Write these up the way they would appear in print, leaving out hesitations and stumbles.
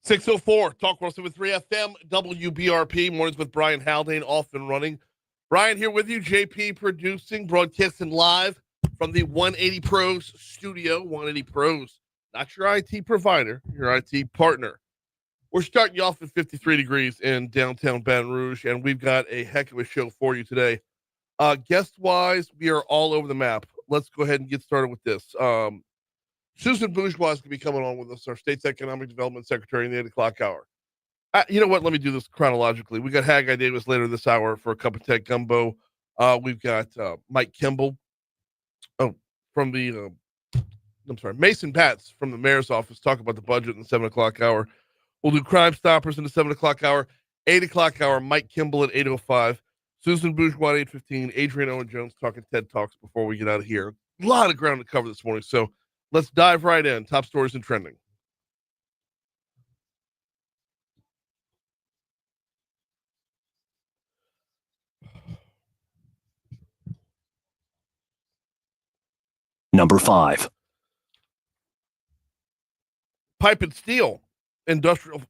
604, Talk 107.3 FM, WBRP, mornings with Brian Haldane, off and running. Brian here with you, JP producing, broadcasting live from the 180 Pros studio. 180 Pros, not your IT provider, your IT partner. We're starting you off at 53 degrees in downtown Baton Rouge, and we've got a heck of a show for you today. Guest-wise, we are all over the map. Let's go ahead and get started with this. Susan Bourgeois is going to be coming on with us, our state's economic development secretary in the 8 o'clock hour. You know what? Let me do this chronologically. We got Haggai Davis later this hour for a cup of tech gumbo. We've got Mike Kimball from the, Mason Batts from the mayor's office, talk about the budget in the 7 o'clock hour. We'll do Crime Stoppers in the 7 o'clock hour. 8 o'clock hour, Mike Kimball at 8:05. Susan Bourgeois at 8:15. Adrian Owen Jones talking TED Talks before we get out of here. A lot of ground to cover this morning, so let's dive right in. Top stories and trending. Number 5. Pipe and steel industrial.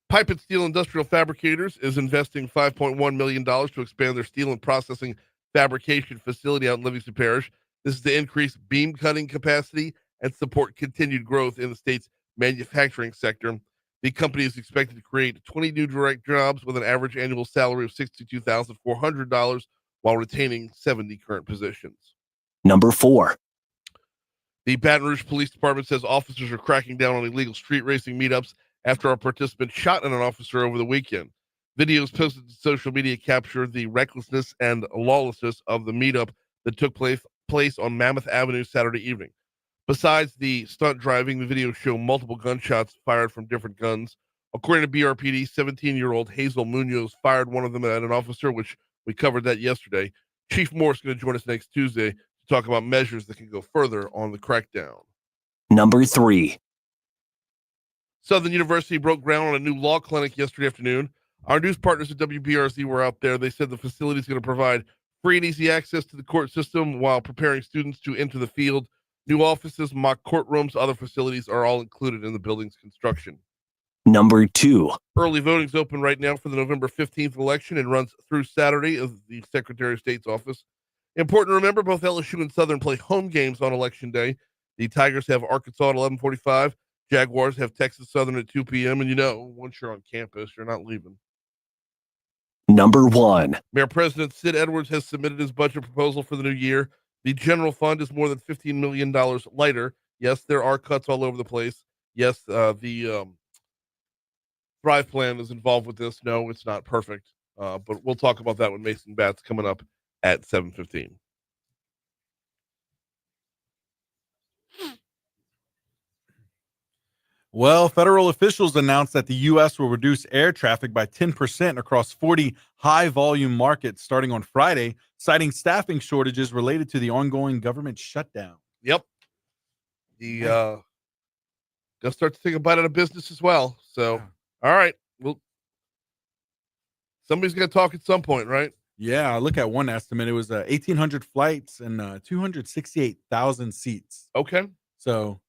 Pipe and steel industrial fabricators is investing $5.1 million to expand their steel and processing fabrication facility out in Livingston Parish. This is to increase beam cutting capacity and support continued growth in the state's manufacturing sector. The company is expected to create 20 new direct jobs with an average annual salary of $62,400 while retaining 70 current positions. Number 4. The Baton Rouge Police Department says officers are cracking down on illegal street racing meetups after a participant shot at an officer over the weekend. Videos posted to social media capture the recklessness and lawlessness of the meetup that took place on Mammoth Avenue Saturday evening. Besides the stunt driving, the videos show multiple gunshots fired from different guns. According to BRPD, 17-year-old Hazel Munoz fired one of them at an officer, which we covered that yesterday. Chief Moore is going to join us next Tuesday to talk about measures that can go further on the crackdown. Number 3. Southern University broke ground on a new law clinic yesterday afternoon. Our news partners at WBRZ were out there. They said the facility is going to provide free and easy access to the court system while preparing students to enter the field. New offices, mock courtrooms, other facilities are all included in the building's construction. Number 2. Early voting is open right now for the November 15th election and runs through Saturday of the Secretary of State's office. Important to remember, both LSU and Southern play home games on Election Day. The Tigers have Arkansas at 11:45. Jaguars have Texas Southern at 2 p.m. And once you're on campus, you're not leaving. Number 1. Mayor President Sid Edwards has submitted his budget proposal for the new year. The general fund is more than $15 million lighter. Yes, there are cuts all over the place. Yes, the Thrive Plan is involved with this. No, it's not perfect. But we'll talk about that with Mason Batts coming up at 7:15. Well, federal officials announced that the U.S. will reduce air traffic by 10% across 40 high-volume markets starting on Friday, citing staffing shortages related to the ongoing government shutdown. Yep. They'll start to take a bite out of business as well. So, all right. Well, somebody's going to talk at some point, right? Yeah, I look at one estimate. It was 1,800 flights and 268,000 seats. Okay. So,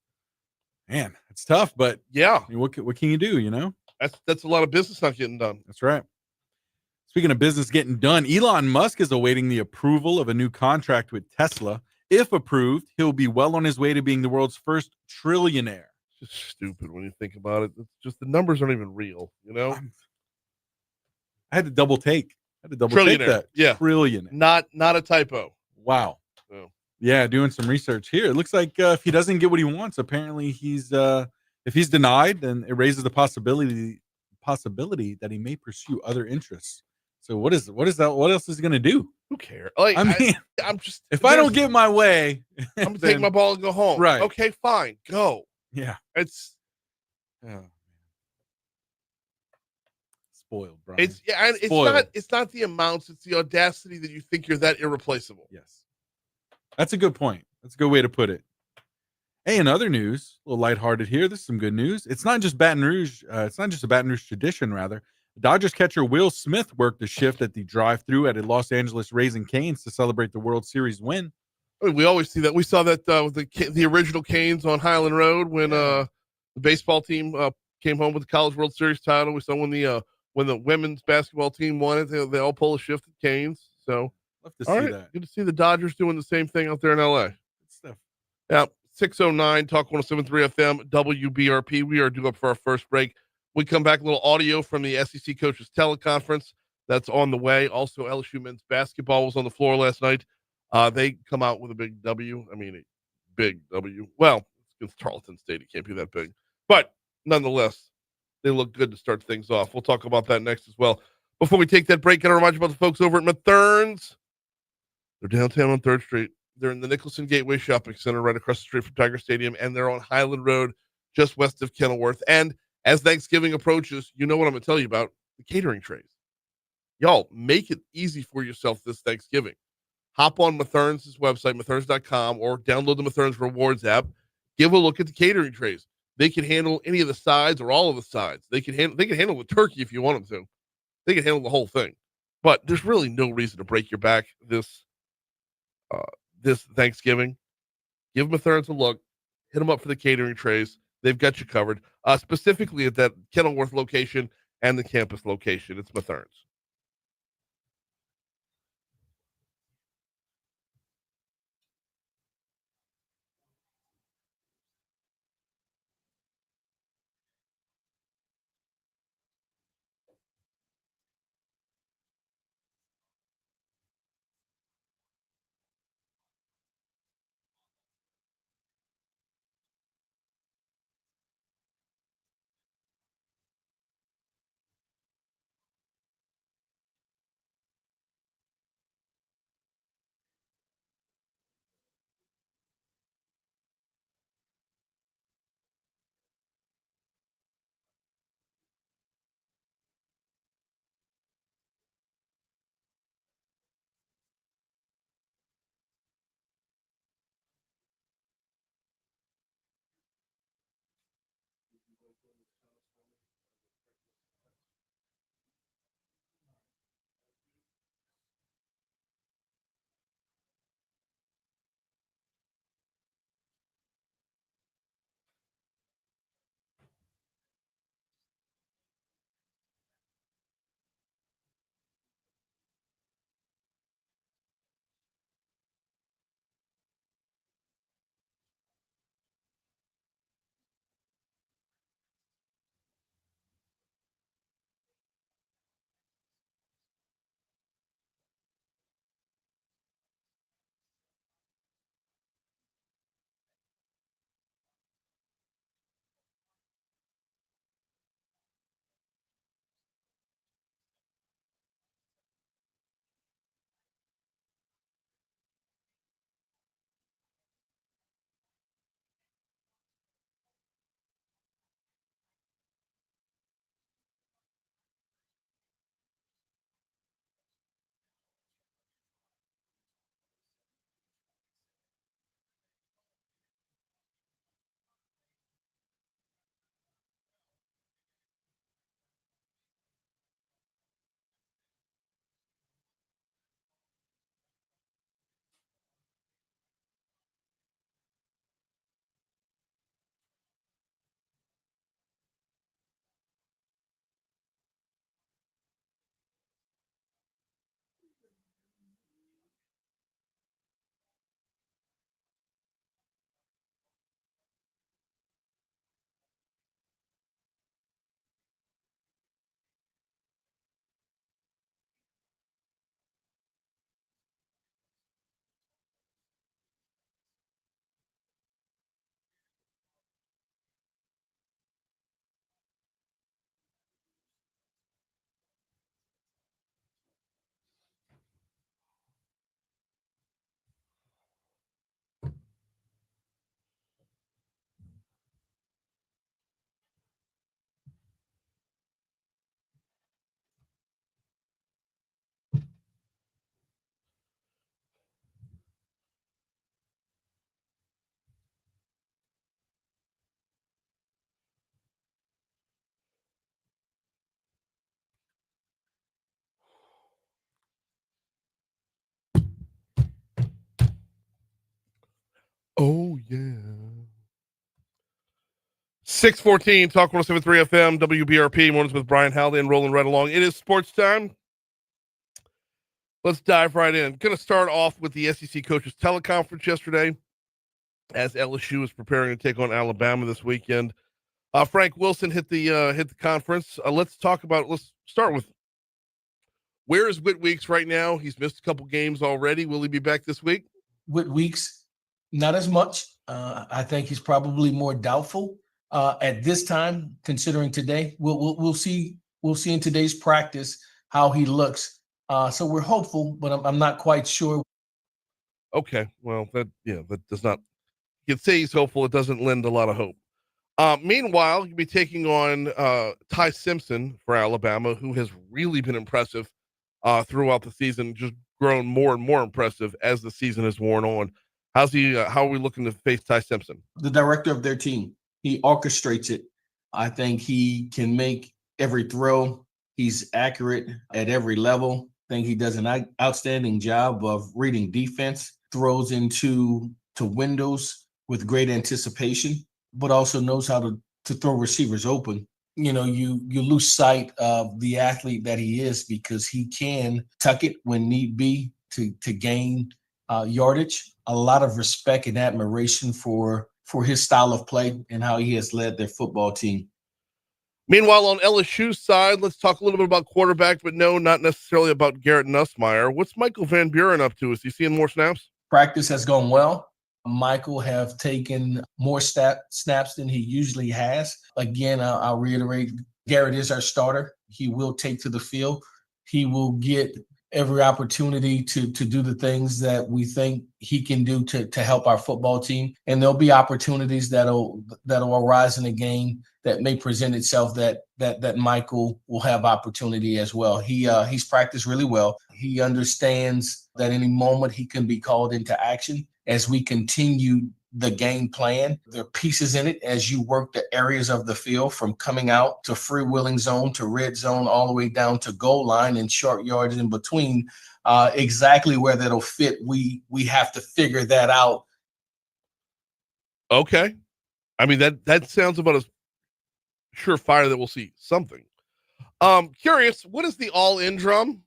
man, it's tough, but yeah, I mean, what can you do? That's a lot of business not getting done. That's right. Speaking of business getting done, Elon Musk is awaiting the approval of a new contract with Tesla. If approved, he'll be well on his way to being the world's first trillionaire. It's just stupid when you think about it. It's just the numbers aren't even real, I had to double take. That. Yeah. Trillionaire. Not a typo. Wow. Oh. Yeah, doing some research here. It looks like if he doesn't get what he wants, apparently if he's denied, then it raises the possibility that he may pursue other interests. So what is that? What else is he gonna do? Who cares? Like, I'm just if I don't get my way, I'm gonna take my ball and go home. Right. Okay, fine. Go. Yeah. It's spoiled, bro. It's not the amounts, it's the audacity that you think you're that irreplaceable. Yes. That's a good point. That's a good way to put it. Hey, in other news, a little lighthearted here. This is some good news. It's not just Baton Rouge. It's not just a Baton Rouge tradition, rather. Dodgers catcher Will Smith worked a shift at the drive-thru at a Los Angeles Raising Cane's to celebrate the World Series win. I mean, we always see that. We saw that with the original Canes on Highland Road when the baseball team came home with the College World Series title. We saw when the women's basketball team won it, they all pull a shift at Canes. So, Love to all see right, that. good to see the Dodgers doing the same thing out there in LA. Good stuff. Yeah, 609 Talk 107.3 FM WBRP. We are due up for our first break. We come back, a little audio from the SEC coaches teleconference that's on the way. Also, LSU men's basketball was on the floor last night. They come out with a big W. I mean, a big W. Well, it's against Tarleton State. It can't be that big. But nonetheless, they look good to start things off. We'll talk about that next as well. Before we take that break, got to remind you about the folks over at Mathern's. They're downtown on 3rd Street. They're in the Nicholson Gateway Shopping Center right across the street from Tiger Stadium, and they're on Highland Road just west of Kenilworth. And as Thanksgiving approaches, you know what I'm going to tell you about, the catering trays. Y'all, make it easy for yourself this Thanksgiving. Hop on Mathern's website, matherns.com, or download the Mathern's Rewards app. Give a look at the catering trays. They can handle any of the sides or all of the sides. They can handle the turkey if you want them to. They can handle the whole thing. But there's really no reason to break your back this Thanksgiving. Give Mathern's a look. Hit them up for the catering trays. They've got you covered. Specifically at that Kenilworth location and the campus location. It's Mathern's. Oh, yeah. 614, Talk 107.3 FM, WBRP, mornings with Brian Haldane, rolling right along. It is sports time. Let's dive right in. Going to start off with the SEC coaches teleconference yesterday as LSU is preparing to take on Alabama this weekend. Frank Wilson hit the conference. Let's start with, where is Whit Weeks right now? He's missed a couple games already. Will he be back this week? Whit Weeks, not as much. I think he's probably more doubtful at this time, considering today. We'll see. We'll see in today's practice how he looks. So we're hopeful, but I'm not quite sure. Okay, well, that does not. You can say he's hopeful. It doesn't lend a lot of hope. Meanwhile, you'll be taking on Ty Simpson for Alabama, who has really been impressive throughout the season, just grown more and more impressive as the season has worn on. How's he? How are we looking to face Ty Simpson? The director of their team, he orchestrates it. I think he can make every throw. He's accurate at every level. I think he does an outstanding job of reading defense, throws into windows with great anticipation, but also knows how to throw receivers open. You know, you lose sight of the athlete that he is because he can tuck it when need be to gain yardage. A lot of respect and admiration for his style of play and how he has led their football team. Meanwhile, on LSU's side, let's talk a little bit about quarterback, but no, not necessarily about Garrett Nussmeier. What's Michael Van Buren up to? Is he seeing more snaps? Practice has gone well. Michael have taken more snaps than he usually has. Again, I'll reiterate, Garrett is our starter. He will take to the field. He will get every opportunity to do the things that we think he can do to help our football team. And there'll be opportunities that'll arise in the game that may present itself that Michael will have opportunity as well. He's practiced really well. He understands that any moment he can be called into action. As we continue the game plan, there are pieces in it as you work the areas of the field from coming out to freewheeling zone to red zone, all the way down to goal line and short yards in between. Exactly where that'll fit, we have to figure that out. Okay. I mean, that sounds about as surefire that we'll see something. Curious, what is the all-in drum?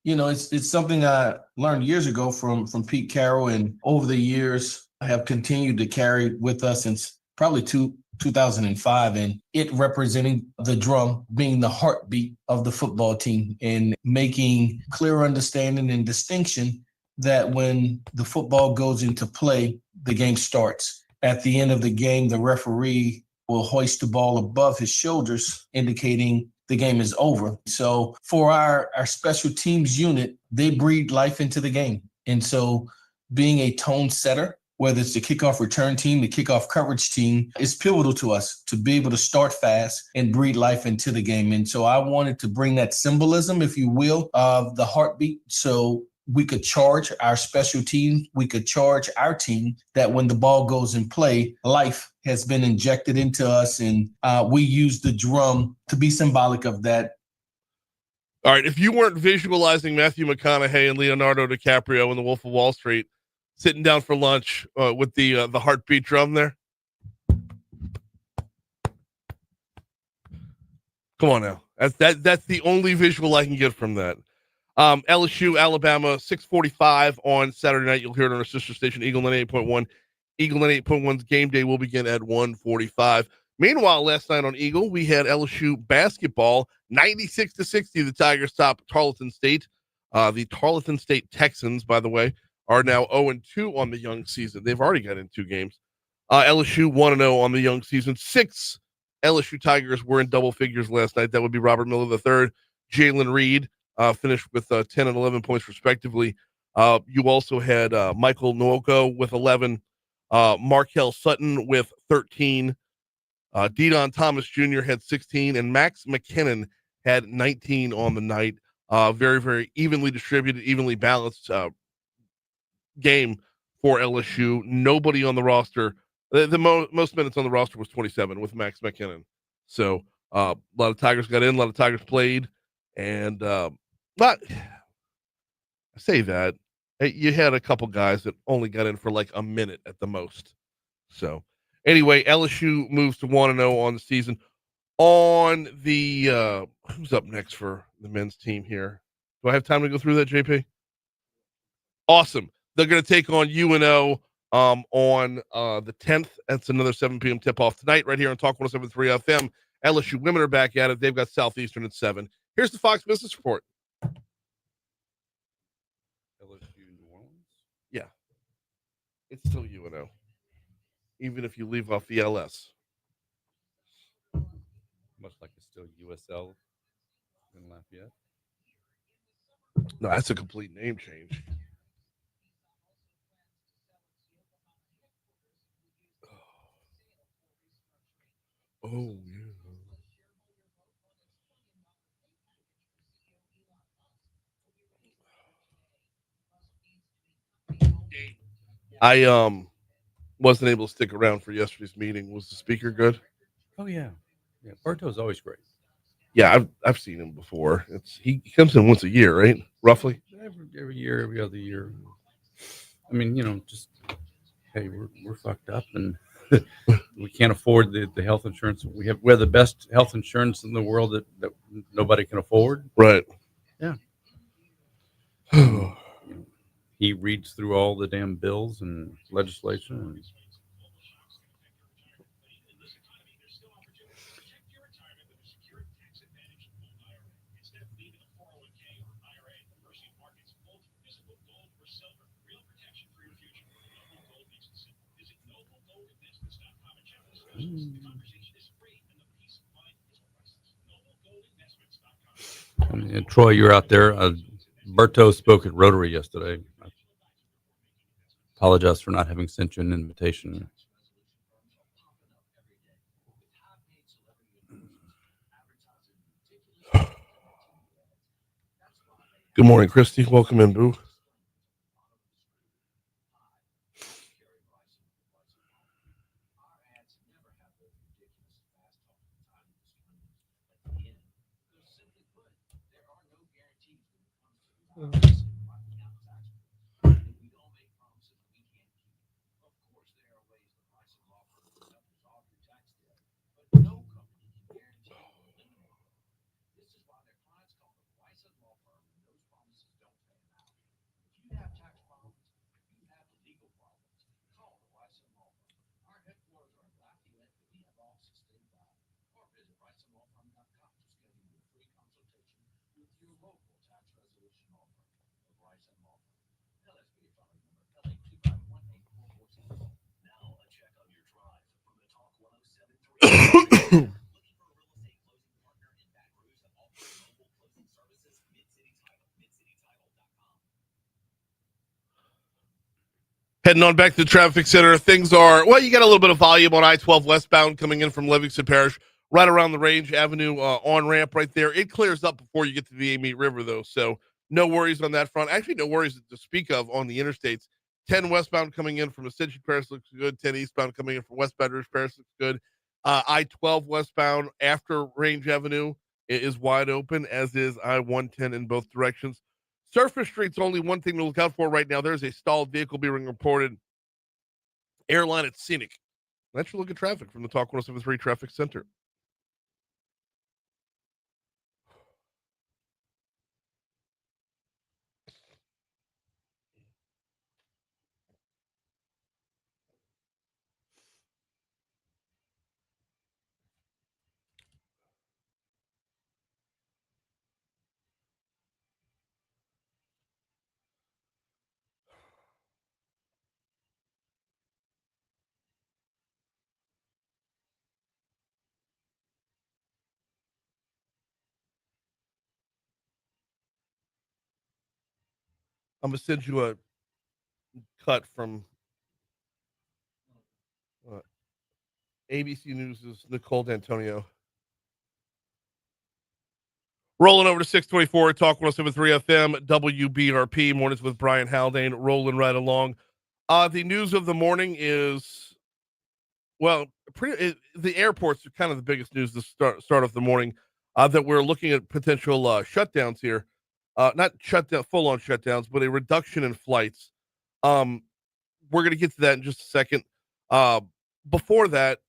You know, it's something I learned years ago from Pete Carroll, and over the years I have continued to carry with us since probably 2005, and it representing the drum being the heartbeat of the football team and making clear understanding and distinction that when the football goes into play, the game starts. At the end of the game, the referee will hoist the ball above his shoulders, indicating the game is over. So for our special teams unit, they breathe life into the game. And so being a tone setter, whether it's the kickoff return team, the kickoff coverage team, is pivotal to us to be able to start fast and breathe life into the game. And so I wanted to bring that symbolism, if you will, of the heartbeat. So we could charge our special team. We could charge our team that when the ball goes in play, life has been injected into us. And we use the drum to be symbolic of that. All right. If you weren't visualizing Matthew McConaughey and Leonardo DiCaprio in The Wolf of Wall Street sitting down for lunch with the heartbeat drum there. Come on now. That's the only visual I can get from that. LSU, Alabama, 6:45 on Saturday night. You'll hear it on our sister station, Eagle 98.1. Eagle 98.1's game day will begin at 1:45. Meanwhile, last night on Eagle, we had LSU basketball, 96-60. The Tigers top Tarleton State. The Tarleton State Texans, by the way, are now 0-2 on the young season. They've already got in 2 games. LSU 1-0 on the young season. 6 LSU Tigers were in double figures last night. That would be Robert Miller III, Jalen Reed, finished with 10 and 11 points respectively. You also had Michael Nwoko with 11, Markel Sutton with 13, Dedon Thomas Jr. had 16, and Max McKinnon had 19 on the night. Very, very evenly distributed, evenly balanced game for LSU. Nobody on the roster. The most minutes on the roster was 27 with Max McKinnon. So a lot of Tigers got in, a lot of Tigers played, and I say that You had a couple guys that only got in for like a minute at the most. So, anyway, LSU moves to 1-0 on the season. On the who's up next for the men's team here? Do I have time to go through that, JP? Awesome. They're going to take on UNO on the 10th. That's another 7 p.m. tip-off tonight right here on Talk 107.3 FM. LSU women are back at it. They've got Southeastern at 7. Here's the Fox Business Report. LSU New Orleans. Yeah. It's still UNO, even if you leave off the LS. Much like it's still USL in Lafayette. No, that's a complete name change. Oh, yeah. I wasn't able to stick around for yesterday's meeting. Was the speaker good? Oh yeah, yeah. Berto's always great. Yeah, I've seen him before. He comes in once a year, right? Roughly. Every year, every other year. I mean, just hey, we're fucked up, and we can't afford the health insurance. We're the best health insurance in the world that nobody can afford. Right. Yeah. He reads through all the damn bills and legislation. And And Troy, you're out there. Berto spoke at Rotary yesterday. I apologize for not having sent you an invitation. Good morning, Christy. Welcome in, Boo. Heading on back to the traffic center. Things are, well, you got a little bit of volume on I-12 westbound coming in from Livingston Parish, right around the Range Avenue on-ramp right there. It clears up before you get to the Amite River, though, so no worries on that front. Actually, no worries to speak of on the interstates. 10 westbound coming in from Ascension Parish looks good. 10 eastbound coming in from West Baton Rouge Parish looks good. I-12 westbound after Range Avenue is wide open, as is I-110 in both directions. Surface Street's only one thing to look out for right now. There's a stalled vehicle being reported. Airline at Scenic. Let's look at traffic from the Talk 107.3 Traffic Center. I'm going to send you a cut from ABC News' Nicole D'Antonio. Rolling over to 624, Talk 107.3 FM, WBRP, mornings with Brian Haldane, rolling right along. The news of the morning is, well, the airports are kind of the biggest news to start off the morning, that we're looking at potential shutdowns here. not shutdown, full on shutdowns, but a reduction in flights. We're going to get to that in just a second. Before that,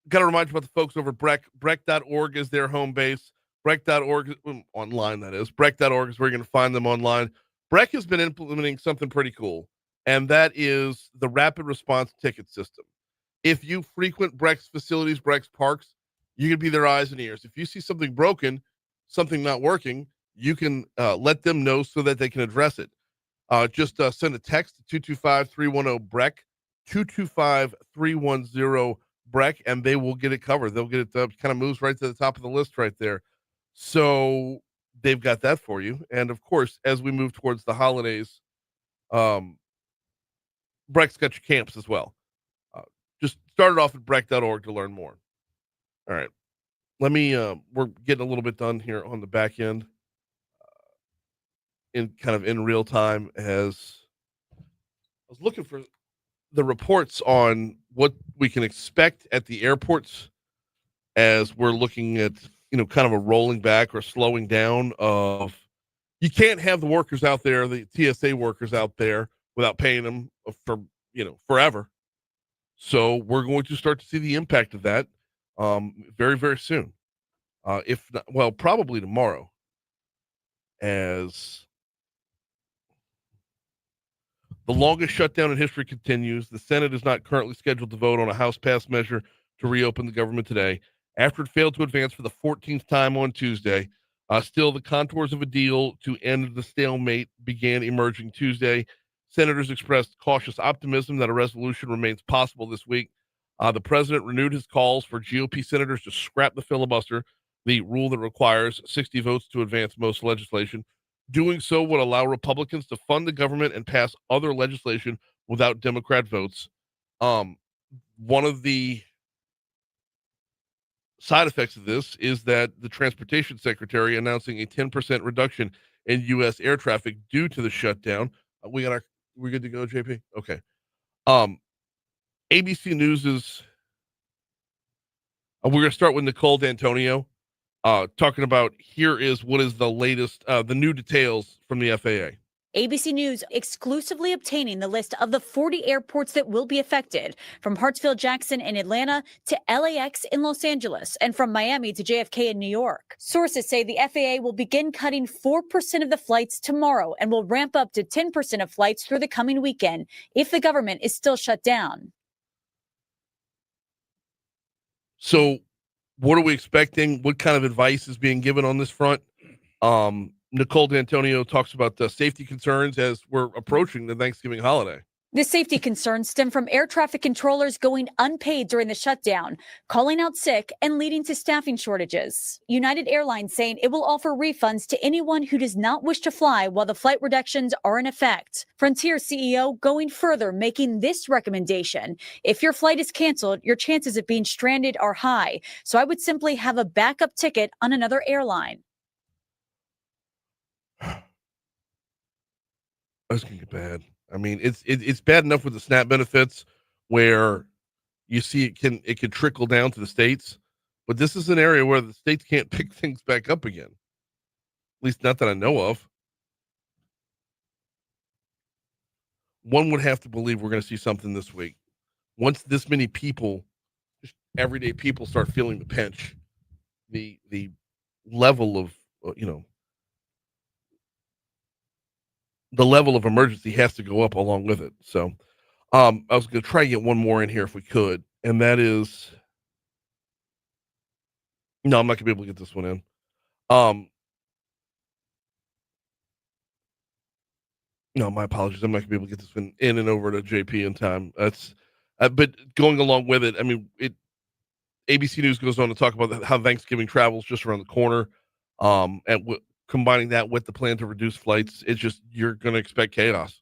got to remind you about the folks over at Breck. Breck.org is their home base. Breck.org, online that is. Breck.org is where you're going to find them online. Breck has been implementing something pretty cool, and that is the rapid response ticket system. If you frequent Breck's facilities, Breck's parks, you can be their eyes and ears. If you see something broken, something not working, you can let them know so that they can address it. Just send a text to 225-310-BRECK, 225-310-BRECK, and they will get it covered. They'll get it kind of moves right to the top of the list right there. So they've got that for you. And of course, as we move towards the holidays, Breck's got your camps as well. Just start it off at breck.org to learn more. All right. Let me, we're getting a little bit done here on the back end in real time as I was looking for the reports on what we can expect at the airports as we're looking at, kind of a rolling back or slowing down of, you can't have the workers out there, the TSA workers out there without paying them for, forever. So we're going to start to see the impact of that very, very soon. If not, well, probably tomorrow, as the longest shutdown in history continues. The Senate is not currently scheduled to vote on a House-passed measure to reopen the government today, after it failed to advance for the 14th time on Tuesday. Still, the contours of a deal to end the stalemate began emerging Tuesday. Senators expressed cautious optimism that a resolution remains possible this week. The president renewed his calls for GOP senators to scrap the filibuster, the rule that requires 60 votes to advance most legislation. Doing so would allow Republicans to fund the government and pass other legislation without Democrat votes. One of the side effects of this is that the transportation secretary announcing a 10% reduction in U.S. air traffic due to the shutdown. We're good to go, JP? Okay. ABC News is, we're going to start with Nicole D'Antonio, talking about here is what is the latest, the new details from the FAA. ABC News exclusively obtaining the list of the 40 airports that will be affected, from Hartsfield-Jackson in Atlanta to LAX in Los Angeles, and from Miami to JFK in New York. Sources say the FAA will begin cutting 4% of the flights tomorrow and will ramp up to 10% of flights through the coming weekend if the government is still shut down. So what are we expecting? What kind of advice is being given on this front? Nicole D'Antonio talks about the safety concerns as we're approaching the Thanksgiving holiday. The safety concerns stem from air traffic controllers going unpaid during the shutdown, calling out sick, and leading to staffing shortages. United Airlines saying it will offer refunds to anyone who does not wish to fly while the flight reductions are in effect. Frontier CEO going further, making this recommendation. If your flight is canceled, your chances of being stranded are high. So I would simply have a backup ticket on another airline. That's going to get bad. I mean, it's bad enough with the SNAP benefits where you see it can trickle down to the states, but this is an area where the states can't pick things back up again. At least not that I know of. One would have to believe we're going to see something this week. Once this many people, just everyday people, start feeling the pinch, the level of, the level of emergency has to go up along with it. So I was going to try to get one more in here if we could, and that is, no, I'm not going to be able to get this one in. No, my apologies. I'm not going to be able to get this one in and over to JP in time. That's, but going along with it, I mean, ABC News goes on to talk about how Thanksgiving travel is just around the corner, and combining that with the plan to reduce flights, it's just, you're going to expect chaos.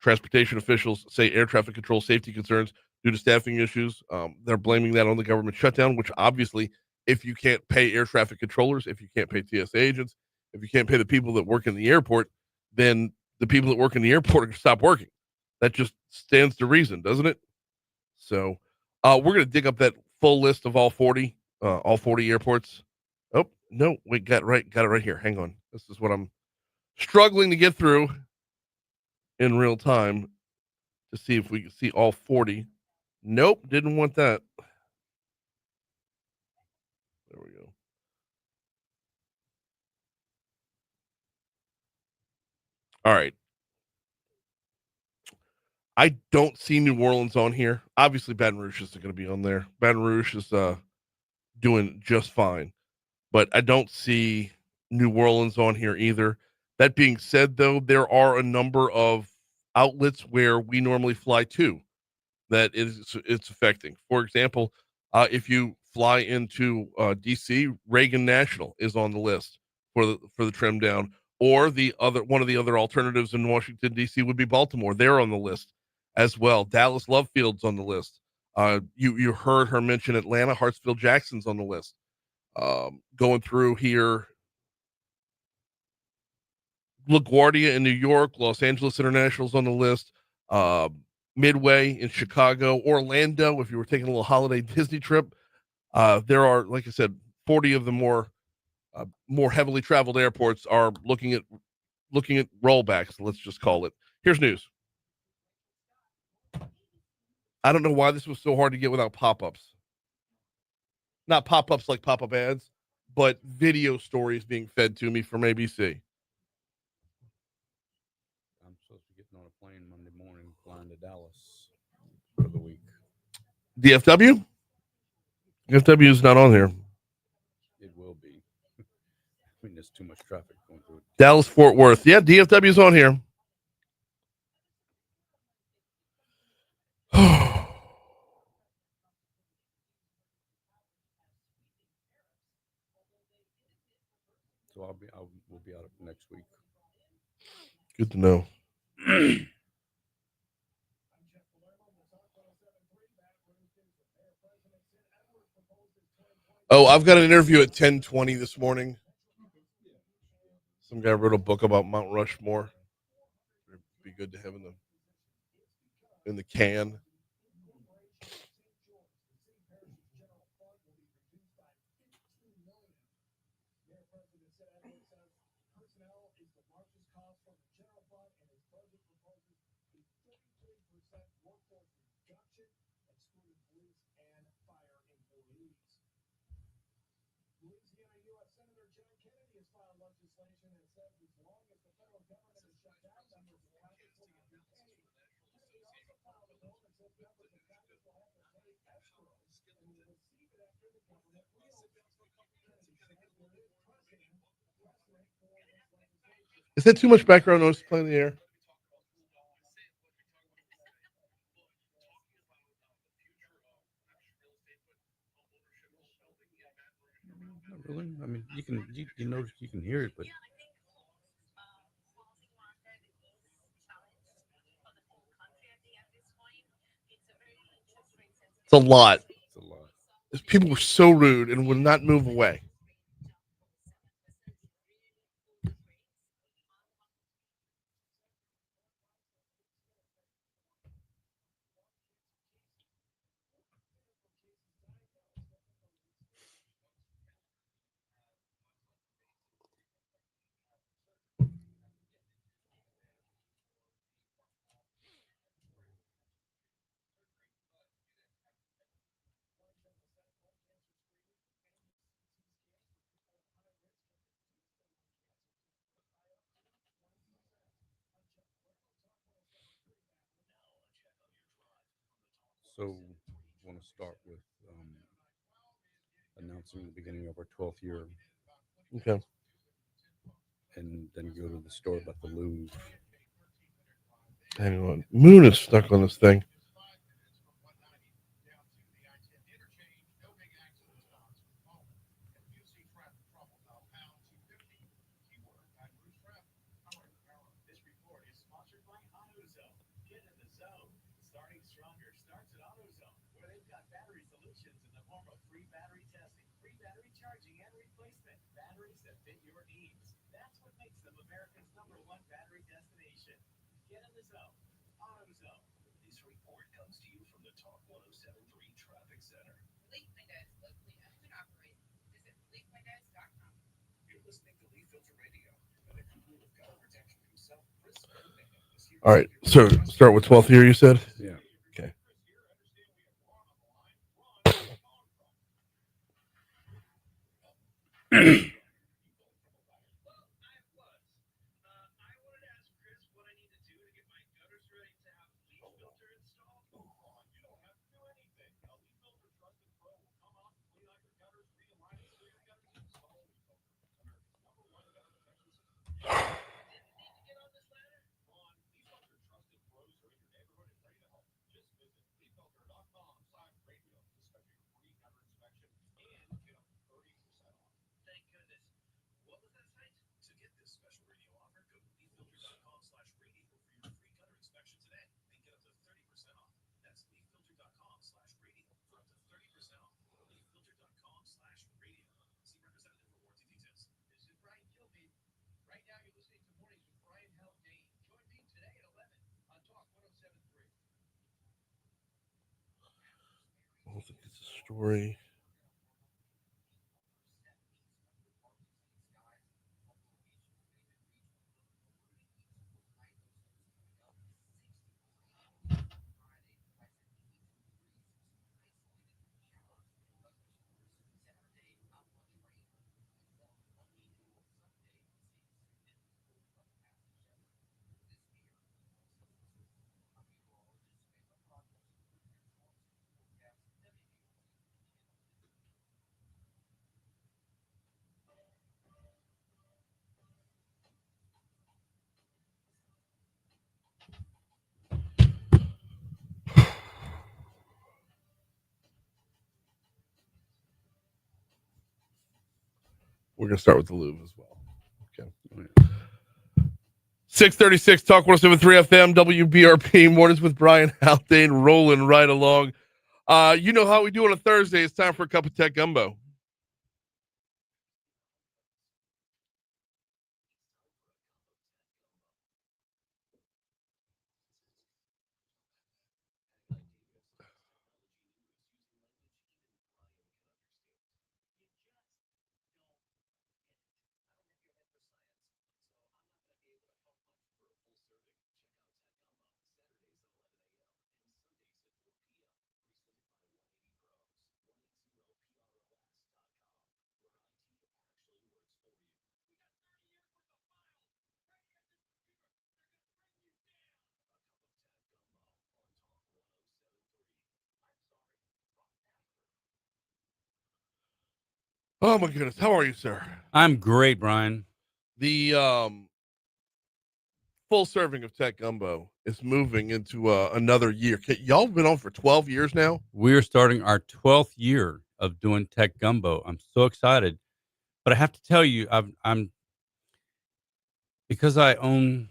Transportation officials say air traffic control safety concerns due to staffing issues. They're blaming that on the government shutdown, which obviously, if you can't pay air traffic controllers, if you can't pay TSA agents, if you can't pay the people that work in the airport, then the people that work in the airport are going to stop working. That just stands to reason, doesn't it? So we're going to dig up that full list of all 40 airports. Oh, no, we got it right here. Hang on. This is what I'm struggling to get through in real time to see if we can see all 40. Nope, didn't want that. There we go. All right. I don't see New Orleans on here. Obviously, Baton Rouge isn't going to be on there. Baton Rouge is doing just fine, but I don't see New Orleans on here either. That being said, though, there are a number of outlets where we normally fly to that it's affecting. For example, if you fly into DC, Reagan National is on the list for the trim down. Or one of the other alternatives in Washington D.C. would be Baltimore. They're on the list as well. Dallas Love Field's on the list. You heard her mention Atlanta. Hartsfield Jackson's on the list. Going through here, LaGuardia in New York, Los Angeles International's on the list. Midway in Chicago, Orlando. If you were taking a little holiday Disney trip, there are, like I said, 40 of the more heavily traveled airports are looking at rollbacks. Let's just call it. Here's news. I don't know why this was so hard to get without pop-ups. Not pop-ups like pop-up ads, but video stories being fed to me from ABC. I'm supposed to be getting on a plane Monday morning, flying to Dallas for the week. DFW? DFW is not on here. It will be. I mean, there's too much traffic going through it. Dallas Fort Worth. Yeah, DFW is on here. So we'll be out next week. Good to know. Oh, I've got an interview at 10:20 this morning. Some guy wrote a book about Mount Rushmore. It'd be good to have in the can. Is that too much background noise to play in the air? Not really. I mean, you notice you can hear it, but It's a lot. it's a lot. People were so rude and would not move away. So, I want to start with announcing the beginning of our 12th year, Okay. and then go to the story about the Louvre. Hang on. Moon is stuck on this thing. All right. So start with 12th year, you said? Yeah. Okay. I don't think it's a story. We're going to start with the Louvre as well. Okay. 636 Talk 107.3 FM, WBRP, mornings with Brian Haldane, rolling right along. You know how we do on a Thursday. It's time for a cup of tech gumbo. Oh my goodness. How are you, sir? I'm great, Brian. The full serving of tech gumbo is moving into another year. Y'all been on for 12 years now? We're starting our 12th year of doing Tech Gumbo. I'm so excited. But I have to tell you, I'm because I own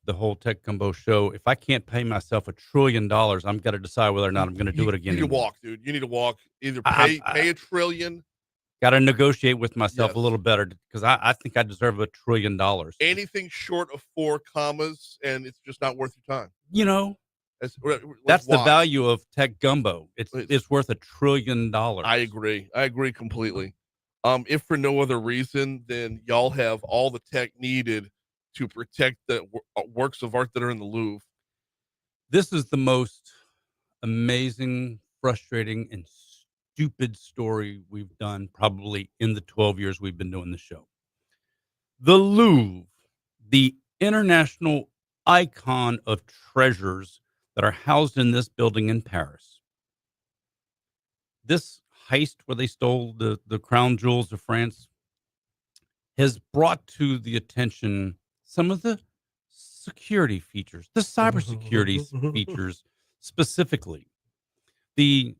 the whole Tech Gumbo show. If I can't pay myself $1 trillion, I'm got to decide whether or not I'm going to do it again. You need to walk, dude. You need to walk. Either I pay $1 trillion. got to negotiate with myself Yes. a little better because I think I deserve $1 trillion. Anything short of 4 commas, and it's just not worth your time. You know, That's the why. value of Tech Gumbo. It's worth $1 trillion. I agree completely. If for no other reason, then y'all have all the tech needed to protect the works of art that are in the Louvre. This is the most amazing, frustrating, and stupid story we've done probably in the 12 years we've been doing the show. The Louvre, the international icon of treasures that are housed in this building in Paris. This heist where they stole the crown jewels of France has brought to the attention some of the security features, the cybersecurity features specifically. The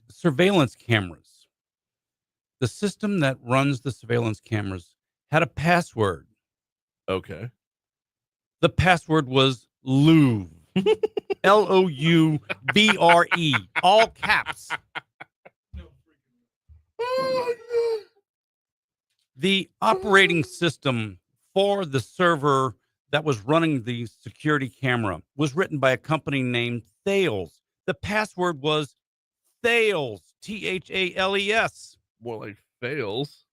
surveillance cameras, the system that runs the surveillance cameras had a password. Okay. The password was Louvre. Loubre, all caps. The operating system for the server that was running the security camera was written by a company named Thales. The password was Thales, Thales. More like fails.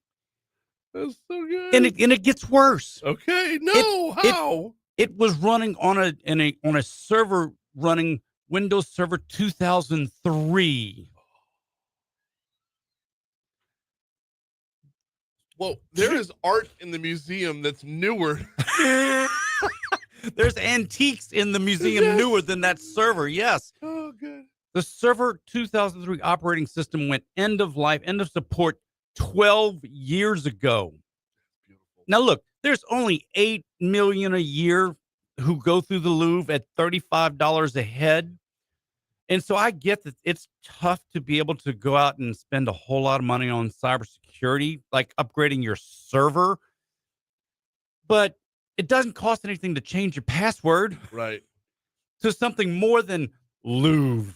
That's so good. And it gets worse. Okay. No, how? It was running on a server running Windows Server 2003. Well, there is art in the museum that's newer. There's antiques in the museum Yes. newer than that server. Yes. Oh, good. The Server 2003 operating system went end of life, end of support 12 years ago. Beautiful. Now, look, there's only 8 million a year who go through the Louvre at $35 a head. And so I get that it's tough to be able to go out and spend a whole lot of money on cybersecurity, like upgrading your server. But it doesn't cost anything to change your password Right. to something more than Louvre.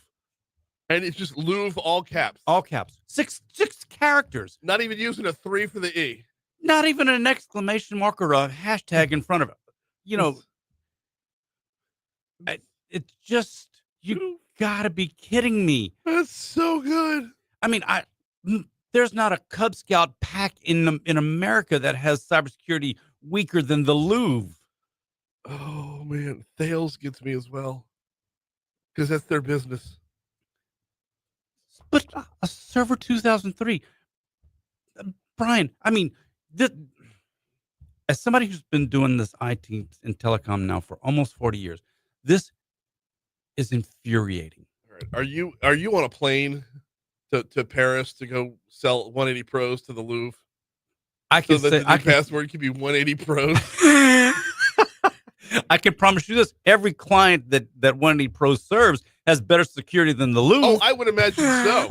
And it's just Louvre, all caps. All caps. Six characters. Not even using a 3 for the E. Not even an exclamation mark or a hashtag in front of it. You know, it's just, you gotta be kidding me. That's so good. I mean, there's not a Cub Scout pack in America that has cybersecurity weaker than the Louvre. Oh, man. Thales gets me as well. Because that's their business. But a Server 2003, Brian, I mean, as somebody who's been doing this IT and telecom now for almost 40 years, this is infuriating. All right. Are you on a plane to Paris to go sell 180 Pros to the Louvre? I can So say that the new password can be 180 Pros. I can promise you this: every client that 180 Pro serves has better security than the Louvre. Oh, I would imagine so.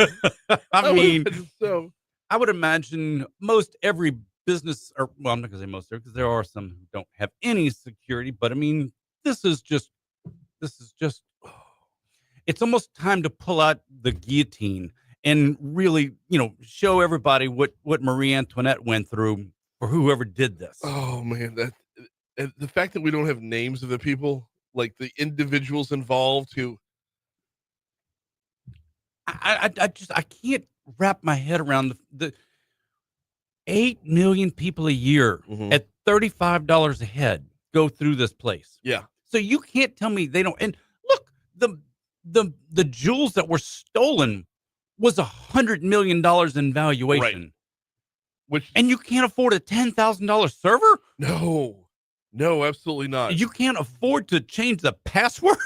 I would mean, imagine so. I would imagine most every business, or well, I'm not going to say most, because there are some who don't have any security. But I mean, this is just. It's almost time to pull out the guillotine and really, show everybody what Marie Antoinette went through for whoever did this. Oh man, the fact that we don't have names of the people, like the individuals involved who. I can't wrap my head around the 8 million people a year at $35 a head go through this place. Yeah. So you can't tell me they don't. And look, the jewels that were stolen was $100 million in valuation. Right. And you can't afford a $10,000 server? No, absolutely not. You can't afford to change the password?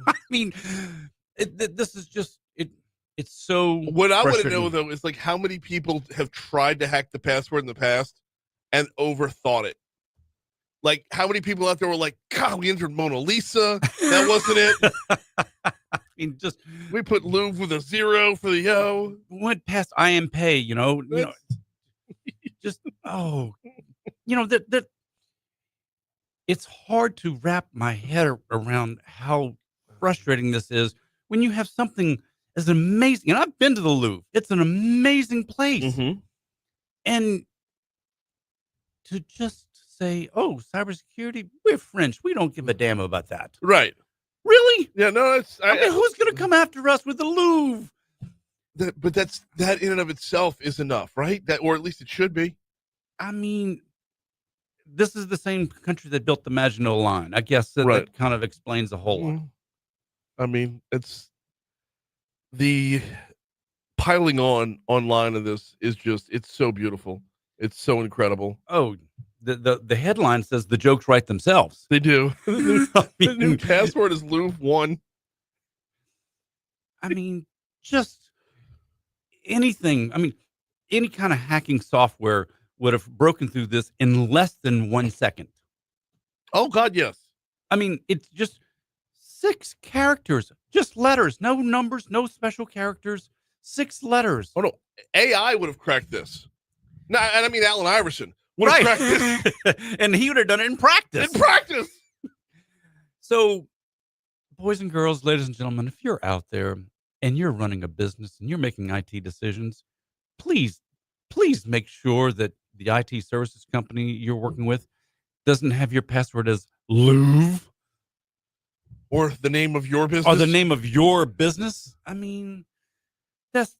I mean, this is just, it's so What I want to frustrating. know, though, is like how many people have tried to hack the password in the past and overthought it. Like, how many people out there were like, God, we entered Mona Lisa. That wasn't it. I mean, just We put Louvre with a 0 for the O. went past IMPay, just, that it's hard to wrap my head around how frustrating this is when you have something as amazing. And I've been to the Louvre. It's an amazing place. And to just say, oh, cybersecurity, we're French. We don't give a damn about that. Right. Really? Yeah, no, it's. I mean, who's going to come after us with the Louvre? But that in and of itself is enough, right? Or at least it should be. I mean, this is the same country that built the Maginot Line. I guess that Right. kind of explains a whole lot. I mean, it's the piling online of this is just, it's so beautiful. It's so incredible. Oh, the headline says the jokes write themselves. They do. I The new mean, password is Louvre 1. I mean, just anything. I mean, any kind of hacking software would have broken through this in less than 1 second. Oh God, yes. I mean, it's just 6 characters, just letters, no numbers, no special characters, 6 letters. Oh no, AI would have cracked this. No, and I mean Allen Iverson would have cracked this And he would have done it in practice. in practice. So, boys and girls, ladies and gentlemen, if you're out there and you're running a business and you're making IT decisions, please make sure that the IT services company you're working with doesn't have your password as Louvre Or the name of your business. or the name of your business. I mean, that's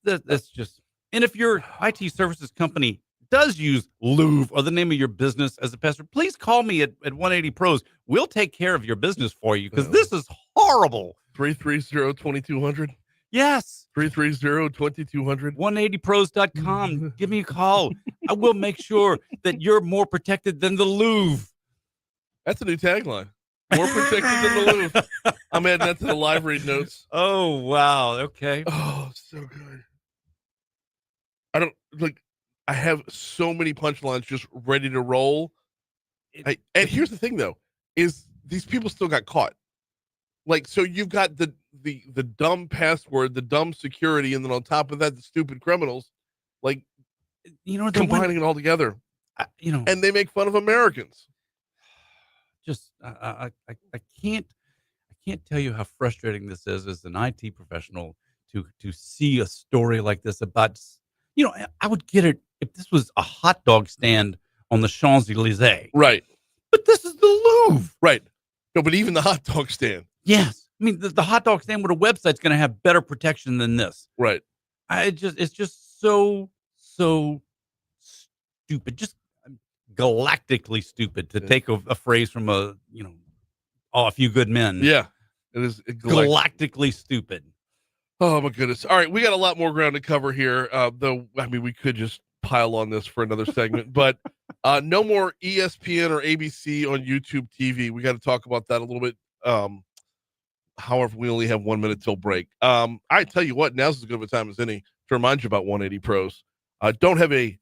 just. And if your IT services company does use Louvre or the name of your business as a password, please call me at 180 Pros. We'll take care of your business for you because this is horrible. 330-2200. Yes. 330-2200. 180pros.com. Give me a call. I will make sure that you're more protected than the Louvre. That's a new tagline. More protected than the Louvre. I'm adding that to the live read notes. Oh, wow. Okay. Oh, so good. I have so many punchlines just ready to roll. And here's the thing, though, is these people still got caught. Like, so you've got the dumb password, the dumb security, and then on top of that, the stupid criminals, like, combining it all together. And they make fun of Americans. Just I can't tell you how frustrating this is as an IT professional to see a story like this about. I would get it if this was a hot dog stand on the Champs-Elysees. Right. But this is the Louvre. Right. No, but even the hot dog stand. Yes. I mean, the hot dog stand with a website's going to have better protection than this. Right. It's just so stupid. Just galactically stupid to take a phrase from A Few Good Men. Yeah. It is galactically stupid. Oh, my goodness. All right. We got a lot more ground to cover here. Though, I mean, we could just pile on this for another segment, but no more ESPN or ABC on YouTube TV. We got to talk about that a little bit. However, we only have 1 minute till break. I tell you what, now's as good of a time as any to remind you about 180 Pros. Don't have an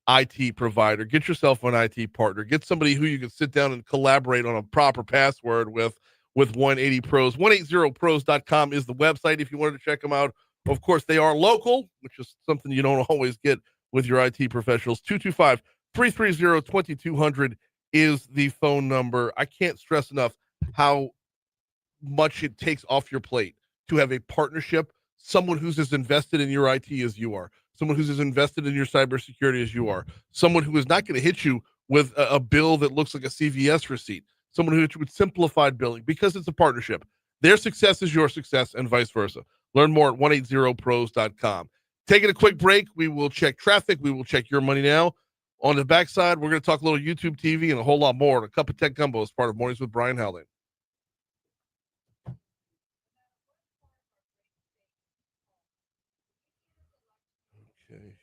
IT provider. Get yourself an IT partner. Get somebody who you can sit down and collaborate on a proper password with 180 Pros. 180pros.com is the website if you wanted to check them out. Of course, they are local, which is something you don't always get with your IT professionals. 225-330-2200 is the phone number. I can't stress enough how much it takes off your plate to have a partnership, someone who's as invested in your IT as you are, someone who's as invested in your cybersecurity as you are, someone who is not going to hit you with a bill that looks like a CVS receipt, someone who with simplified billing, because it's a partnership. Their success is your success and vice versa. Learn more at 180pros.com. Taking a quick break, we will check traffic. We will check your money now. On the backside, we're going to talk a little YouTube TV and a whole lot more. And a cup of tech gumbo as part of Mornings with Brian Haldane. Okay.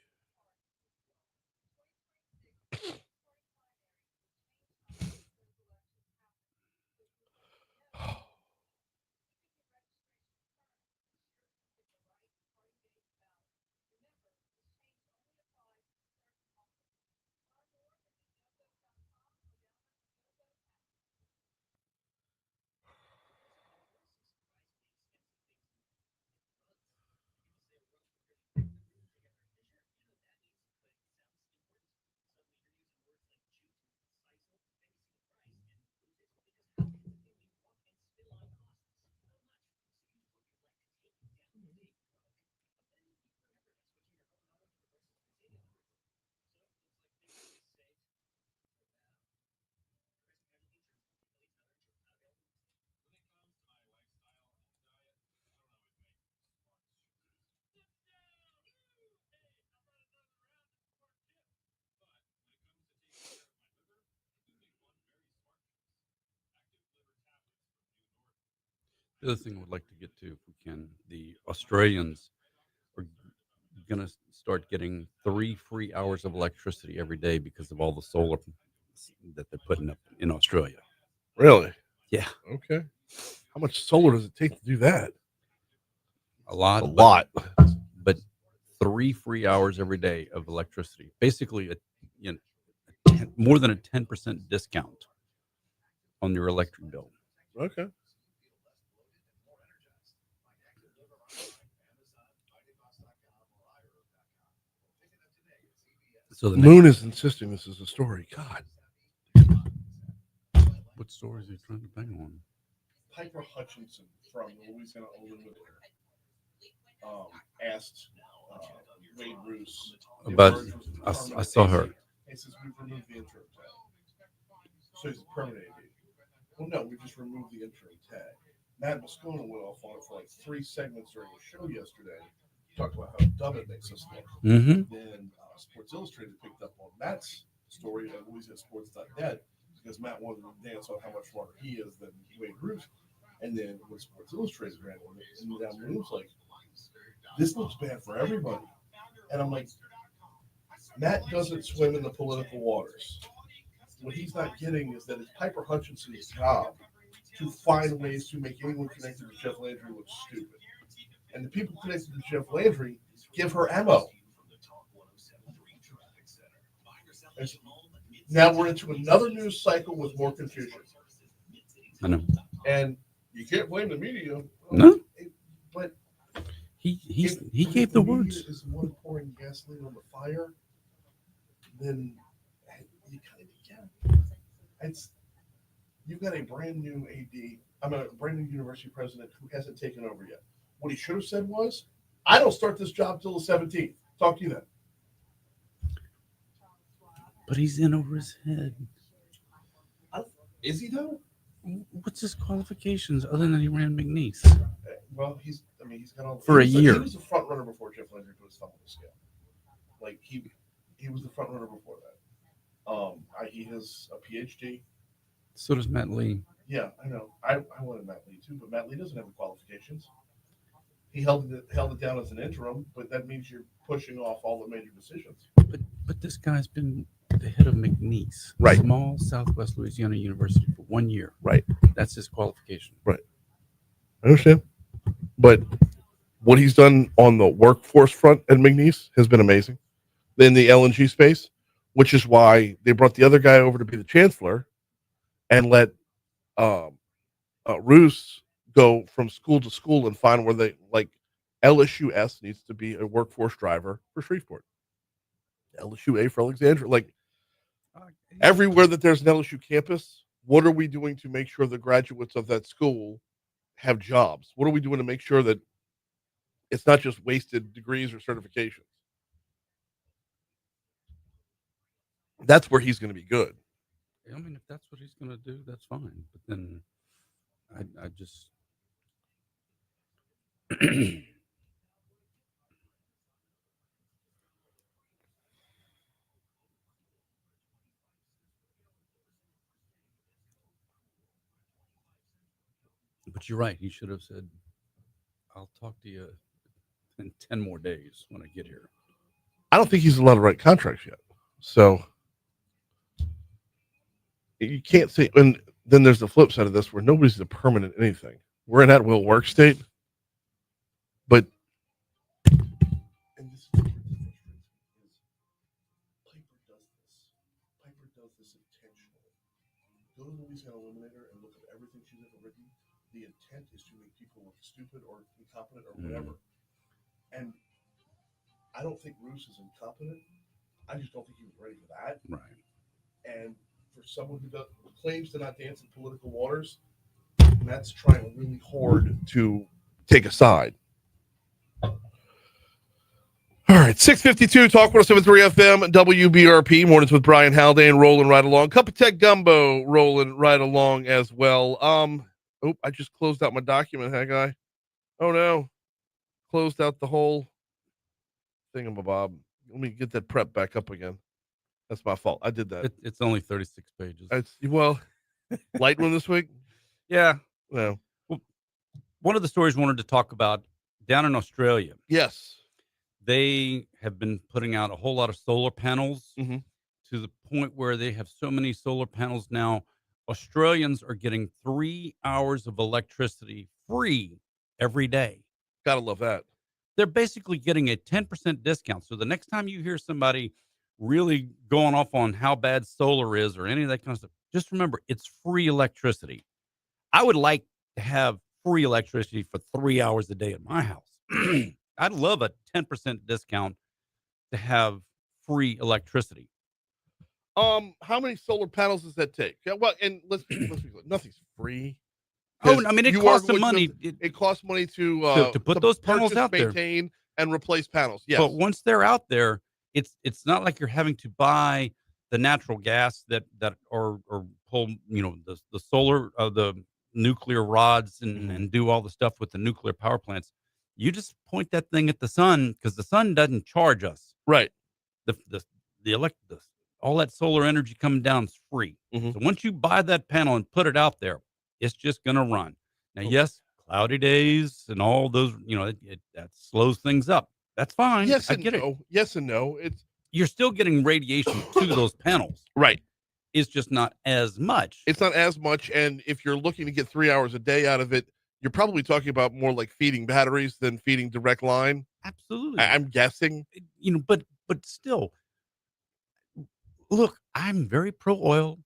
The other thing I would like to get to, if we can, the Australians are going to start getting 3 free hours of electricity every day because of all the solar that they're putting up in Australia. Really? Yeah. Okay. How much solar does it take to do that? A lot. But 3 free hours every day of electricity. Basically, more than a 10% discount on your electric bill. Okay. So the Moon is insisting this is a story. God. What story is he trying to bang on? Piper Hutchinson from Louisiana asked Wade Roos about. I saw her. He says we've removed the interim tag. So he's a permanent AD. Well, no, we just removed the interim tag. Matt Moscona went off on it for like 3 segments during the show yesterday, talked about how dumb it makes us look. Mm-hmm. Then Sports Illustrated picked up on Matt's story at LouisianaSports.net because Matt wanted to dance on how much smarter he is than Wade Roos. And then when Sports Illustrated ran on it, and down the news like, this looks bad for everybody. And I'm like, Matt doesn't swim in the political waters. What he's not getting is that it's Piper Hutchinson's job to find ways to make anyone connected to Jeff Landry look stupid. And the people connected to Jeff Landry give her ammo. Now we're into another news cycle with more confusion. I know. And you can't blame the media. No. But He gave the words. If is the one pouring gasoline on the fire, then you kind of get it. You've got a brand new a brand new university president who hasn't taken over yet. What he should have said was, I don't start this job till the 17th. Talk to you then. But he's in over his head. Is he though? What's his qualifications other than he ran McNeese? Well, he's got all For a year. He was a front runner before Jeff Landry put his thumb on the scale. Like he was the front runner before that. He has a PhD. So does Matt Lee. Yeah, I know. I wanted Matt Lee too, but Matt Lee doesn't have the qualifications. He held it down as an interim, but that means you're pushing off all the major decisions. But this guy's been the head of McNeese, Right. Small Southwest Louisiana University for 1 year. Right. That's his qualification. Right. I understand. But what he's done on the workforce front at McNeese has been amazing. In the LNG space, which is why they brought the other guy over to be the chancellor and let Roos go from school to school and find where they like LSUS needs to be a workforce driver for Shreveport. LSUA for Alexandria. Like everywhere that there's an LSU campus, what are we doing to make sure the graduates of that school have jobs? What are we doing to make sure that it's not just wasted degrees or certifications? That's where he's going to be good. I mean, if that's what he's going to do, that's fine. But then I just. But you're right. He should have said, I'll talk to you in 10 more days when I get here. I don't think he's allowed to write contracts yet. So you can't say, and then there's the flip side of this where nobody's a permanent anything. We're in at-will work state, but and this is Piper does this intentionally. Go to Louisiana Eliminator and look at everything she's ever written. The intent is to make people look stupid or incompetent or whatever. And I don't think Roos is incompetent. I just don't think he was ready for that. Right. And for someone who claims to not dance in political waters, Matt's trying really hard to take a side. All right, 652 Talk 107.3 FM, WBRP, mornings with Brian Haldane rolling right along. Cup of Tech Gumbo rolling right along as well. I just closed out my document, Haggai. Oh no, closed out the whole thingamabob. Let me get that prep back up again. That's my fault. I did that. It's only 36 pages. Light one this week? Yeah. No. Well, one of the stories I wanted to talk about down in Australia. Yes. They have been putting out a whole lot of solar panels Mhm. to the point where they have so many solar panels now. Australians are getting 3 hours of electricity free every day. Gotta love that. They're basically getting a 10% discount. So the next time you hear somebody really going off on how bad solar is or any of that kind of stuff, just remember it's free electricity. I would like to have free electricity for 3 hours a day at my house. I'd love a 10% discount to have free electricity. How many solar panels does that take? Yeah, well, and let's be clear, nothing's free. Oh, I mean, it You costs are some going money. to- It costs money to put those panels purchase, out there. maintain, and replace panels. Yes. But once they're out there, it's not like you're having to buy the natural gas that or pull, the solar, the nuclear rods and do all the stuff with the nuclear power plants. You just point that thing at the sun because the sun doesn't charge us. Right. The all that solar energy coming down is free. Mhm. So once you buy that panel and put it out there, it's just going to run. Now, Okay. yes, cloudy days and all those, that slows things up. That's fine. Yes I and get it. no. Yes and no. It's You're still getting radiation to those panels. right. It's just not as much. It's not as much, and if you're looking to get 3 hours a day out of it, you're probably talking about more like feeding batteries than feeding direct line. Absolutely. I'm guessing. But still, look, I'm very pro oil.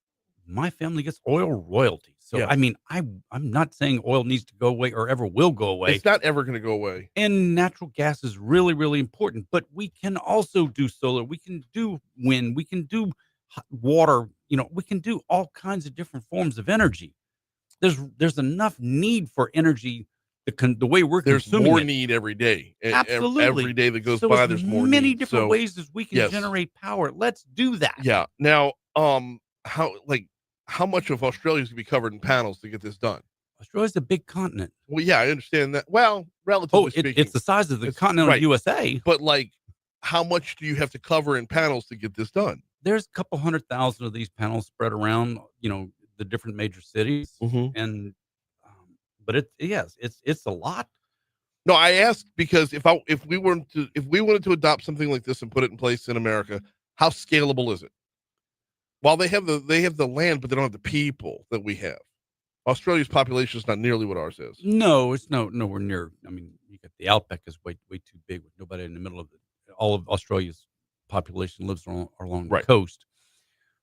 My family gets oil royalty. So Yeah. I mean, I'm not saying oil needs to go away or ever will go away. It's not ever going to go away. And natural gas is really, really important. But we can also do solar. We can do wind. We can do water. We can do all kinds of different forms of energy. There's enough need for energy. The way we're There's consuming more it. need every day. Absolutely. Every day that goes So by, as there's more many need. different So, ways as we can yes. generate power. Let's do that. yeah. Now, how much of Australia is going to be covered in panels to get this done? Australia's a big continent. Well, yeah, I understand that. Well, relatively speaking, It's the size of the It's- continental right. USA. but how much do you have to cover in panels to get this done? There's a couple 100,000 of these panels spread around, the different major cities, Mhm. and but it's a lot. No, I asked because if we wanted to adopt something like this and put it in place in America, how scalable is it? While they have the land, but they don't have the people that we have. Australia's population is not nearly what ours is. No, it's nowhere near. I mean, you got the outback is way too big with nobody in the middle of it. All of Australia's population lives along the Right. coast,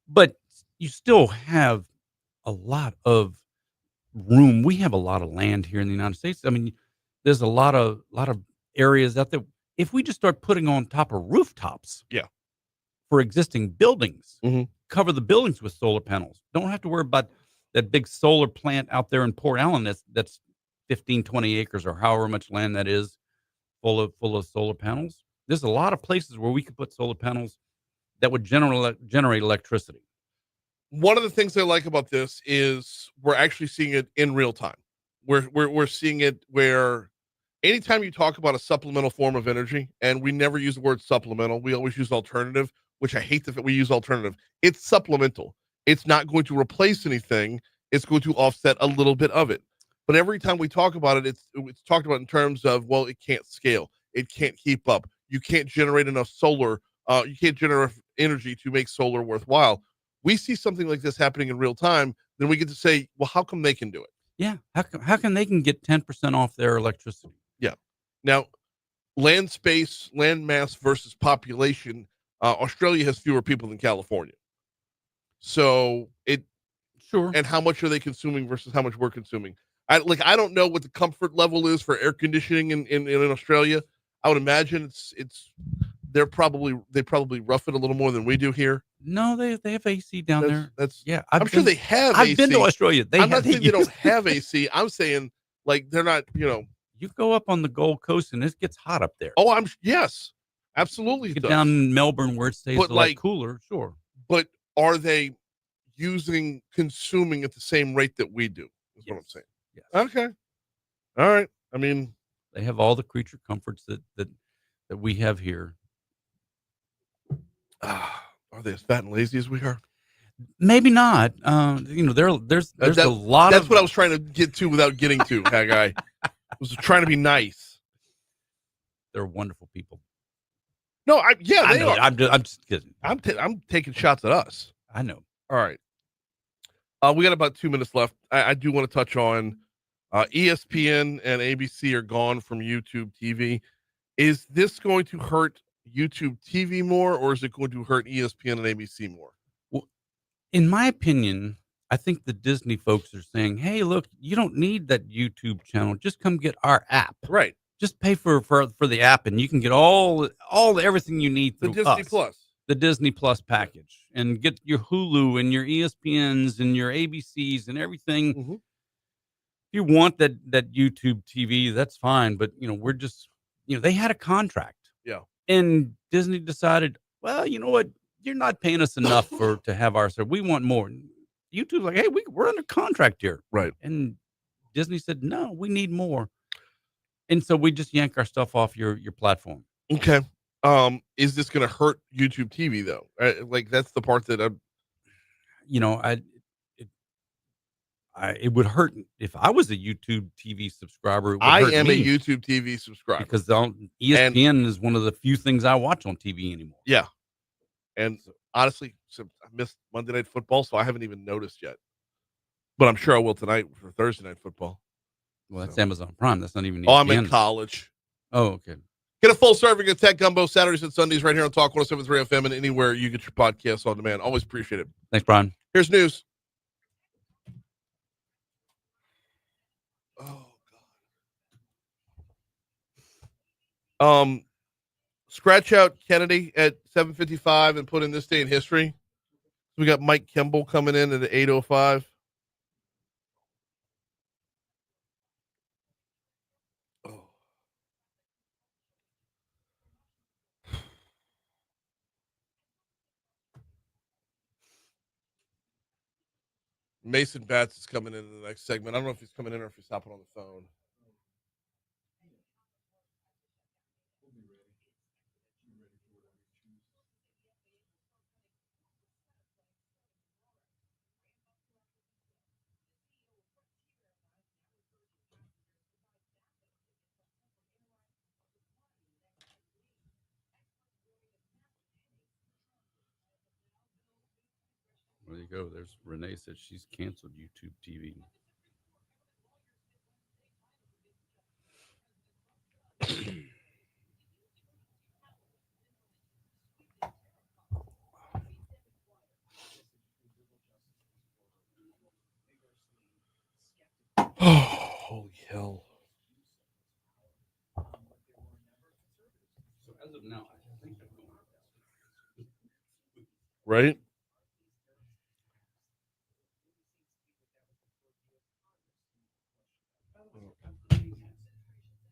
but you still have a lot of room. We have a lot of land here in the United States. I mean, there's a lot of areas out there. If we just start putting on top of rooftops, Yeah. for existing buildings, Mhm. cover the buildings with solar panels. Don't have to worry about that big solar plant out there in Port Allen that's 15, 20 acres or however much land that is full of solar panels. There's a lot of places where we could put solar panels that would generate electricity. One of the things I like about this is we're actually seeing it in real time. We're seeing it where anytime you talk about a supplemental form of energy, and we never use the word supplemental, we always use alternative, which I hate that we use alternative. It's supplemental. It's not going to replace anything. It's going to offset a little bit of it. But every time we talk about it, it's talked about in terms of, well, it can't scale. It can't keep up. You can't generate enough solar. You can't generate energy to make solar worthwhile. We see something like this happening in real time, then we get to say, well, how come they can do it? Yeah. How can they can get 10% off their electricity? Yeah. Now, land space, land mass versus population. Australia has fewer people than California. So Sure. and how much are they consuming versus how much we're consuming? I don't know what the comfort level is for air conditioning in Australia. I would imagine they probably rough it a little more than we do here. No, they have AC down there. That's Yeah. I'm sure they have I've AC. been to Australia. I'm not saying they don't have AC. I'm saying they're not, You go up on the Gold Coast and it gets hot up there. Oh, yes, absolutely. Get down in Melbourne where it stays But, a lot cooler. Sure. But are they consuming at the same rate that we do? Is what I'm saying. Yes. Okay. All right. I mean, They have all the creature comforts that we have here. are they as fat and lazy as we are? Maybe not. There's a lot That's of. what I was trying to get to without getting to, Haggai. I was trying to be nice. They're wonderful people. No, they are. I'm just kidding. I'm taking shots at us. I know. All right. We got about 2 minutes left. I do want to touch on ESPN and ABC are gone from YouTube TV. Is this going to hurt YouTube TV more, or is it going to hurt ESPN and ABC more? Well, in my opinion, I think the Disney folks are saying, "Hey, look, you don't need that YouTube channel. Just come get our app. Right. Just pay for the app, and you can get everything you need The through Disney us." Plus. The Disney Plus package, and get your Hulu and your ESPNs and your ABCs and everything. Mhm. If you want that YouTube TV, that's fine. But we're just they had a contract. Yeah. And Disney decided, well, you know what? You're not paying us enough to have our service. We want more. And YouTube's like, hey, we're under contract here. Right. And Disney said, no, we need more. And so we just yank our stuff off your platform. Okay. Is this going to hurt YouTube TV though? Like that's the part that I'm. You know, it would hurt if I was a YouTube TV subscriber. It would I hurt am me a YouTube TV subscriber because ESPN is one of the few things I watch on TV anymore. Yeah, and honestly, so I missed Monday Night Football, so I haven't even noticed yet. But I'm sure I will tonight for Thursday Night Football. Well, that's Amazon Prime. That's not even. Oh, I'm ESPN. in college. Oh, okay. Get a full serving of Tech Gumbo Saturdays and Sundays right here on Talk 107.3 FM and anywhere you get your podcasts on demand. Always appreciate it. Thanks, Brian. Here's news. Oh God. Scratch out Kennedy at 7:55 and put in this day in history. We got Mike Kimball coming in at 8:05. Oh. Mason Batts is coming in the next segment. I don't know if he's coming in or if he's hopping on the phone. There you go. There's Renee said she's canceled YouTube TV. Oh, holy hell. So as of now, I think I'm going. Right?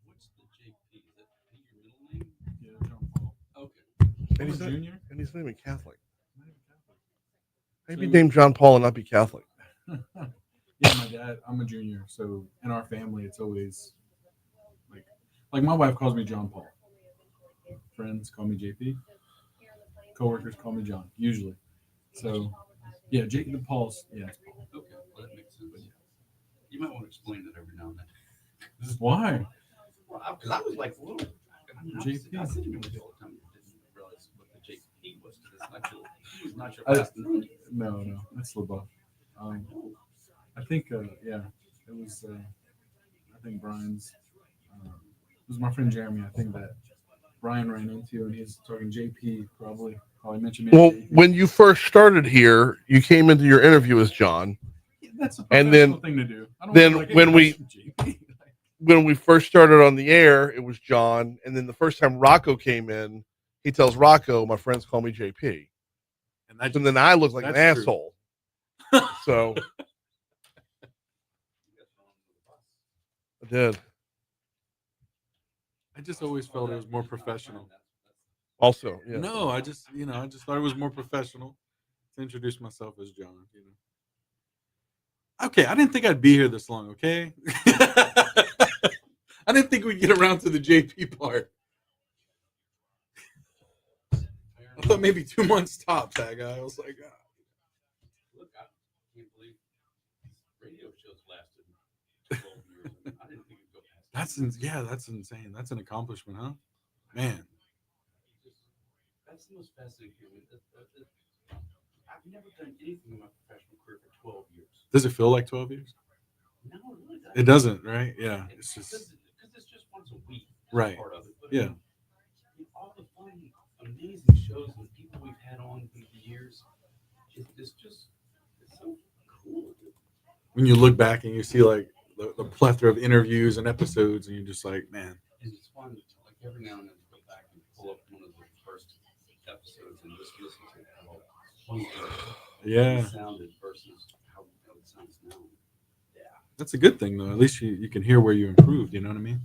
What's the JP? Is that your middle name? Yeah, John Paul. Okay. And he's, not, junior. and he's not even Catholic. How do you be named John Paul and not be Catholic? Yeah, my dad. I'm a junior, so in our family, it's always like my wife calls me John Paul. Friends call me JP. Coworkers call me John. Usually, so yeah, the Paul's. Yeah, it's Paul. Okay. Well, that makes sense. You might want to explain that every now and then. This is why. Well, because I was like, whoa. JP. I said to you all the time, I didn't realize what the JP was to this. He was not your I- last name. No, that's LaBeouf. I think, yeah, it was. I think Brian's. It was my friend Jeremy. I think that Brian ran into, and he's talking JP. Probably mentioned me. Well, JP. when you first started here, you came into your interview as John. Yeah, that's a and professional then- thing to do. I don't then wanna, when we- JP. When we first started on the air, it was John. And then the first time Rocco came in, he tells Rocco, my friends call me JP. And then I look like an That's true. asshole. So I did. I just always felt it was more professional. Also, yeah. No, I just thought it was more professional to introduce myself as John. Okay, I didn't think I'd be here this long. Okay, I didn't think we'd get around to the JP part. I thought maybe 2 months tops. That guy. I was like, Look, I can't believe radio shows lasted 12 years. I didn't think it'd go past that's insane. That's an accomplishment, huh? Man, That's the most fascinating thing. I've never done anything in my professional career for 12 years. does it feel like 12 years? No, it really doesn't. It doesn't, right? Yeah, it's just because it's just once a week. Right. Part of it. But yeah. all the fun, amazing shows and people we've had on through the years, it's so cool. When you look back and you see like the plethora of interviews and episodes, and you're just like, man, And it's fun to like every now and then go back and pull up one of the first episodes and just listen to how funny yeah, it sounded versus how it sounds now. that's a good thing though. At least you can hear where you improved. You know what I mean?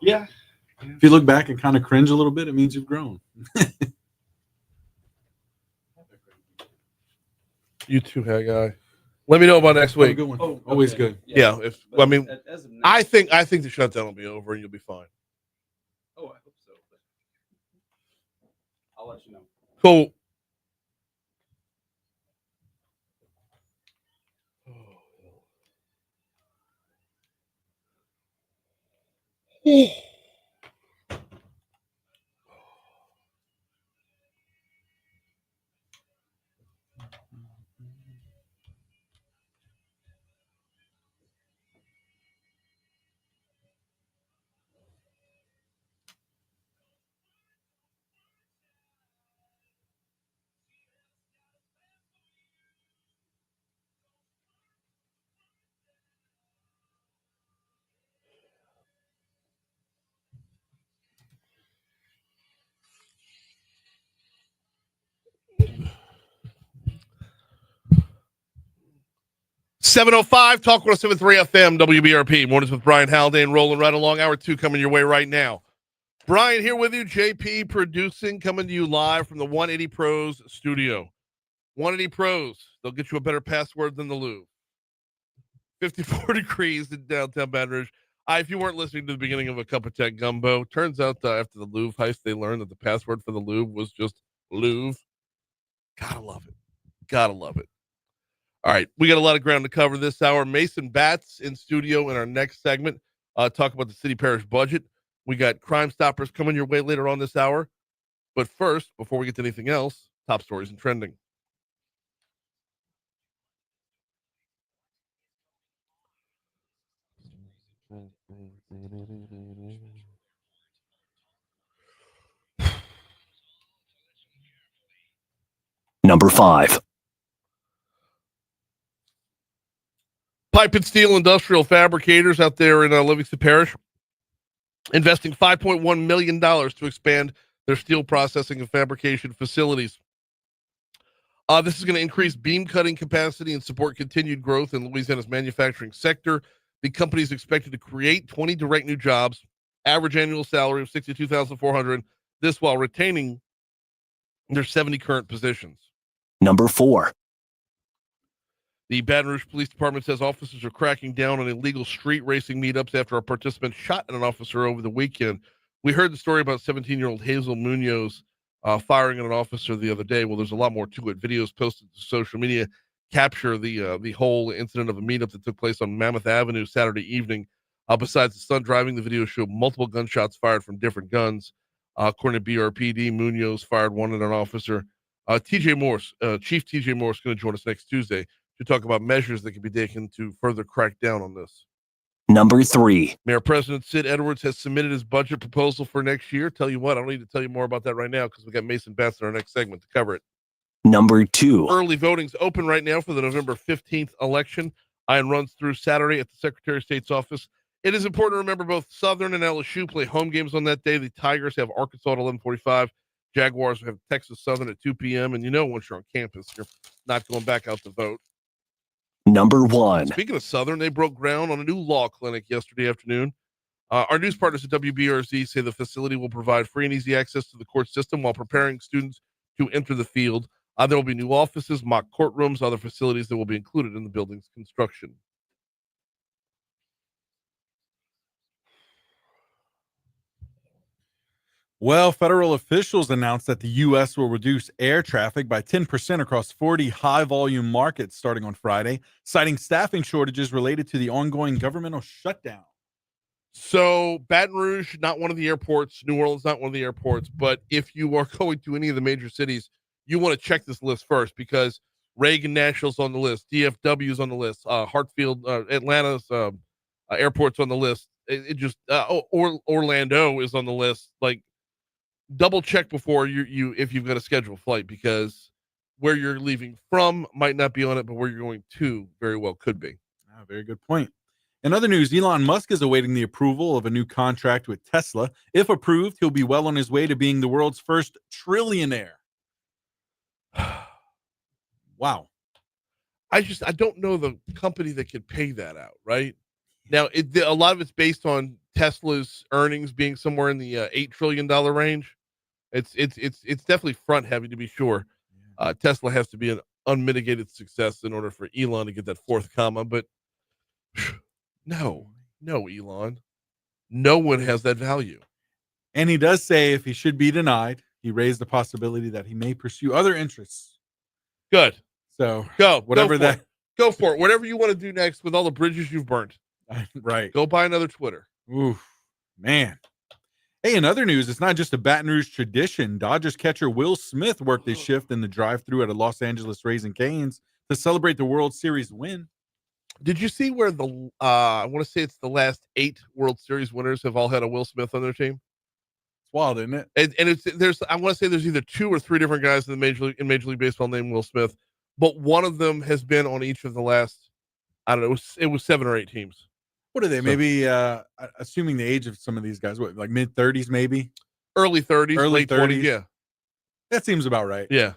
Yeah. If you look back and kind of cringe a little bit, it means you've grown. You too, Haggai. Let me know about next Have a week. good one. Oh, Always okay. good. Yeah, if But I mean, as of now- I think the shutdown will be over and you'll be fine. Oh, I hope so. But I'll let you know. Cool. $7:05 Talk 107.3 FM WBRP mornings with Brian Haldane rolling right along. Hour 2 coming your way right now. Brian here with you. JP producing, coming to you live from the 180 Pros studio. 180 Pros. They'll get you a better password than the Louvre. 54 degrees in downtown Baton Rouge. If you weren't listening to the beginning of A Cup of Tech Gumbo, turns out after the Louvre heist, they learned that the password for the Louvre was just Louvre. Gotta love it. Gotta love it. All right, we got a lot of ground to cover this hour. Mason Batts in studio in our next segment. Talk about the city parish budget. We got Crime Stoppers coming your way later on this hour. But first, before we get to anything else, top stories and trending. Number 5. Pipe and steel industrial fabricators out there in Livingston Parish investing $5.1 million to expand their steel processing and fabrication facilities. This is going to increase beam cutting capacity and support continued growth in Louisiana's manufacturing sector. The company is expected to create 20 direct new jobs, average annual salary of $62,400. This while retaining their 70 current positions. Number 4. The Baton Rouge Police Department says officers are cracking down on illegal street racing meetups after a participant shot at an officer over the weekend. We heard the story about 17-year-old Hazel Munoz firing at an officer the other day. Well, there's a lot more to it. Videos posted to social media capture the whole incident of a meetup that took place on Mammoth Avenue Saturday evening. Besides the stunt driving, the video showed multiple gunshots fired from different guns. According to BRPD, Munoz fired one at an officer. TJ Morse, Chief TJ Morse, is going to join us next Tuesday to talk about measures that can be taken to further crack down on this. Number 3. Mayor President Sid Edwards has submitted his budget proposal for next year. Tell you what, I don't need to tell you more about that right now because we got Mason Batts in our next segment to cover it. Number 2. Early voting's open right now for the November 15th election and runs through Saturday at the Secretary of State's office. It is important to remember both Southern and LSU play home games on that day. The Tigers have Arkansas at 11:45. Jaguars have Texas Southern at 2 p.m. And you know, once you're on campus, you're not going back out to vote. Number 1. Speaking of Southern, they broke ground on a new law clinic yesterday afternoon. Our news partners at WBRZ say the facility will provide free and easy access to the court system while preparing students to enter the field. There will be new offices, mock courtrooms, other facilities that will be included in the building's construction. Well, federal officials announced that the U.S. will reduce air traffic by 10% across 40 high-volume markets starting on Friday, citing staffing shortages related to the ongoing governmental shutdown. So Baton Rouge, not one of the airports. New Orleans, not one of the airports. But if you are going to any of the major cities, you want to check this list first because Reagan National's on the list, DFW's on the list, Hartfield, Atlanta's airport's on the list. Orlando is on the list. Like, double check before you if you've got a scheduled flight because where you're leaving from might not be on it, but where you're going to very well could be. Very good point. In other news, Elon Musk is awaiting the approval of a new contract with Tesla. If approved, he'll be well on his way to being the world's first trillionaire. Wow. I don't know the company that could pay that out right now. A lot of it's based on Tesla's earnings being somewhere in the $8 trillion range. It's definitely front heavy to be sure. Tesla has to be an unmitigated success in order for Elon to get that fourth comma. But no, Elon. No one has that value. And he does say if he should be denied, he raised the possibility that he may pursue other interests. Good. So Whatever that. Go for it. Whatever you want to do next with all the bridges you've burnt. Right. Go buy another Twitter. Oof, man. Hey, in other news, it's not just a Baton Rouge tradition. Dodgers catcher Will Smith worked his shift in the drive-thru at a Los Angeles Raising Cane's to celebrate the World Series win. Did you see where I want to say it's the last 8 World Series winners have all had a Will Smith on their team? It's wild, isn't it? And I want to say there's either 2 or 3 different guys in Major League Baseball named Will Smith, but one of them has been on each of the last, I don't know, it was 7 or 8 teams. What are they? So, maybe assuming the age of some of these guys, what, like mid-30s maybe? Early 30s, late 20s, yeah. That seems about right. Yeah.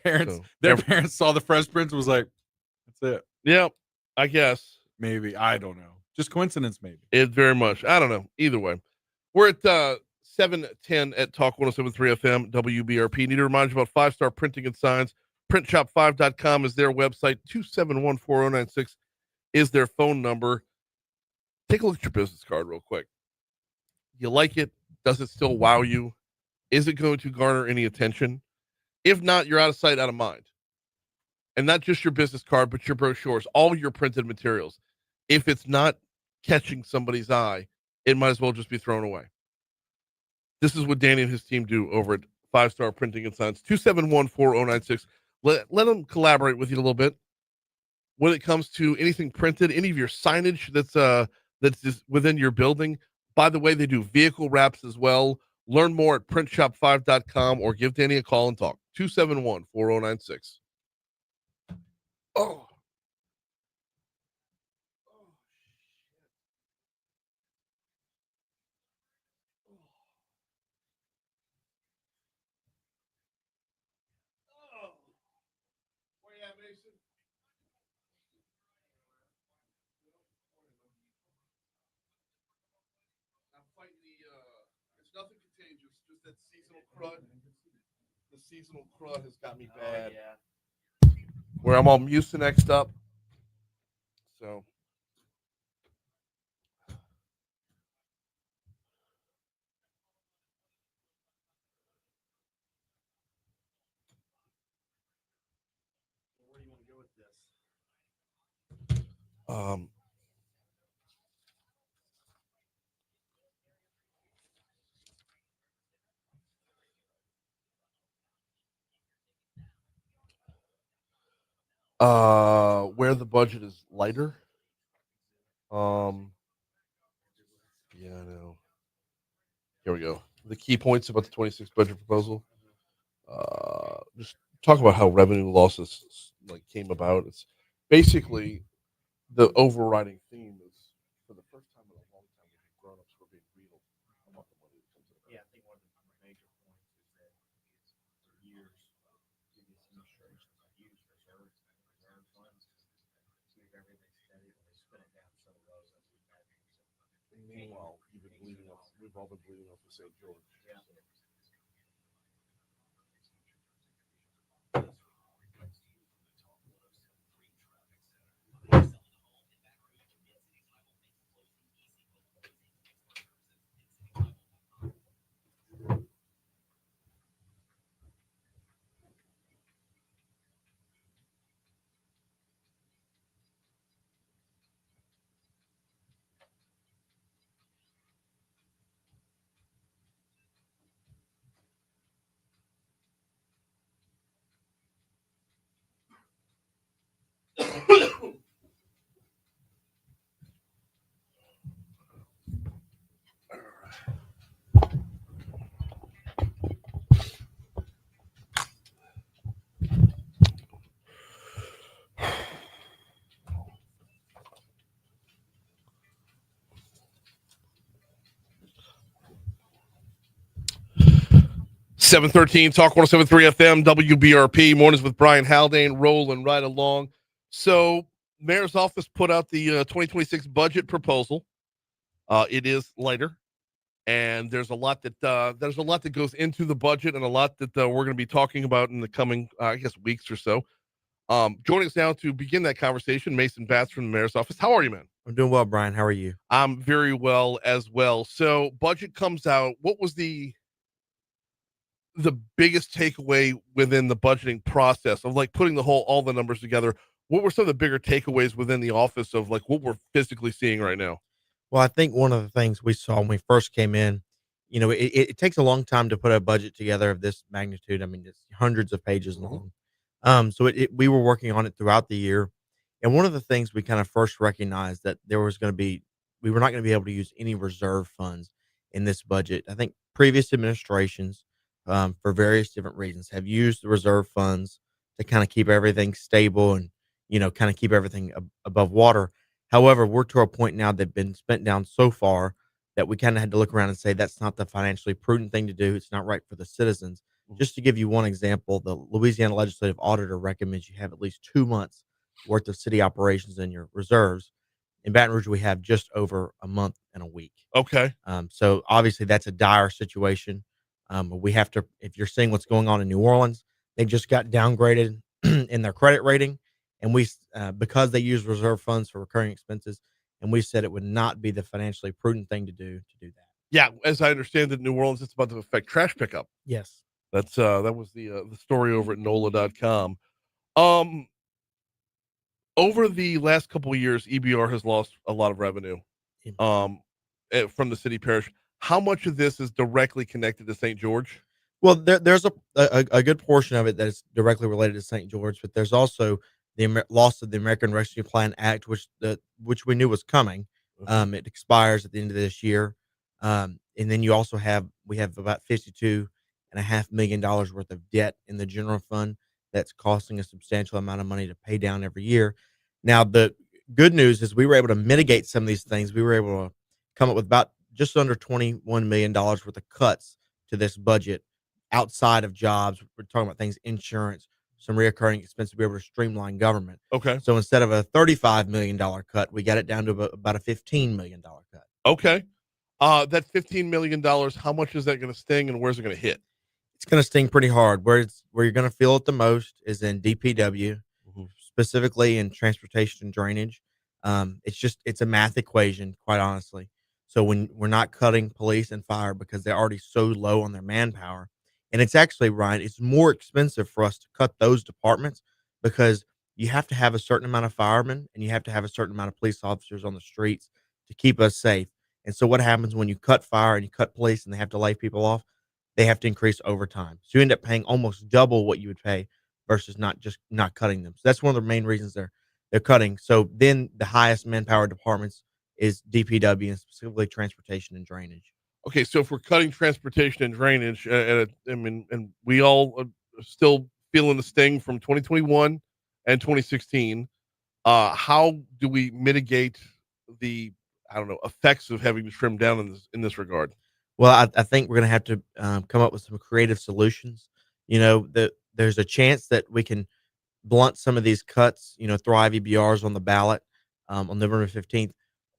Their parents saw the Fresh Prince and was like, that's it. Yeah, I guess. Maybe. I don't know. Just coincidence, maybe. It very much. I don't know. Either way. We're at 7:10 at Talk 107.3 FM, WBRP. Need to remind you about 5 Star Printing and Signs. Printshop5.com is their website. 271-4096 is their phone number. Take a look at your business card real quick. You like it? Does it still wow you? Is it going to garner any attention? If not, you're out of sight, out of mind. And not just your business card, but your brochures, all your printed materials. If it's not catching somebody's eye, it might as well just be thrown away. This is what Danny and his team do over at 5 Star Printing and Signs. 271-4096. Let them collaborate with you a little bit when it comes to anything printed, any of your signage that's just within your building. By the way, they do vehicle wraps as well. Learn more at printshop5.com or give Danny a call and talk. 271-4096. Oh. Where you at, Mason? I'm fighting it's nothing contagious, just that seasonal crud. The seasonal crud has got me bad. Where I'm all mucinexed up. So. Where do you want to go with this? Where the budget is lighter. Yeah, I know. Here we go. The key points about the 26 budget proposal. Just talk about how revenue losses came about. It's basically the overriding theme is for the first time in a long time, grown-ups were being real about the money that comes in. Yeah, I think one of the major points is that for years, previous administrations have used reserve funds to keep everything steady, and they spent it down some of those as we've had. Meanwhile, we've all been bleeding off the St. George. Yeah. Seven 13 Talk 107.3 FM WBRP mornings with Brian Haldane rolling right along. So mayor's office put out the 2026 budget proposal. It is lighter, and there's a lot that goes into the budget, and a lot that we're going to be talking about in the coming weeks or so. Joining us now to begin that conversation, Mason Batts from the mayor's office. How are you, man? I'm doing well, Brian. How are you? I'm very well as well. So budget comes out. What was the biggest takeaway within the budgeting process of like putting all the numbers together? What were some of the bigger takeaways within the office of like what we're physically seeing right now? Well, I think one of the things we saw when we first came in, it takes a long time to put a budget together of this magnitude. I mean, it's hundreds of pages long. So we were working on it throughout the year. And one of the things we kind of first recognized that we were not going to be able to use any reserve funds in this budget. I think previous administrations, for various different reasons, have used the reserve funds to kind of keep everything stable and, kind of keep everything above water. However, we're to a point now that's been spent down so far that we kind of had to look around and say that's not the financially prudent thing to do. It's not right for the citizens. Just to give you one example, the Louisiana Legislative Auditor recommends you have at least 2 months worth of city operations in your reserves. In Baton Rouge, we have just over a month and a week. Okay. So obviously that's a dire situation. We have to, if you're seeing what's going on in New Orleans, they just got downgraded in their credit rating. And because they use reserve funds for recurring expenses, and we said it would not be the financially prudent thing to do that. Yeah, as I understand it, New Orleans, it's about to affect trash pickup. Yes. That was the story over at NOLA.com. Over the last couple of years, EBR has lost a lot of revenue from the city parish. How much of this is directly connected to St. George? Well, there's a good portion of it that is directly related to St. George, but there's also the loss of the American Rescue Plan Act, which we knew was coming. It expires at the end of this year. And then we have about $52.5 million worth of debt in the general fund that's costing a substantial amount of money to pay down every year. Now, the good news is we were able to mitigate some of these things. We were able to come up with about just under $21 million worth of cuts to this budget outside of jobs. We're talking about things, insurance, some reoccurring expenses to be able to streamline government. Okay. So instead of a $35 million cut, we got it down to about a $15 million cut. Okay. That $15 million, how much is that going to sting and where's it going to hit? It's going to sting pretty hard. Where you're going to feel it the most is in DPW, specifically in transportation and drainage. It's a math equation, quite honestly. So when we're not cutting police and fire because they're already so low on their manpower, and it's actually, Ryan, it's more expensive for us to cut those departments because you have to have a certain amount of firemen and you have to have a certain amount of police officers on the streets to keep us safe. And so what happens when you cut fire and you cut police and they have to lay people off? They have to increase overtime. So you end up paying almost double what you would pay versus not cutting them. So that's one of the main reasons they're cutting. So then the highest manpower departments is DPW and specifically transportation and drainage. Okay, so if we're cutting transportation and drainage, and we all are still feeling the sting from 2021 and 2016, how do we mitigate the effects of having to trim down in this regard? Well, I think we're going to have to come up with some creative solutions. There's a chance that we can blunt some of these cuts. Thrive EBRs on the ballot on November 15th.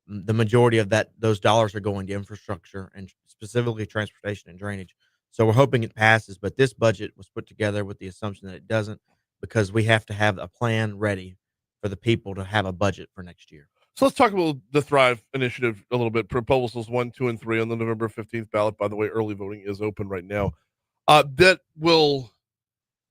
The majority of those dollars are going to infrastructure and specifically transportation and drainage. So we're hoping it passes, but this budget was put together with the assumption that it doesn't, because we have to have a plan ready for the people to have a budget for next year. So let's talk about the Thrive initiative a little bit. Proposals 1, 2, and 3 on the November 15th ballot. By the way, early voting is open right now. That will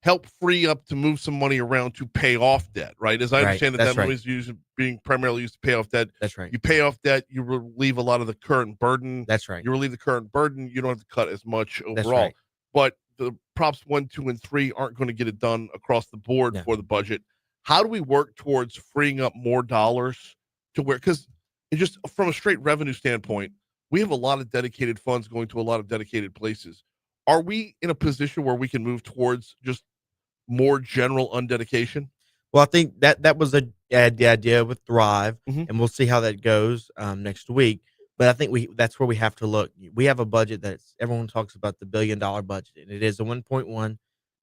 help free up to move some money around to pay off debt, right? As I understand that money is being primarily used to pay off debt. That's right. You pay off debt, you relieve a lot of the current burden. That's right. You relieve the current burden, you don't have to cut as much overall. That's right. But the Props 1, 2, and 3 aren't going to get it done across the board for the budget. How do we work towards freeing up more dollars to where, because it's just from a straight revenue standpoint, we have a lot of dedicated funds going to a lot of dedicated places. Are we in a position where we can move towards just more general undedication? Well, I think that was the idea with Thrive, and we'll see how that goes next week. But I think that's where we have to look. We have a budget everyone talks about the $1 billion budget, and it is a $1.1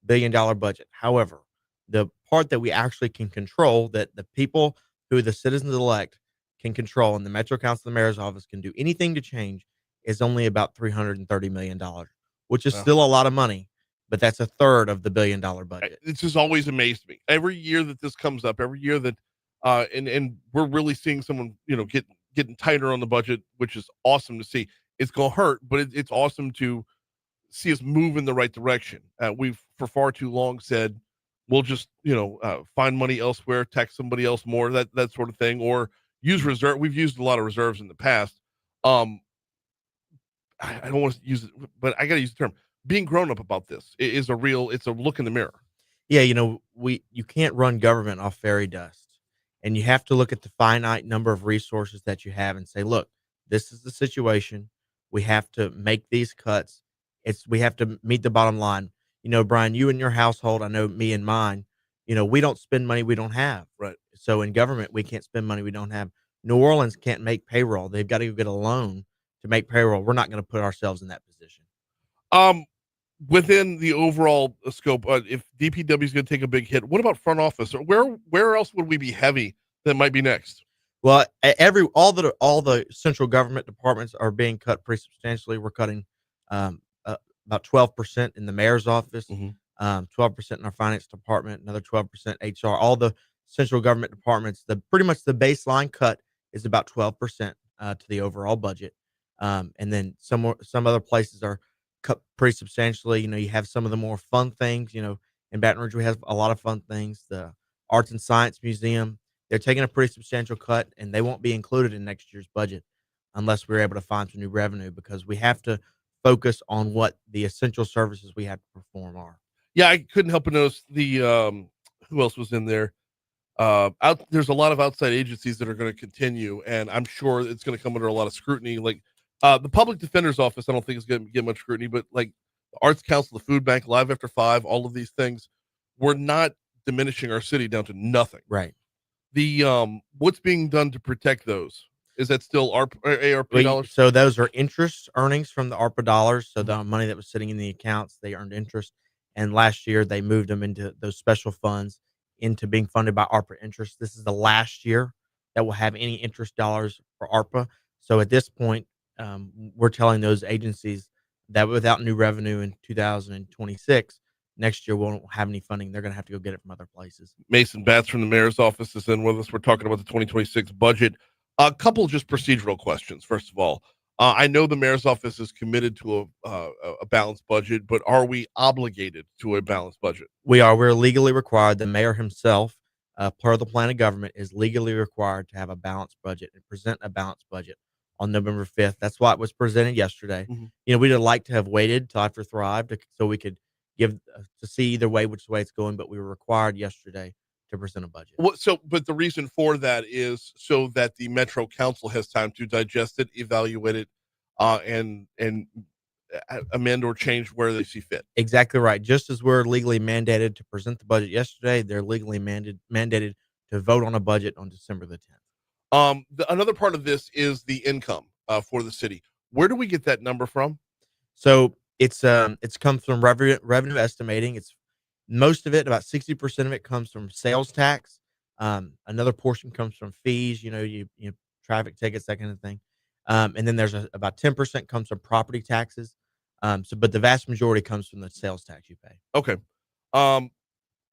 billion budget. However, the part that we actually can control, that the people who the citizens elect can control, and the Metro Council, the mayor's office can do anything to change, is only about $330 million, which is still a lot of money. but that's a third of the $1 billion budget. This has always amazed me. Every year that this comes up, every year that, and we're really seeing someone, getting tighter on the budget, which is awesome to see. It's gonna hurt, but it's awesome to see us move in the right direction. We've for far too long said we'll just find money elsewhere, tax somebody else more, that sort of thing, or use reserve. We've used a lot of reserves in the past. I don't want to use it, but I got to use the term. Being grown up about this is it's a look in the mirror. Yeah, you can't run government off fairy dust, and you have to look at the finite number of resources that you have and say, look, this is the situation. We have to make these cuts. We have to meet the bottom line. Brian, you and your household, I know me and mine, we don't spend money we don't have. Right. So in government, we can't spend money we don't have. New Orleans can't make payroll. They've got to go get a loan to make payroll. We're not going to put ourselves in that position. Within the overall scope, if DPW is going to take a big hit, what about front office? Or where else would we be heavy that might be next? Well, all the central government departments are being cut pretty substantially. We're cutting about 12% in the mayor's office, 12% in our finance department, another 12% HR. All the central government departments, pretty much the baseline cut is about 12% to the overall budget, and then some other places are cut pretty substantially. You have some of the more fun things. In Baton Rouge we have a lot of fun things. The Arts and Science Museum, they're taking a pretty substantial cut, and they won't be included in next year's budget unless we're able to find some new revenue, because we have to focus on what the essential services we have to perform are. Yeah, I couldn't help but notice the who else was in there. There's a lot of outside agencies that are going to continue, and I'm sure it's going to come under a lot of scrutiny. Like the Public Defender's Office, I don't think is going to get much scrutiny, but like the Arts Council, the Food Bank, Live After 5, all of these things, we're not diminishing our city down to nothing. Right. The what's being done to protect those? Is that still ARP dollars? So those are interest earnings from the ARPA dollars. So the money that was sitting in the accounts, they earned interest. And last year they moved them into those special funds into being funded by ARPA interest. This is the last year that will have any interest dollars for ARPA. So at this point, we're telling those agencies that without new revenue in 2026, next year won't have any funding. They're going to have to go get it from other places. Mason Batts from the mayor's office is in with us. We're talking about the 2026 budget. A couple just procedural questions. First of all, I know the mayor's office is committed to a balanced budget, but are we obligated to a balanced budget? We are. We're legally required. The mayor himself, per the plan of government, is legally required to have a balanced budget and present a balanced budget on November 5th. That's why it was presented yesterday. We'd like to have waited till after Thrive so we could give to see either way which way it's going, but we were required yesterday to present a budget. But the reason for that is so that the Metro Council has time to digest it, evaluate it, and amend or change where they see fit. Exactly right. Just as we're legally mandated to present the budget yesterday, they're legally mandated to vote on a budget on December the 10th. Another part of this is the income for the city. Where do we get that number from? So it's come from revenue estimating. It's most of it, about 60% of it, comes from sales tax. Another portion comes from fees, you traffic tickets, that kind of thing. And then there's about 10% comes from property taxes. But the vast majority comes from the sales tax you pay. Okay.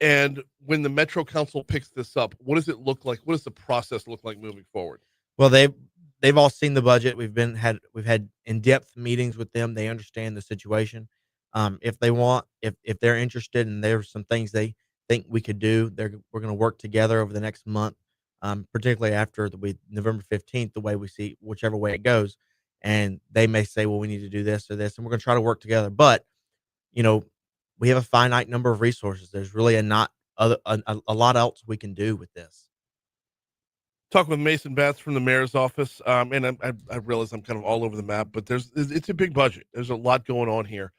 And when the Metro Council picks this up, what does it look like? What does the process look like moving forward? Well, they've all seen the budget. We've had in-depth meetings with them. They understand the situation. If they're interested and there's some things they think we could do, we're going to work together over the next month, particularly after November 15th, the way we see whichever way it goes. And they may say, well, we need to do this or this, and we're going to try to work together. But, we have a finite number of resources. There's really a lot else we can do with this. Talking with Mason Batts from the mayor's office. And I realize I'm kind of all over the map, but it's a big budget. There's a lot going on here.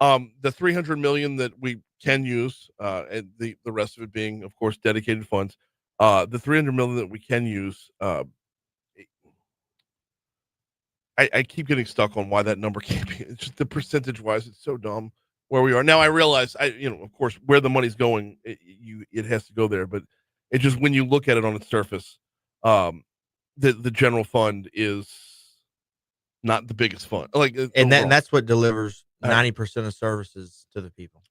The $300 million that we can use, and the rest of it being, of course, dedicated funds. The $300 million that we can use, I keep getting stuck on why that number can't be. It's just the percentage wise, it's so dumb where we are now. I realize, of course, where the money's going, it has to go there. But it just, when you look at it on its surface, the general fund is not the biggest fund. And that's what delivers 90% of services to the people.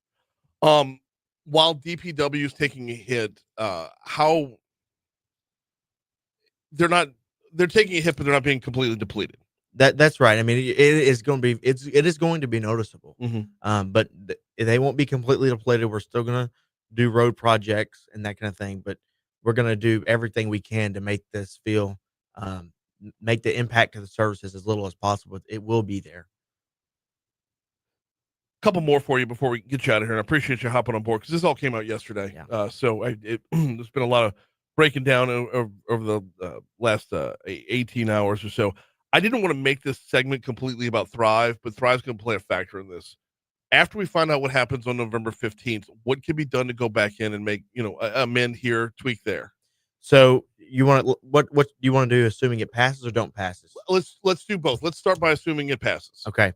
While DPW is taking a hit, how they're taking a hit, but they're not being completely depleted. That's right. I mean, it is going to be it is going to be noticeable. Mm-hmm. But they won't be completely depleted. We're still gonna do road projects and that kind of thing, but we're gonna do everything we can to make this feel make the impact to the services as little as possible. It will be there. Couple more for you before we get you out of here. And I appreciate you hopping on board because this all came out yesterday. Yeah. So there's been a lot of breaking down over the last 18 hours or so. I didn't want to make this segment completely about Thrive, but Thrive's going to play a factor in this. After we find out what happens on November 15th, what can be done to go back in and make, amend here, tweak there? So you want to what do you want to do, assuming it passes or don't passes? Let's do both. Let's start by assuming it passes. Okay.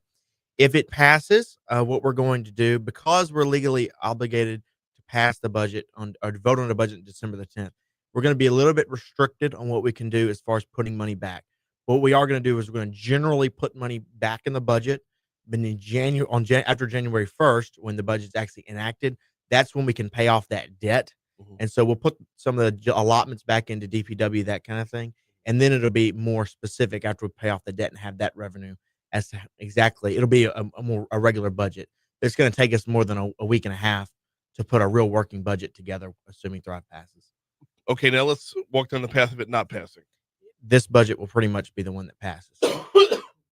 If it passes, what we're going to do, because we're legally obligated to pass the budget or to vote on the budget on December the 10th, we're going to be a little bit restricted on what we can do as far as putting money back. What we are going to do is we're going to generally put money back in the budget. But in after January 1st, when the budget's actually enacted, that's when we can pay off that debt. Mhm. And so we'll put some of the allotments back into DPW, that kind of thing. And then it'll be more specific after we pay off the debt and have that revenue as to exactly. It'll be a regular budget. It's going to take us more than a week and a half to put a real working budget together, assuming Thrive passes. Okay, now let's walk down the path of it not passing. This budget will pretty much be the one that passes.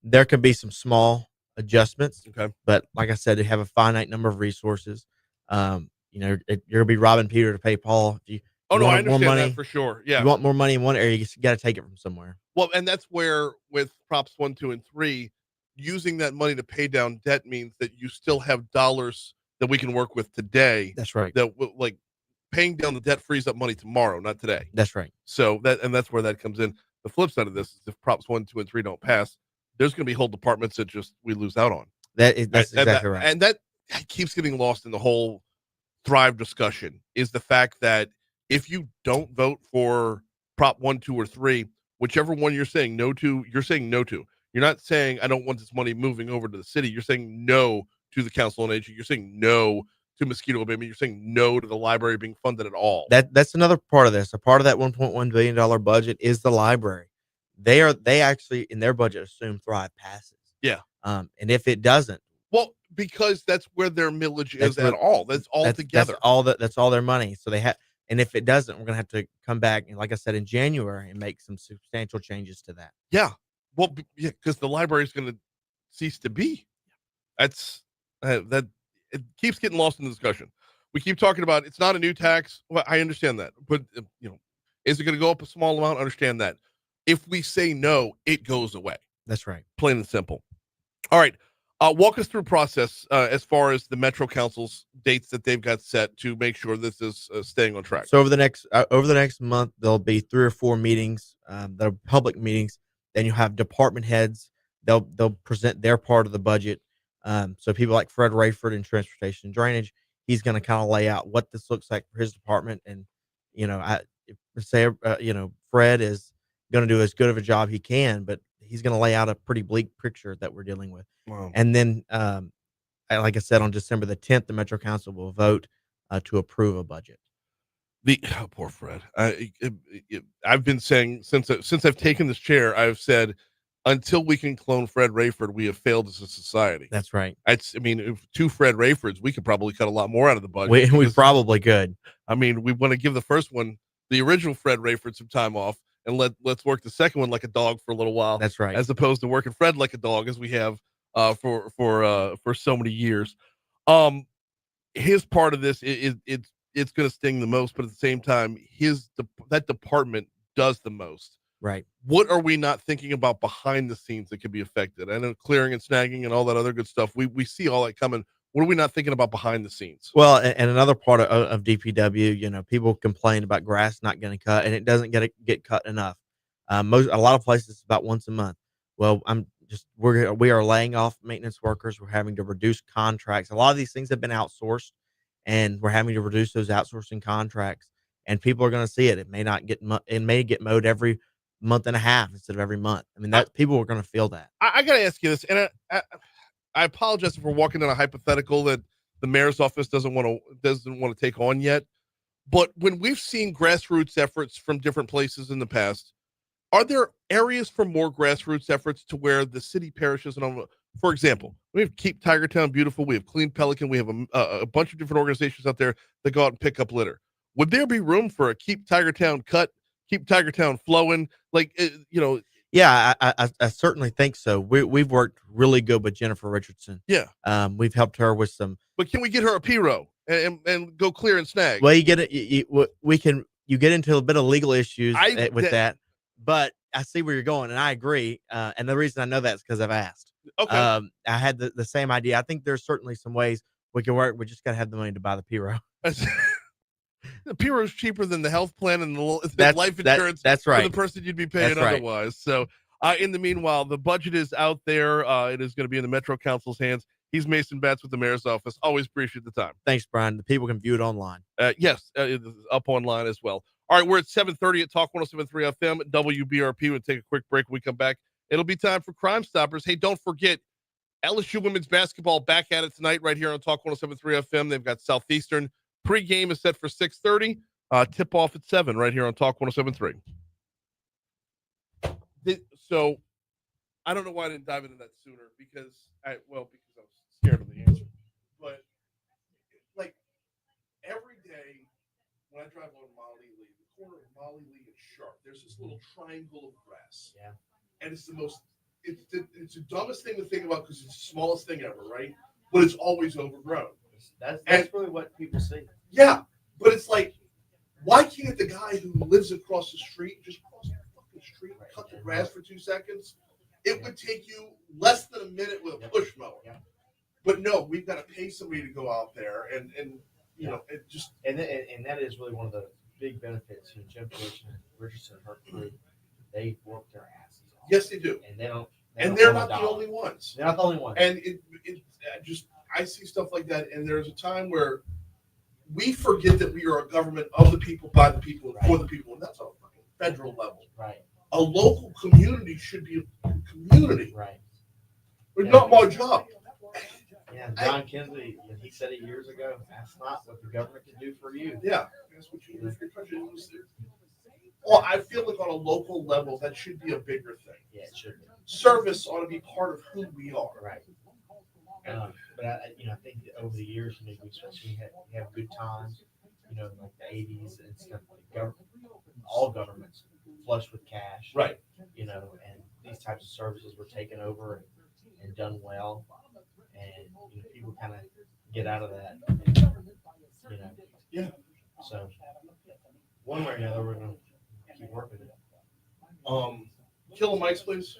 There could be some small adjustments, Okay. but like I said, they have a finite number of resources. You're gonna be robbing Peter to pay Paul. If you I want understand more money, that for sure. Yeah. you want more money in one area, you got to take it from somewhere. Well, and that's where with props 1, 2, and 3, using that money to pay down debt means that you still have dollars that we can work with today. That's right. That like paying down the debt frees up money tomorrow, not today. That's right. So that's where that comes in. The flip side of this is if props 1, 2, and 3 don't pass, there's going to be whole departments that just we lose out on. That's exactly right. And that keeps getting lost in the whole Thrive discussion is the fact that if you don't vote for prop 1, 2, or 3, whichever one you're saying no to, you're saying no to. You're not saying I don't want this money moving over to the city. You're saying no to the Council on Aging. You're saying no to mosquito abatement. You're saying no to the library being funded at all. That's another part of this. A part of that $1.1 billion budget is the library. They actually in their budget assume Thrive passes. Yeah. And if it doesn't, well, because that's where their millage is at all. That's all together. That's all their money. So they have, and if it doesn't, we're gonna have to come back and, like I said, in January and make some substantial changes to that. Yeah. Well, yeah, because the library is going to cease to be. That's that. It keeps getting lost in the discussion. We keep talking about it's not a new tax. Well, I understand that, but is it going to go up a small amount? I understand that. If we say no, it goes away. That's right. Plain and simple. All right. Walk us through process as far as the Metro Council's dates that they've got set to make sure this is staying on track. So over the next month, there'll be 3 or 4 meetings that are public meetings. Then you'll have department heads. They'll present their part of the budget. So people like Fred Rayford in transportation and drainage, he's going to kind of lay out what this looks like for his department. And Fred is going to do as good of a job he can, but he's going to lay out a pretty bleak picture that we're dealing with. Wow. And then, like I said, on December the 10th, the Metro Council will vote to approve a budget. Poor Fred. I've been saying since I've taken this chair, I've said until we can clone Fred Rayford, we have failed as a society. That's right. If 2 Fred Rayfords, we could probably cut a lot more out of the budget. We probably could. I mean, we want to give the first one, the original Fred Rayford, some time off, and let's work the second one like a dog for a little while. That's right. As opposed to working Fred like a dog, as we have for so many years. His part of this it's going to sting the most, but at the same time, that department does the most. Right. What are we not thinking about behind the scenes that could be affected? I know clearing and snagging and all that other good stuff. We see all that coming. What are we not thinking about behind the scenes? Well, and another part of DPW, people complain about grass not getting cut, and it doesn't get cut enough. A lot of places it's about once a month. Well, we are laying off maintenance workers. We're having to reduce contracts. A lot of these things have been outsourced, and we're having to reduce those outsourcing contracts. And people are going to see it. It may get mowed every month and a half instead of every month. I mean, people are going to feel that. I got to ask you this, and I apologize if we're walking in a hypothetical that the mayor's office doesn't want to take on yet. But when we've seen grassroots efforts from different places in the past, are there areas for more grassroots efforts to where the city parishes and, for example, we have Keep Tigertown Beautiful, we have Clean Pelican, we have a bunch of different organizations out there that go out and pick up litter. Would there be room for a Keep Tigertown Cut, Keep Tigertown Flowing? Like, Yeah, I certainly think so. We've worked really good with Jennifer Richardson. Yeah. We've helped her with some. But can we get her a P-row and go clear and snag? Well, you get it. We can. You get into a bit of legal issues with that, but I see where you're going, and I agree. And the reason I know that is because I've asked. Okay. I had the same idea. I think there's certainly some ways we can work. We just got to have the money to buy the P-row. The P-row is cheaper than the health plan and the life insurance. That's right. For the person you'd be paying otherwise. So, in the meanwhile, the budget is out there. It is going to be in the Metro Council's hands. He's Mason Batts with the mayor's office. Always appreciate the time. Thanks, Brian. The people can view it online. Yes, it is up online as well. All right, we're at 7:30 at Talk 107.3 FM at WBRP. We'll take a quick break. When we come back, it'll be time for Crime Stoppers. Hey, don't forget, LSU women's basketball back at it tonight right here on Talk 107.3 FM. They've got Southeastern. Pre-game is set for 6:30. Tip-off at 7 right here on Talk 107.3. So, I don't know why I didn't dive into that sooner because I was scared of the answer. But, like, every day when I drive on Molly Lee, the corner of Molly Lee and Sharp, there's this little triangle of grass. Yeah. And it's it's the dumbest thing to think about because it's the smallest thing ever, right? But it's always overgrown. That's really what people see. Yeah, but it's like, why can't the guy who lives across the street just cross the fucking street, cut the grass for 2 seconds? It would take you less than a minute with a push mower. Yeah. But no, we've got to pay somebody to go out there, and you know, it just and that is really one of the big benefits. You know, Jim Richardson and her crew, they work their asses off. Yes, they do, and they don't. And they're not the only ones. They're not the only ones. And I see stuff like that, and there's a time where we forget that we are a government of the people, by the people, and for the people, and that's on a fucking federal level. Right. A local community should be a community. Right. It's not my job. Yeah, John Kinsley, he said it years ago. That's not what the government can do for you. Yeah, that's what you do for your country. Well, I feel like on a local level, that should be a bigger thing. Yeah, it should be. Service ought to be part of who we are. Right. But I think that over the years, we have good times. Like the '80s and stuff. All governments flush with cash. Right. And these types of services were taken over and done well, and people kind of get out of that. Yeah. So one way or another, we're going to keep working it. Kill the mics, please.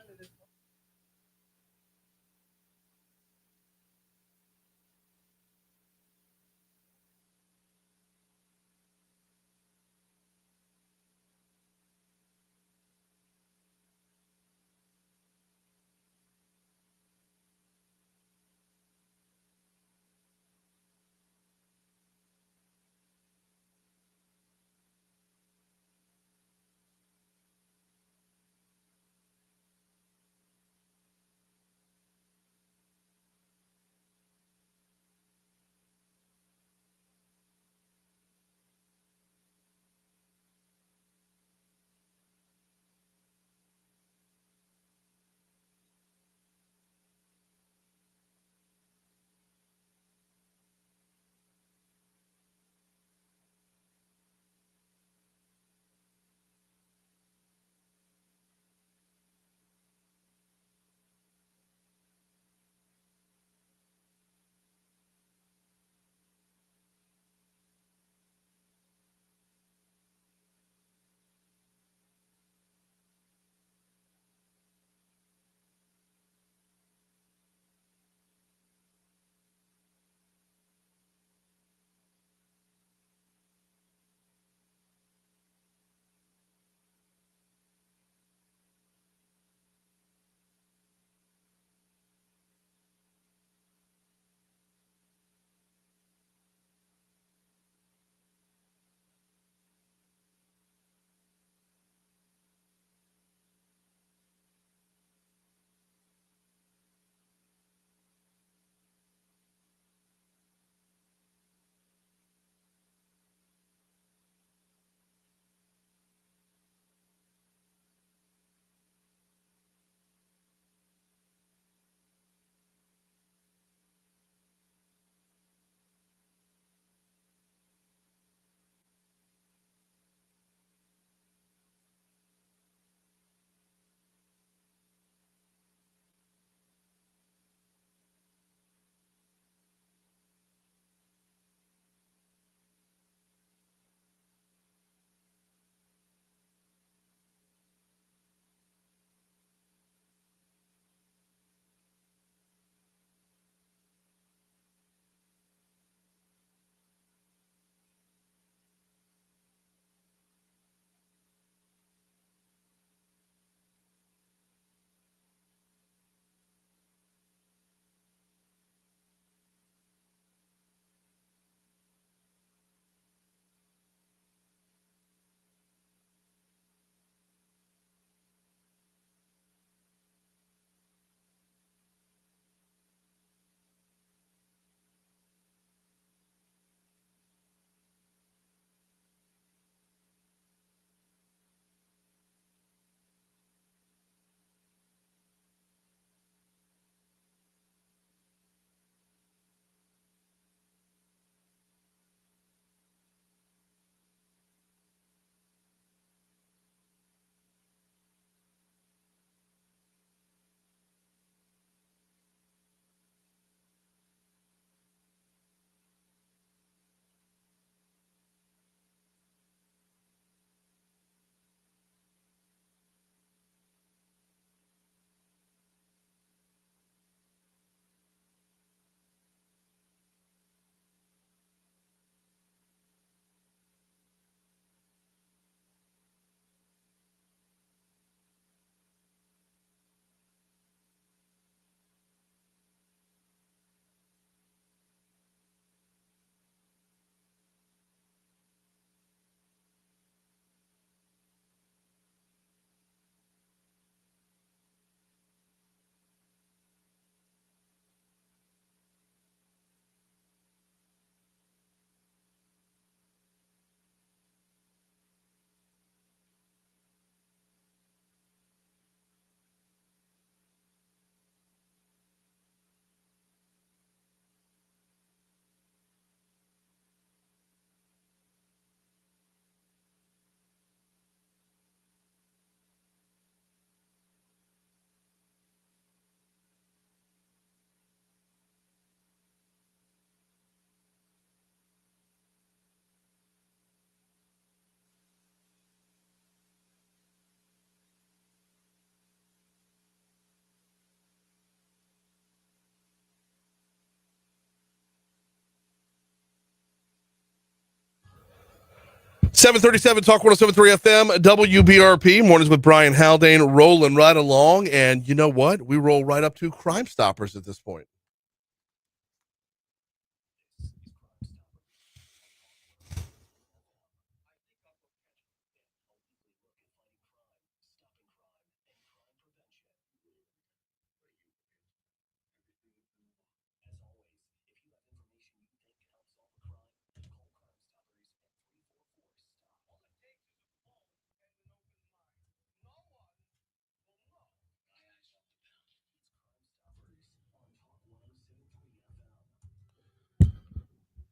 737 Talk 107.3 FM, WBRP. Mornings with Brian Haldane, rolling right along. And you know what? We roll right up to Crime Stoppers at this point.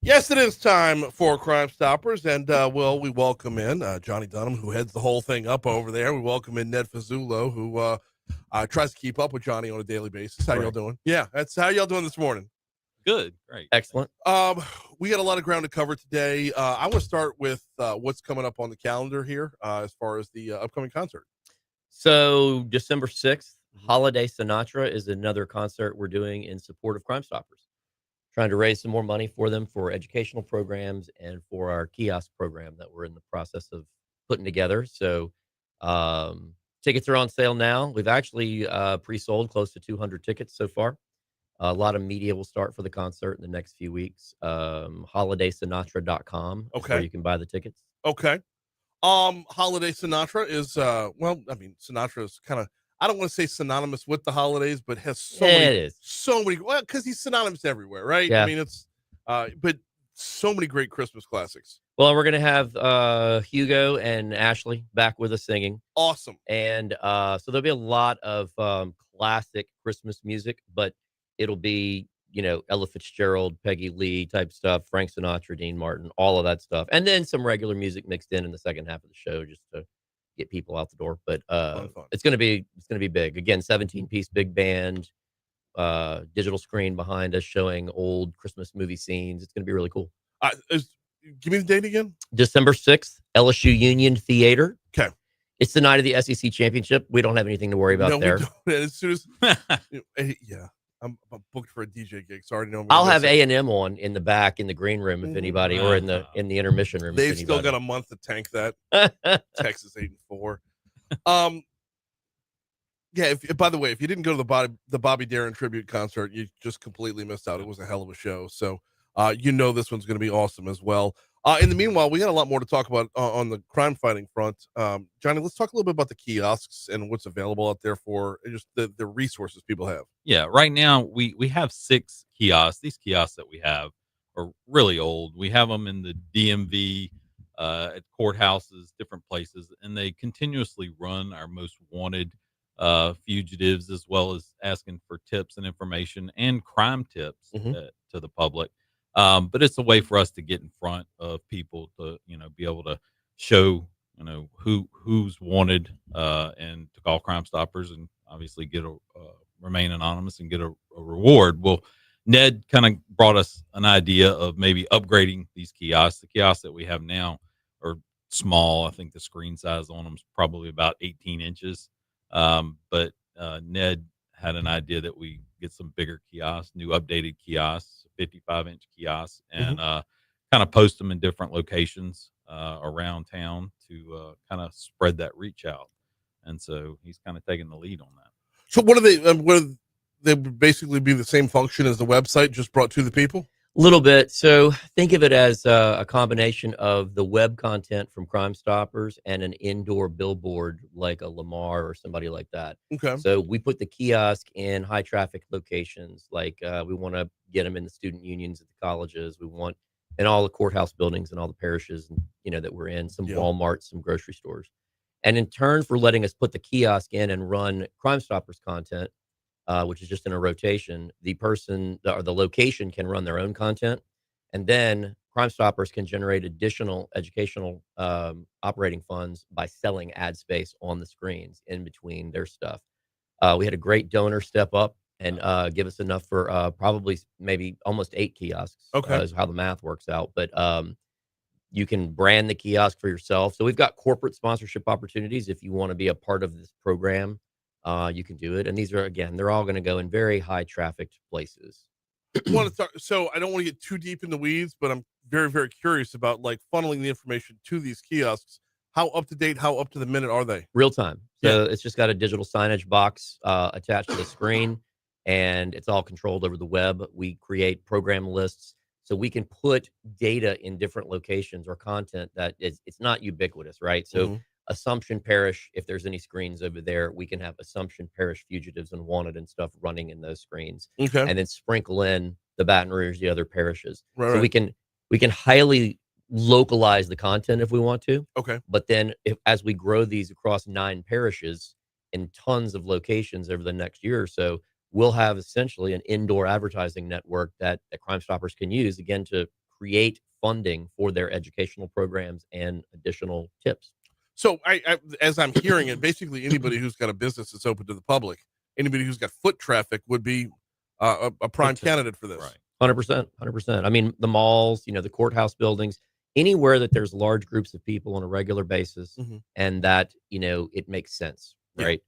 Yes, it is time for Crime Stoppers, and we welcome in Johnny Dunham, who heads the whole thing up over there. We welcome in Ned Fasullo, who tries to keep up with Johnny on a daily basis. How y'all doing? Yeah, that's how y'all doing this morning. Good, great, excellent. We got a lot of ground to cover today. I want to start with what's coming up on the calendar here as far as the upcoming concert. So December 6th, Holiday Sinatra is another concert we're doing in support of Crime Stoppers. Trying to raise some more money for them for educational programs and for our kiosk program that we're in the process of putting together. So tickets are on sale now. We've actually pre-sold close to 200 tickets so far. A lot of media will start for the concert in the next few weeks. HolidaySinatra.com is where you can buy the tickets. Okay. Holiday Sinatra is Sinatra is kind of, I don't want to say synonymous with the holidays, but has so many, well, because he's synonymous everywhere, right? Yeah. I mean, it's but so many great Christmas classics. Well, we're gonna have Hugo and Ashley back with us singing. Awesome. And so there'll be a lot of classic Christmas music, but it'll be, Ella Fitzgerald, Peggy Lee type stuff, Frank Sinatra, Dean Martin, all of that stuff. And then some regular music mixed in the second half of the show just to get people out the door. But Fun. it's gonna be big. Again, 17-piece big band, digital screen behind us showing old Christmas movie scenes. It's gonna be really cool. Give me the date again. December 6th, LSU Union Theater. Okay. It's the night of the SEC championship. We don't have anything to worry about there. We don't. As soon as yeah. I'm booked for a DJ gig, so I already know. I'll have A&M on in the back in the green room if anybody, or in the intermission room. They've still got a month to tank that. Texas 8-4. Yeah. By the way, if you didn't go to the Bobby Darin tribute concert, you just completely missed out. It was a hell of a show. So this one's going to be awesome as well. In the meanwhile, we got a lot more to talk about on the crime fighting front. Johnny, let's talk a little bit about the kiosks and what's available out there for just the resources people have. Yeah, right now we have 6 kiosks. These kiosks that we have are really old. We have them in the DMV, at courthouses, different places, and they continuously run our most wanted fugitives, as well as asking for tips and information and crime tips to the public. But it's a way for us to get in front of people to, be able to show, who's wanted, and to call Crime Stoppers and obviously get remain anonymous and get a reward. Well, Ned kind of brought us an idea of maybe upgrading these kiosks. The kiosks that we have now are small. I think the screen size on them is probably about 18 inches. But Ned had an idea that we get some bigger kiosks, new updated kiosks, 55-inch kiosks, and kind of post them in different locations around town to kind of spread that reach out. And so he's kind of taking the lead on that. So what are they? They would basically be the same function as the website, just brought to the people? A little bit. So think of it as a combination of the web content from Crime Stoppers and an indoor billboard like a Lamar or somebody like that. Okay. So we put the kiosk in high traffic locations. Like we want to get them in the student unions at the colleges. We want in all the courthouse buildings and all the parishes, that we're in, some Walmarts, some grocery stores. And in turn for letting us put the kiosk in and run Crime Stoppers content, which is just in a rotation, the person or the location can run their own content, and then Crime Stoppers can generate additional educational operating funds by selling ad space on the screens in between their stuff. We had a great donor step up and give us enough for probably maybe almost 8 kiosks. Okay. Is how the math works out. But you can brand the kiosk for yourself. So we've got corporate sponsorship opportunities. If you want to be a part of this program, you can do it. And these are, again, they're all going to go in very high trafficked places. want to talk. So I don't want to get too deep in the weeds, but I'm very, very curious about like funneling the information to these kiosks. How up to date, how up to the minute are they? Real time. So it's just got a digital signage box attached to the screen, and it's all controlled over the web. We create program lists so we can put data in different locations or content that it's not ubiquitous, right? So Assumption Parish, if there's any screens over there, we can have Assumption Parish fugitives and wanted and stuff running in those screens, Okay. and then sprinkle in the Baton Rouge, the other parishes. Right, so we can highly localize the content if we want to. Okay. But then as we grow these across 9 parishes in tons of locations over the next year or so, we'll have essentially an indoor advertising network that Crime Stoppers can use, again, to create funding for their educational programs and additional tips. So I as I'm hearing it, basically anybody who's got a business that's open to the public, anybody who's got foot traffic would be a prime candidate for this. Right. 100%. I mean, the malls, the courthouse buildings, anywhere that there's large groups of people on a regular basis, and that it makes sense, right?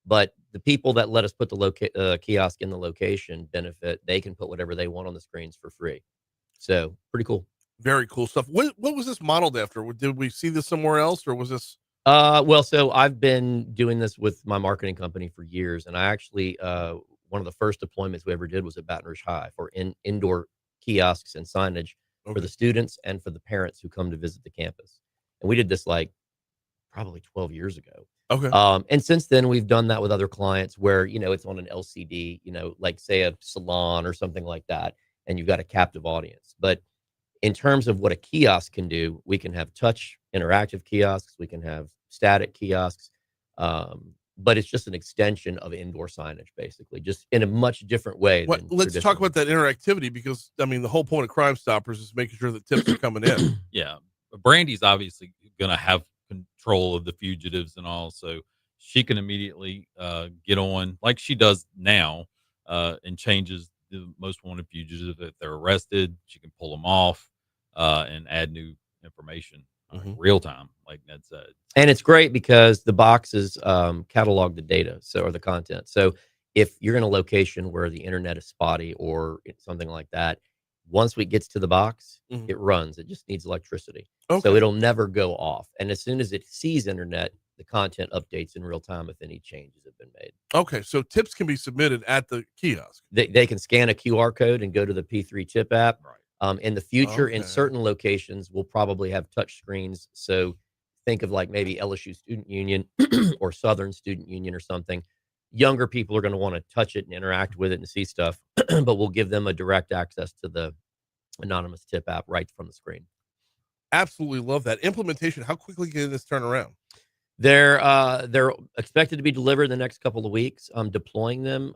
But the people that let us put the kiosk in the location benefit. They can put whatever they want on the screens for free. So pretty cool. Very cool stuff. What was this modeled after? Did we see this somewhere else, or was this? Well, so I've been doing this with my marketing company for years, and I actually one of the first deployments we ever did was at Baton Rouge High for indoor kiosks and signage for the students and for the parents who come to visit the campus. And we did this like probably 12 years ago. Okay. And since then we've done that with other clients where, it's on an LCD, like say a salon or something like that, and you've got a captive audience. But in terms of what a kiosk can do, we can have touch interactive kiosks, we can have static kiosks, but it's just an extension of indoor signage, basically, just in a much different way. Let's talk about that interactivity, because I mean the whole point of Crime Stoppers is making sure that tips are coming in. Yeah, Brandy's obviously going to have control of the fugitives and all, so she can immediately get on like she does now and changes the most wanted fugitive. If they're arrested, she can pull them off and add new information real time, like Ned said. And it's great because the boxes catalog the data, or the content. So if you're in a location where the internet is spotty or something like that, once it gets to the box, it runs. It just needs electricity. Okay. So it'll never go off. And as soon as it sees internet, the content updates in real time if any changes have been made. Okay, so tips can be submitted at the kiosk. They can scan a QR code and go to the P3 tip app. Right. In the future, in certain locations, we'll probably have touch screens. So think of like maybe LSU Student Union or Southern Student Union or something. Younger people are going to want to touch it and interact with it and see stuff, but we'll give them a direct access to the anonymous tip app right from the screen. Absolutely love that. Implementation, how quickly can this turn around? They're expected to be delivered in the next couple of weeks. Deploying them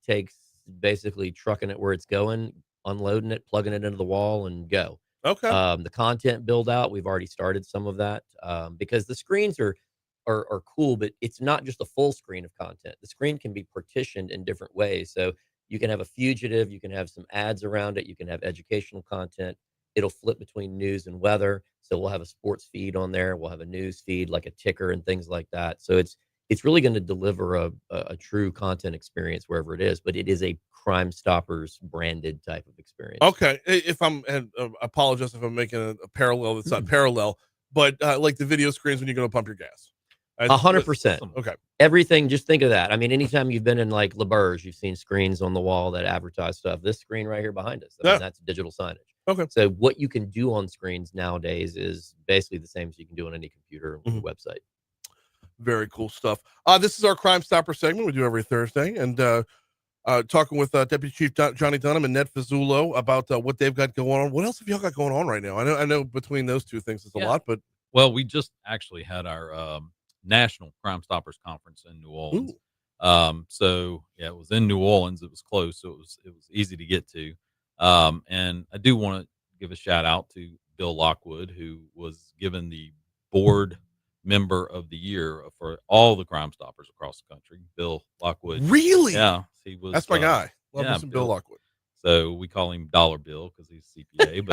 takes basically trucking it where it's going, unloading it, plugging it into the wall, and go. Okay. The content build out, we've already started some of that because the screens are cool, but it's not just a full screen of content. The screen can be partitioned in different ways. So you can have a fugitive, you can have some ads around it, you can have educational content. It'll flip between news and weather. So we'll have a sports feed on there. We'll have a news feed, like a ticker and things like that. So it's really going to deliver a true content experience wherever it is, but it is a Crime Stoppers branded type of experience. Okay. If I'm, and apologize if I'm making a parallel that's not parallel, but like the video screens when you're going to pump your gas. 100%. Okay. Everything, just think of that. I mean, anytime you've been in like LaBerge, you've seen screens on the wall that advertise stuff. This screen right here behind us, I mean, that's digital signage. Okay. So what you can do on screens nowadays is basically the same as you can do on any computer and website. Very cool stuff. This is our Crime Stopper segment we do every Thursday, and talking with Deputy Chief Johnny Dunham and Ned Fasullo about what they've got going on. What else have y'all got going on right now? I know between those two things it's a lot, but well, we just actually had our National Crime Stoppers Conference in New Orleans. So yeah, it was in New Orleans. It was close, so it was easy to get to. And I do want to give a shout out to Bill Lockwood, who was given the board member of the year for all the Crime Stoppers across the country. Bill Lockwood. Really? Yeah. He was. That's my guy. Love me some Bill Lockwood. So we call him Dollar Bill because he's CPA,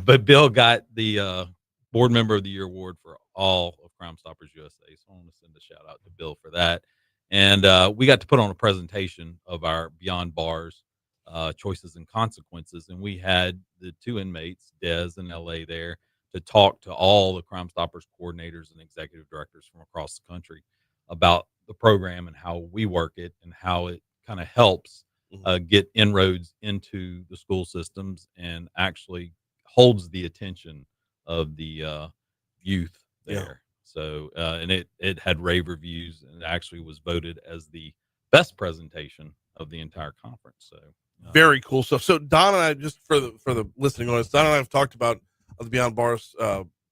but Bill got the board member of the year award for all of Crime Stoppers USA. So I want to send a shout out to Bill for that. And we got to put on a presentation of our Beyond Bars choices and consequences. And we had the two inmates, Des and LA, there to talk to all the Crime Stoppers coordinators and executive directors from across the country about the program and how we work it and how it kind of helps get inroads into the school systems and actually holds the attention of the youth there. Yeah. So, and it had rave reviews and it actually was voted as the best presentation of the entire conference. So, very cool stuff. So Don and I, just for the listening audience, Don and I have talked about the Beyond Bars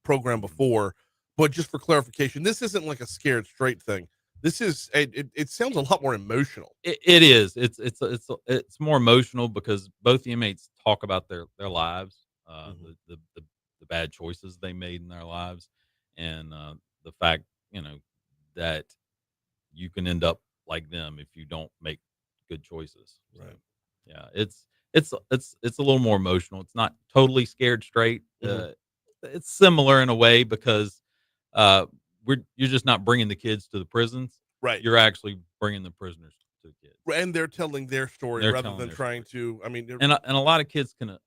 program before, but just for clarification, this isn't like a scared straight thing. This is it sounds a lot more emotional. It is. It's more emotional because both the inmates talk about their lives, the bad choices they made in their lives, and the fact that you can end up like them if you don't make good choices. So, Right. yeah, it's a little more emotional. It's not totally scared straight. It's similar in a way because you're just not bringing the kids to the prisons. Right. You're actually bringing the prisoners to the kids. And they're telling their story They're rather telling than their trying story. to. I mean, And a lot of kids can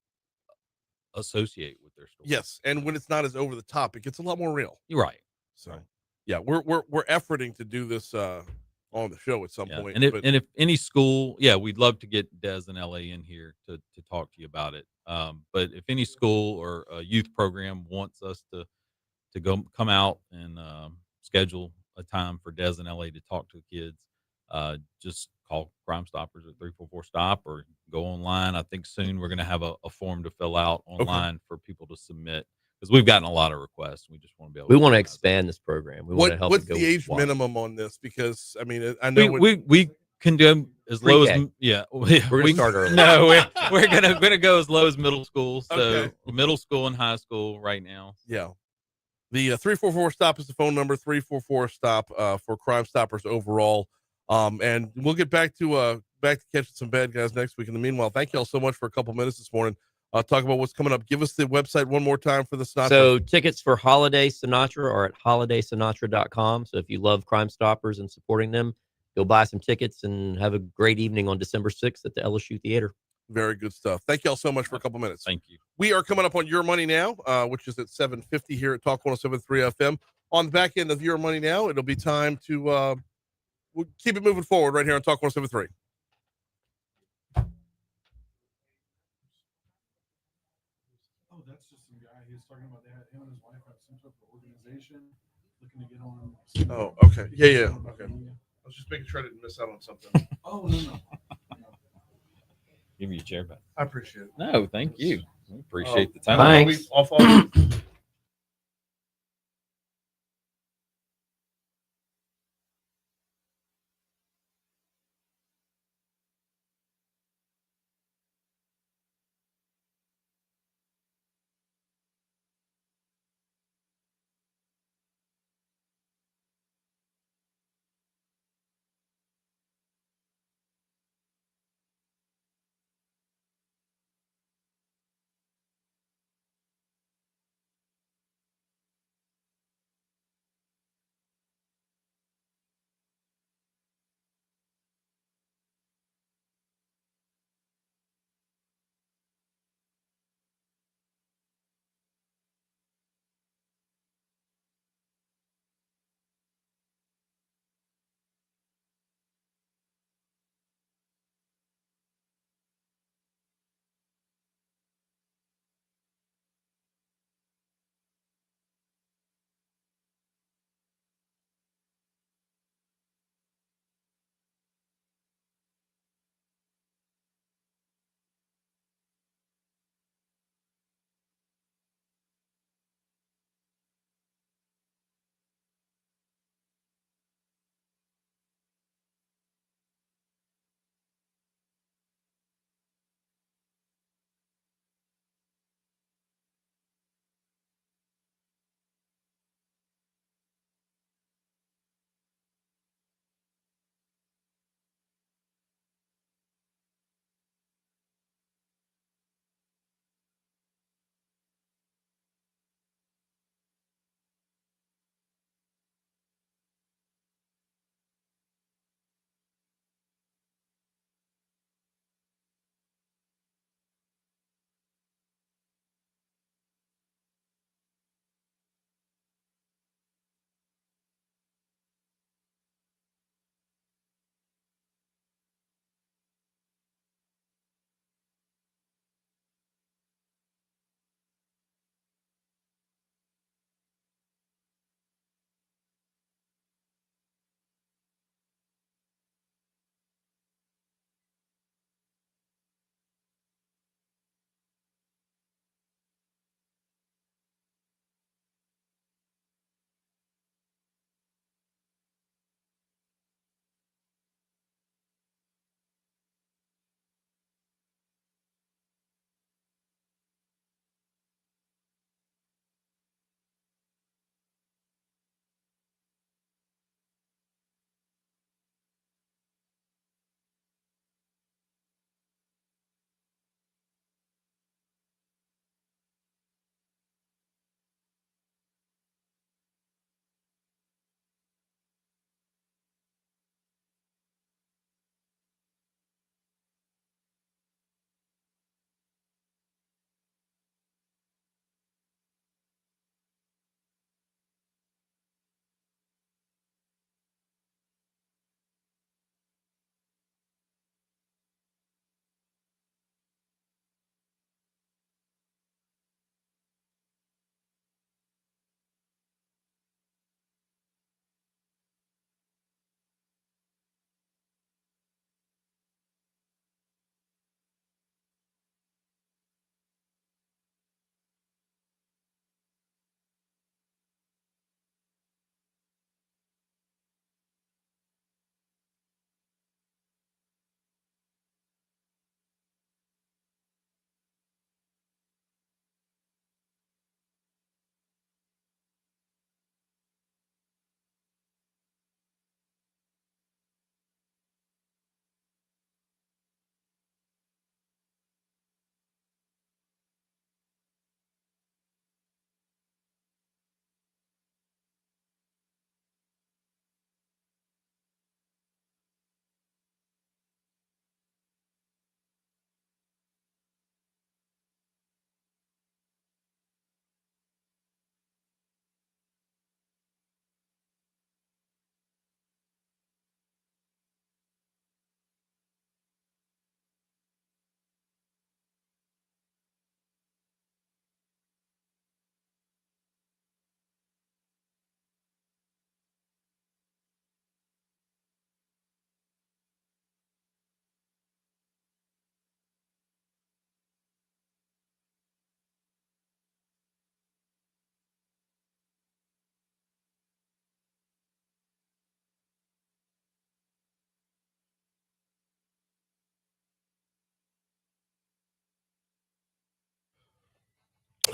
associate with their story. yes, and when it's not as over the top, it gets a lot more real. You're right. So, yeah, we're efforting to do this on the show at some point. And if any school, we'd love to get Des and LA in here to talk to you about it. But if any school or a youth program wants us to come out and schedule a time for Des and LA to talk to the kids, just call Crime Stoppers at 344-STOP or go online. I think soon we're going to have a form to fill out online for people to submit because we've gotten a lot of requests. We just want to be able. We want to expand this program. We want to help. What's it go the age wide. minimum on this? Because I mean, I know we can do as low as We're gonna start early. No, we're gonna go as low as middle school. So Okay. middle school and high school right now. Yeah. The 344-STOP is the phone number, 344-STOP for Crime Stoppers overall. And we'll get back to catching some bad guys next week. In the meanwhile, thank you all so much for a couple minutes this morning. Talk about what's coming up. Give us the website one more time for the Sinatra. So tickets for Holiday Sinatra are at holidaysinatra.com. So if you love Crime Stoppers and supporting them, go buy some tickets and have a great evening on December 6th at the LSU Theater. Very good stuff. Thank you all so much for a couple minutes. Thank you. We are coming up on Your Money Now, which is at 7:50 here at Talk 107.3 FM. On the back end of Your Money Now, it'll be time to we'll keep it moving forward right here on Talk 107.3. Oh, that's just some guy. He was talking about him and his wife have some sort of organization looking to get on. Oh, okay. Yeah. Okay. I was just making sure I didn't miss out on something. Oh, no. Give you a chair back. I appreciate it. No, thank you. We appreciate the time. Thanks. Off.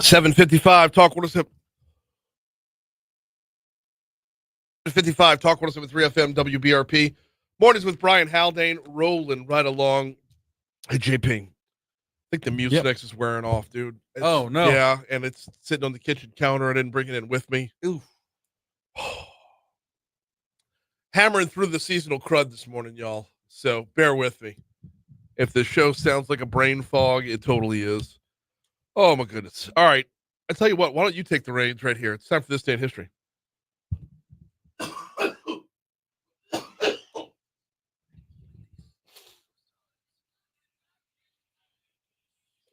7:55 Talk 107. Talk 107.3 FM WBRP. Mornings with Brian Haldane, rolling right along. Hey, JP. I think the Mucinex is wearing off, dude. Oh, no. Yeah, and it's sitting on the kitchen counter. I didn't bring it in with me. Oof. Hammering through the seasonal crud this morning, y'all. So bear with me. If the show sounds like a brain fog, it totally is. Oh, my goodness. All right. I tell you what, why don't you take the reins right here? It's time for This Day in History.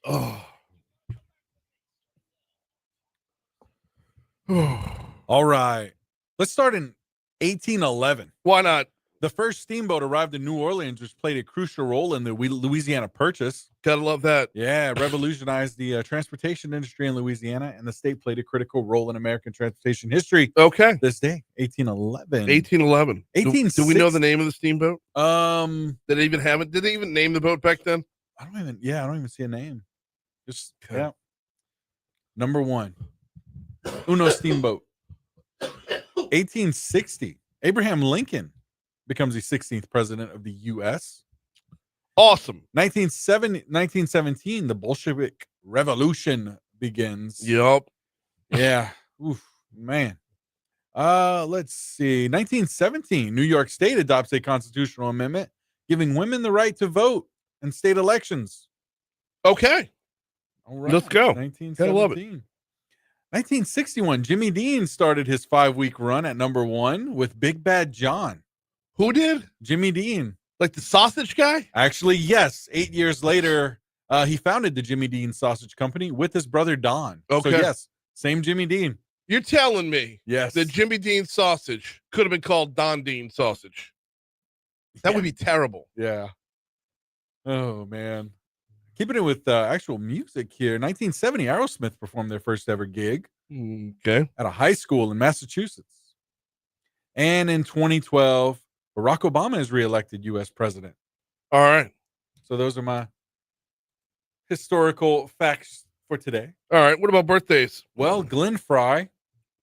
Oh. All right. Let's start in 1811. Why not? The first steamboat arrived in New Orleans, which played a crucial role in the Louisiana Purchase. Gotta love that. Yeah, revolutionized the transportation industry in Louisiana, and the state played a critical role in American transportation history. Okay. This day, 1811. 1811. 1860. Do we know the name of the steamboat? Um, Did they even have it? Did they even name the boat back then? I don't even see a name. Just Okay. yeah. Number one, Uno Steamboat. 1860. Abraham Lincoln becomes the 16th president of the U.S. Awesome. 1917, the Bolshevik Revolution begins. Yup. Yeah. Oof, man. Let's see. 1917, New York State adopts a constitutional amendment giving women the right to vote in state elections. Okay. All right. Let's go. 1917. Gotta love it. 1961, Jimmy Dean started his 5-week run at number one with Big Bad John. Who did? Jimmy Dean. Like the sausage guy? Actually, yes. 8 years later, he founded the Jimmy Dean Sausage Company with his brother Don. Okay. So, yes, same Jimmy Dean. You're telling me Yes. the Jimmy Dean sausage could have been called Don Dean sausage. That would be terrible. Yeah. Oh, man. Keeping it with actual music here. 1970, Aerosmith performed their first ever gig Okay. at a high school in Massachusetts. And in 2012, Barack Obama is reelected U.S. president. All right. So those are my historical facts for today. All right. What about birthdays? Well, Glenn Fry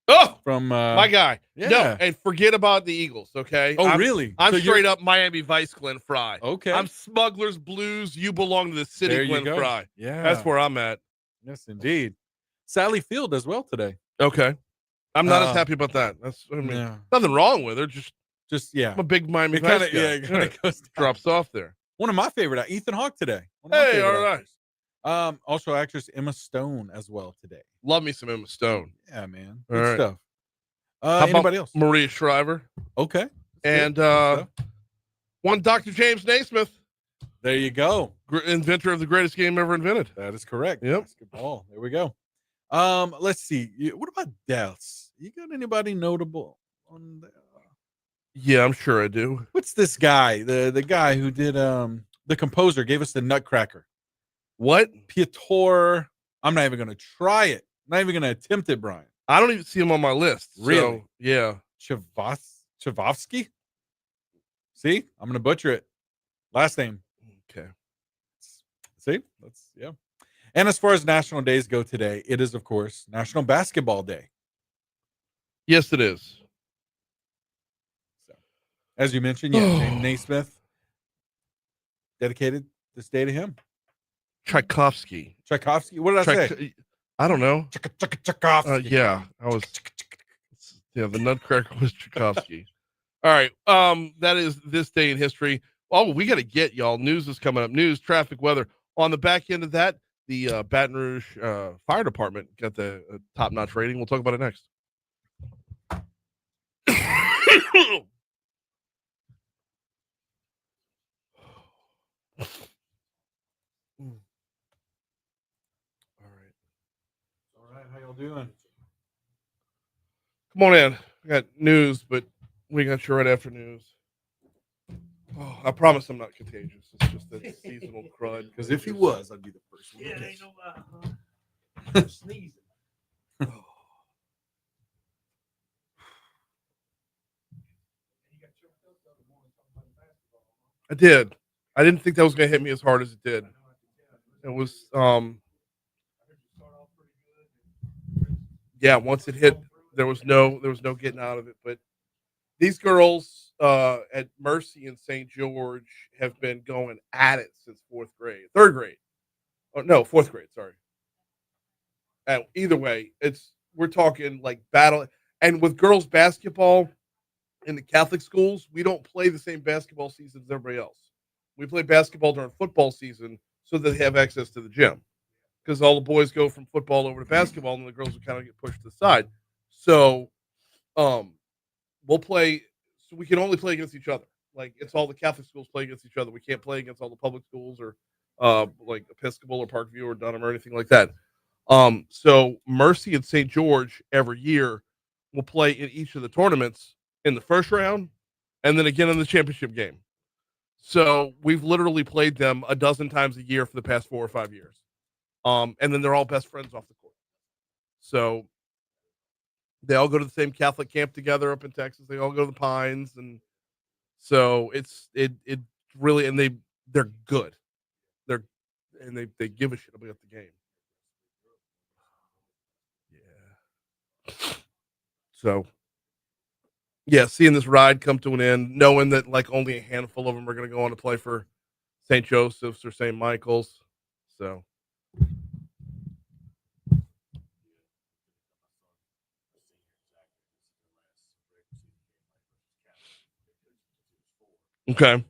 Oh, from my guy. yeah. No, and forget about the Eagles, okay? Oh, really? I'm So you're- straight up Miami Vice Glenn Fry. Okay. I'm Smugglers Blues. You belong to the city, There you Glenn go. Fry. Yeah. That's where I'm at. Yes, indeed. Sally Field as well today. Okay. I'm not as Uh, happy about that. That's I mean, Yeah. nothing wrong with her. Just Yeah. I'm a big Miami It Vice kind of guy. it kind of goes down. Drops off there. One of my favorite, Ethan Hawke today. One of my Hey, favorite all right. actors. Also actress Emma Stone as well today. Love me some Emma Stone. Yeah, man. All Good right. stuff. How about Anybody else? Maria Shriver Okay. and Good stuff. one Dr. James Naismith, There you go. inventor of the greatest game ever invented. That is correct. Yep. Basketball. There we go. Let's see. What about deaths? You got anybody notable on there? Yeah, I'm sure I do. What's this guy? The guy who did the composer gave us the Nutcracker. What? Piotr. I'm not even gonna try it. Not even gonna attempt it, Brian. I don't even see him on my list. Really? So, yeah. Chavovsky? See? I'm gonna butcher it. Last name. Okay. See? Yeah. And as far as national days go today, it is, of course, National Basketball Day. Yes, it is. So, as you mentioned, James Naismith dedicated this day to him. Tchaikovsky. Tchaikovsky. What did I say? I don't know. Tchaikovsky. Yeah, I was. Yeah, the Nutcracker was Tchaikovsky. All right. That is this day in history. Oh, we got to get y'all. News is coming up. News, traffic, weather. On the back end of that, the Baton Rouge Fire Department got the top-notch rating. We'll talk about it next. All right, how y'all doing? Come on in. I got news, but we got you right after news. Oh, I promise I'm not contagious. It's just that seasonal crud. Because if he was, I'd be the first one. Yeah, to ain't catch. no sneezing. I did. I didn't think that was going to hit me as hard as it did. It was yeah, once it hit, there was no getting out of it. But these girls at Mercy and St. George have been going at it since third grade. Oh no, fourth grade. Sorry. Either way, we're talking like battle. And with girls basketball in the Catholic schools, we don't play the same basketball season as everybody else. We play basketball during football season so that they have access to the gym because all the boys go from football over to basketball and the girls will kind of get pushed to the side. So, um, we'll play. So we can only play against each other. Like it's all the Catholic schools play against each other. We can't play against all the public schools or like Episcopal or Parkview or Dunham or anything like that. So Mercy and St. George every year will play in each of the tournaments in the first round and then again in the championship game. So we've literally played them a dozen times a year for the past 4 or 5 years. And then they're all best friends off the court. So they all go to the same Catholic camp together up in Texas. They all go to the Pines, and so it really and they're good. They're and they give a shit about the game. Yeah. So yeah, seeing this ride come to an end, knowing that like only a handful of them are going to go on to play for St. Joseph's or St. Michael's. So okay.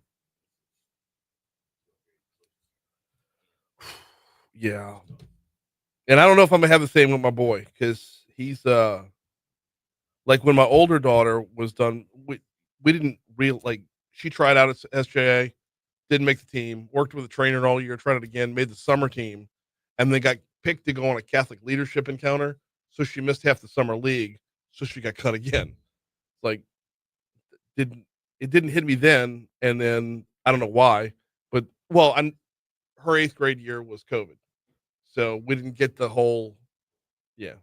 Yeah. And I don't know if I'm gonna have the same with my boy because he's like when my older daughter was done, we didn't real like she tried out at SJA, didn't make the team, worked with a trainer all year, tried it again, made the summer team, and then got picked to go on a Catholic leadership encounter. So she missed half the summer league, so she got cut again. Like didn't it didn't hit me then, and then I don't know why, but well, her eighth grade year was COVID, so we didn't get the whole yeah.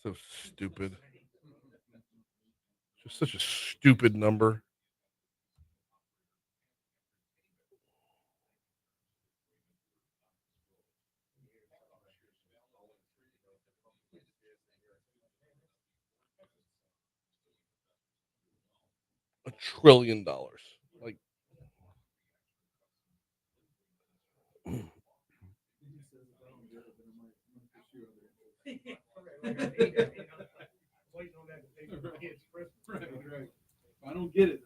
So stupid. Just such a stupid number. $1 trillion. Like I don't get it.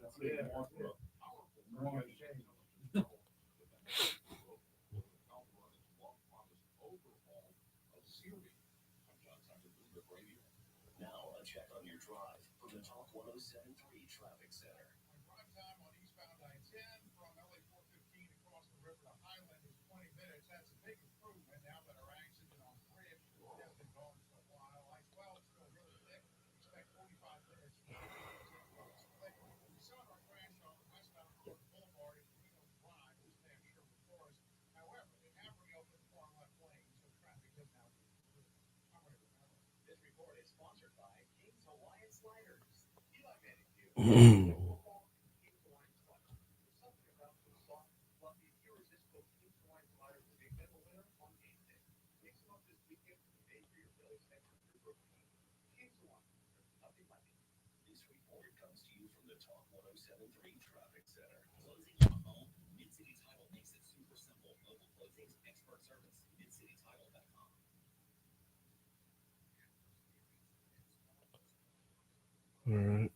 all right.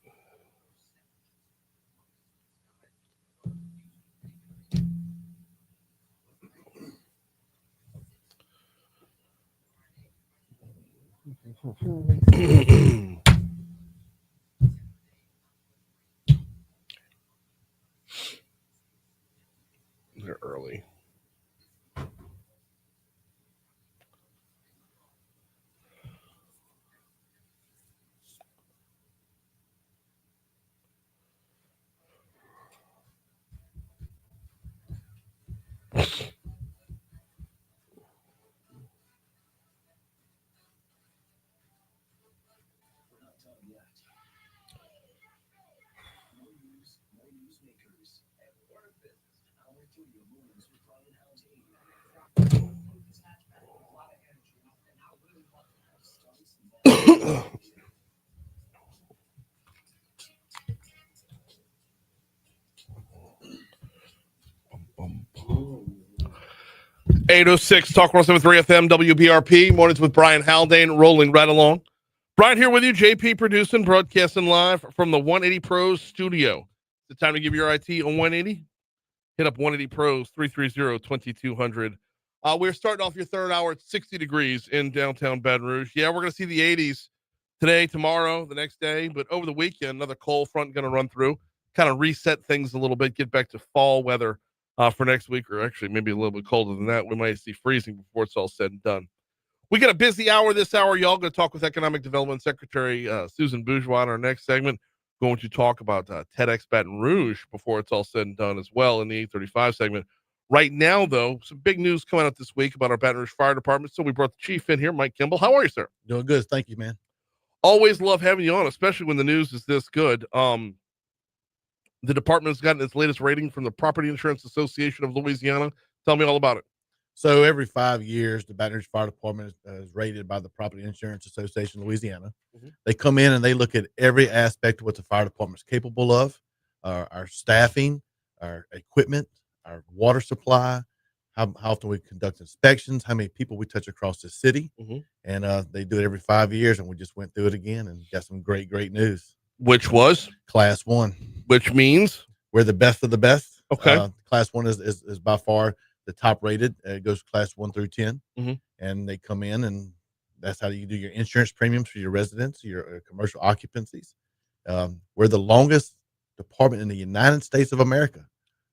They're early. #806 Talk 107.3 FM WBRP. Mornings with Brian Haldane, rolling right along. Brian here with you, JP producing, broadcasting live from the 180 Pros studio. It's time to give your IT on 180. Hit up 180 Pros 330-2200. We're starting off your third hour at 60 degrees in downtown Baton Rouge. Yeah, we're going to see the 80s today, tomorrow, the next day, but over the weekend, another cold front going to run through, kind of reset things a little bit, get back to fall weather for next week, or actually maybe a little bit colder than that. We might see freezing before it's all said and done. We got a busy hour this hour, y'all. Going to talk with Economic Development Secretary Susan Bourgeois in our next segment. Going to talk about TEDx Baton Rouge before it's all said and done as well in the 8:35 segment. Right now, though, some big news coming out this week about our Baton Rouge Fire Department. So we brought the chief in here, Mike Kimball. How are you, sir? Doing good. Thank you, man. Always love having you on, especially when the news is this good. The department has gotten its latest rating from the Property Insurance Association of Louisiana. Tell me all about it. So every 5 years, the Baton Rouge Fire Department is rated by the Property Insurance Association of Louisiana. Mhm. They come in and they look at every aspect of what the fire department is capable of, our staffing, our equipment, our water supply, how often we conduct inspections, how many people we touch across the city. Mhm. And they do it every 5 years, and we just went through it again and got some great news. Which was? Class 1. Which means? We're the best of the best. Okay. Class 1 is by far the top rated. It goes class 1 through 10. Mhm. And they come in, and that's how you do your insurance premiums for your residents, your commercial occupancies. We're the longest department in the United States of America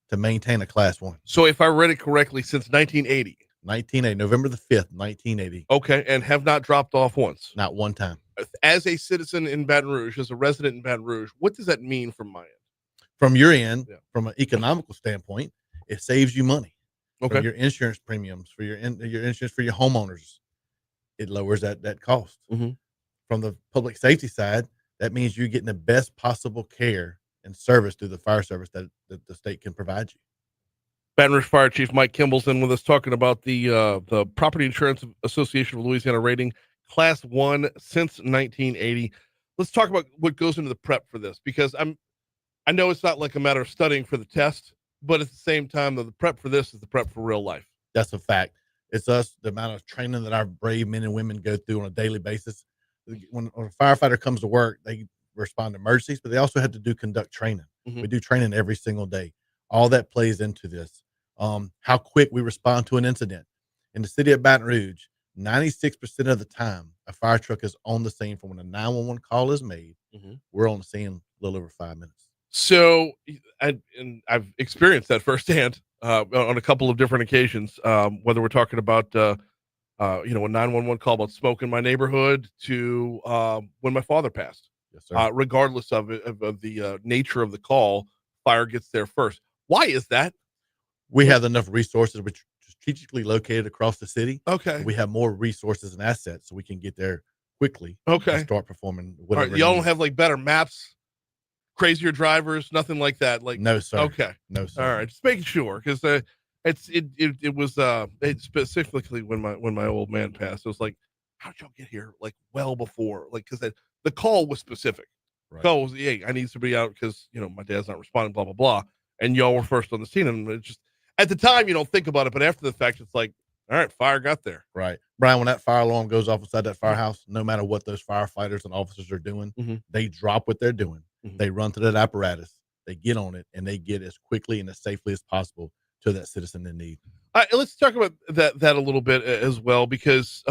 to maintain a class 1. So if I read it correctly, since 1980. 1980, November the 5th, 1980. Okay, and have not dropped off once. Not one time. As a citizen in Baton Rouge, as a resident in Baton Rouge, what does that mean from my end? From your end, Yeah. from an economical standpoint, it saves you money. Okay. From your insurance premiums, for your insurance for your homeowners, it lowers that cost. Mhm. From the public safety side, that means you're getting the best possible care and service through the fire service that the state can provide you. Baton Rouge Fire Chief Mike Kimball's in with us talking about the Property Insurance Association of Louisiana rating, Class 1 since 1980. Let's talk about what goes into the prep for this, because I know it's not like a matter of studying for the test, but at the same time, the prep for this is the prep for real life. That's a fact. It's us, the amount of training that our brave men and women go through on a daily basis. When a firefighter comes to work, they respond to emergencies, but they also have to conduct training. Mhm. We do training every single day. All that plays into this. How quick we respond to an incident. In the city of Baton Rouge, 96% of the time, a fire truck is on the scene from when a 911 call is made. Mhm. We're on the scene a little over 5 minutes. So, and I've experienced that firsthand on a couple of different occasions. Whether we're talking about a 911 call about smoke in my neighborhood to when my father passed. Yes, sir. Regardless of the nature of the call, fire gets there first. Why is that? We have enough resources, which are strategically located across the city. Okay. We have more resources and assets, so we can get there quickly. Okay. And start performing All whatever. right, y'all don't needs. have like better maps, crazier drivers, nothing like that. Like No, sir. Okay. No, sir. All right, just making sure, because it was specifically when my old man passed. It was like, how'd y'all get here? Like well before, like, because the call was specific. Right. Call was, hey, I need to be out because my dad's not responding, blah blah blah, and y'all were first on the scene, and it just at the time you don't think about it, but after the fact, it's like, all right, fire got there. Right. Brian, when that fire alarm goes off inside that firehouse, no matter what those firefighters and officers are doing, Mhm. they drop what they're doing. Mhm. They run to that apparatus, they get on it, and they get as quickly and as safely as possible to that citizen in need. Let's talk about that a little bit as well, because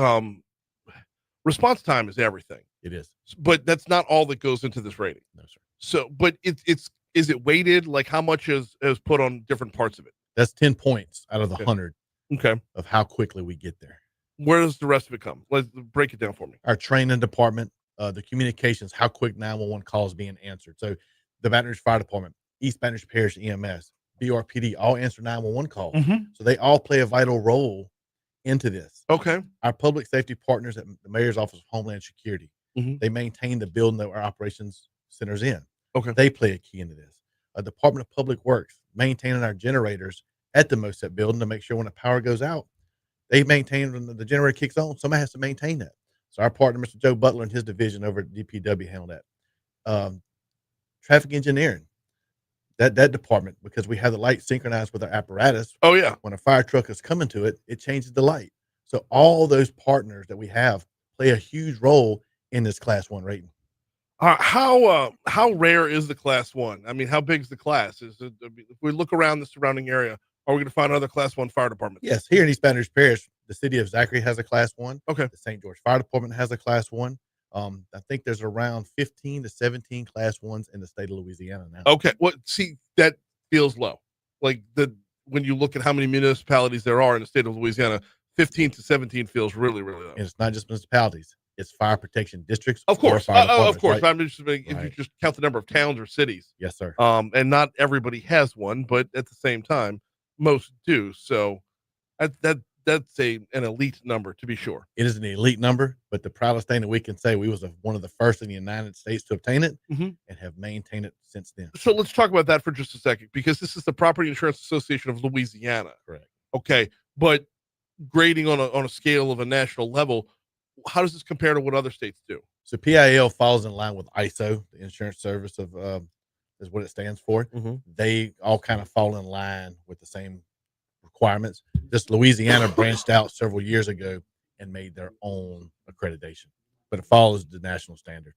response time is everything. It is. But that's not all that goes into this rating. No, sir. So, but is it weighted? Like how much is put on different parts of it? That's 10 points out of the Okay. 100 Okay. of how quickly we get there. Where does the rest of it come? Let's break it down for me. Our training department, the communications, how quick 911 calls being answered. So the Baton Rouge Fire Department, East Baton Rouge Parish EMS, BRPD, all answer 911 calls. So they all play a vital role into this. Okay. Our public safety partners at the Mayor's Office of Homeland Security, Mhm. they maintain the building that our operations centers in. Okay. They play a key into this. Department of Public Works, maintaining our generators at the MOSET building to make sure when the power goes out, they maintain when the generator kicks on, somebody has to maintain that. So our partner, Mr. Joe Butler, and his division over at DPW handle that. Traffic engineering, that department, because we have the light synchronized with our apparatus. Oh yeah. When a fire truck is coming to it, it changes the light. So all those partners that we have play a huge role in this Class 1 rating. How rare is the Class 1? I mean, how big is the class? Is it, I mean, if we look around the surrounding area, are we going to find other Class 1 fire departments? Yes, here in East Baton Rouge Parish, the city of Zachary has a Class 1. Okay. The St. George Fire Department has a Class 1. I think there's around 15 to 17 Class 1s in the state of Louisiana now. Okay. Well, see, that feels low. Like when you look at how many municipalities there are in the state of Louisiana, 15 to 17 feels really, really low. And it's not just municipalities; it's fire protection districts. Of course, of course. Right? I'm just if you just count the number of towns or cities. Yes, sir. And not everybody has one, but at the same time, most do. So that's an elite number to be sure. It is an elite number, but the proudest thing that we can say, we was one of the first in the United States to obtain it and have maintained it since then. So let's talk about that for just a second, because this is the Property Insurance Association of Louisiana. Correct. Okay, but grading on a scale of a national level, how does this compare to what other states do? So PIL falls in line with ISO, the insurance service of is what it stands for. They all kind of fall in line with the same requirements. Just Louisiana branched out several years ago and made their own accreditation, but it follows the national standard.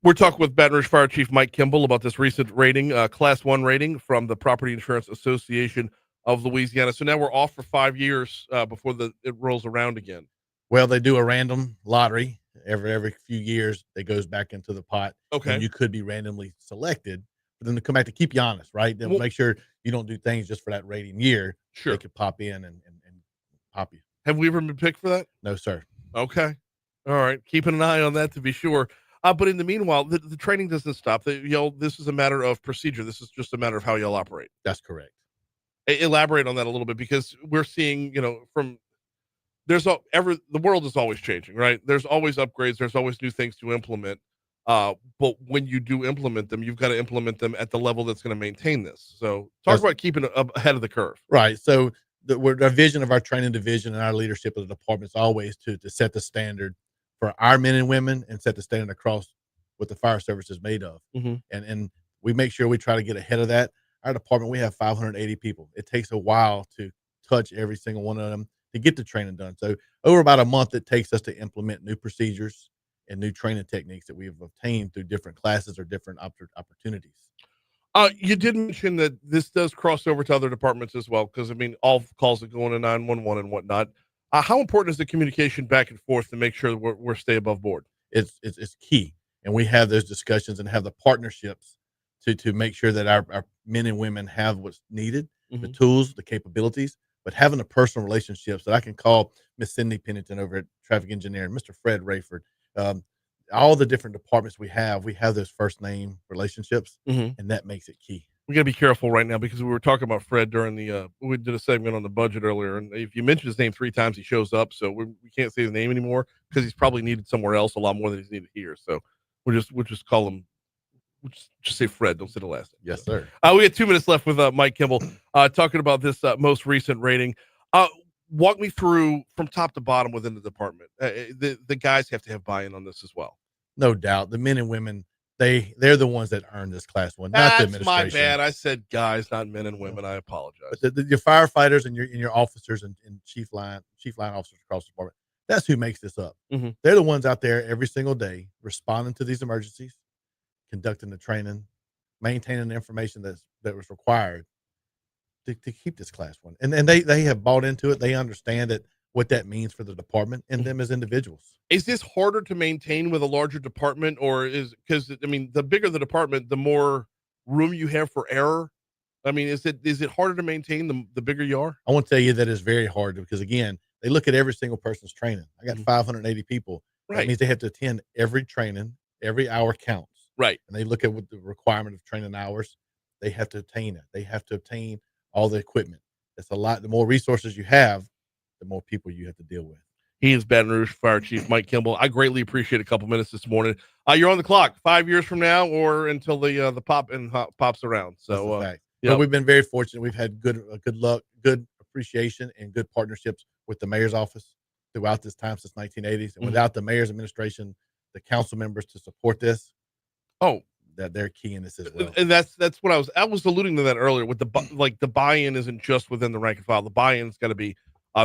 We're talking with Baton Rouge Fire Chief Mike Kimball about this recent rating, Class 1 rating from the Property Insurance Association of Louisiana. So now we're off for 5 years before it rolls around again. Well, they do a random lottery every few years. It goes back into the pot. Okay. And you could be randomly selected, but then to come back to keep you honest, right? Then make sure you don't do things just for that rating year. Sure. They could pop in and pop you. Have we ever been picked for that? No, sir. Okay. All right. Keeping an eye on that to be sure. But in the meanwhile, the training doesn't stop. This is a matter of procedure. This is just a matter of how y'all operate. That's correct. Elaborate on that a little bit, because we're seeing, the world is always changing, right? There's always upgrades. There's always new things to implement. But when you do implement them, you've got to implement them at the level that's going to maintain this. So talk about keeping ahead of the curve. Right. So our vision of our training division and our leadership of the department is always to set the standard for our men and women and set the standard across what the fire service is made of. And we make sure we try to get ahead of that. Our department, we have 580 people. It takes a while to touch every single one of them to get the training done. So over about a month, it takes us to implement new procedures and new training techniques that we've obtained through different classes or different opportunities. You did mention that this does cross over to other departments as well, because all calls that go into 911 and whatnot. How important is the communication back and forth to make sure that we're stay above board? It's key, and we have those discussions and have the partnerships to make sure that our men and women have what's needed, the tools, the capabilities, but having the personal relationships that I can call Miss Cindy Pennington over at Traffic Engineering, Mr. Fred Rayford, all the different departments we have those first name relationships, and that makes it key. We got to be careful right now, because we were talking about Fred during we did a segment on the budget earlier, and if you mention his name 3 times, he shows up. So we can't say his name anymore, because he's probably needed somewhere else a lot more than he's needed here. So we'll just call him. We'll just say Fred. Don't say the last name. Yes, sir. We had 2 minutes left with Mike Kimball talking about this most recent rating. Walk me through from top to bottom within the department. The guys have to have buy-in on this as well. No doubt. The men and women, they're the ones that earn this Class 1, not the administration. That's my bad. I said guys, not men and women. I apologize. But your firefighters and your officers and chief line officers across the department, that's who makes this up. They're the ones out there every single day responding to these emergencies, conducting the training, maintaining the information that was required to keep this Class 1. And they have bought into it. They understand what that means for the department and them as individuals. Is this harder to maintain with a larger department, or because the bigger the department, the more room you have for error? Is it harder to maintain the bigger you are? I want to tell you that it's very hard, because again, they look at every single person's training. I got 580 people. Right. That means they have to attend every training. Every hour counts. Right. And they look at what the requirement of training hours. They have to obtain it. They have to obtain all the equipment. It's a lot. The more resources you have, the more people you have to deal with. He is Baton Rouge Fire Chief Mike Kimball. I greatly appreciate a couple minutes this morning. You're on the clock 5 years from now, or until the pops around. So But we've been very fortunate. We've had good luck, good appreciation, and good partnerships with the mayor's office, throughout this time since 1980s. And Mhm. without the mayor's administration, the council members to support this, Oh, that they're key in this as well. and that's what I was alluding to that earlier with like the buy-in isn't just within the rank and file. The buy-in's got to be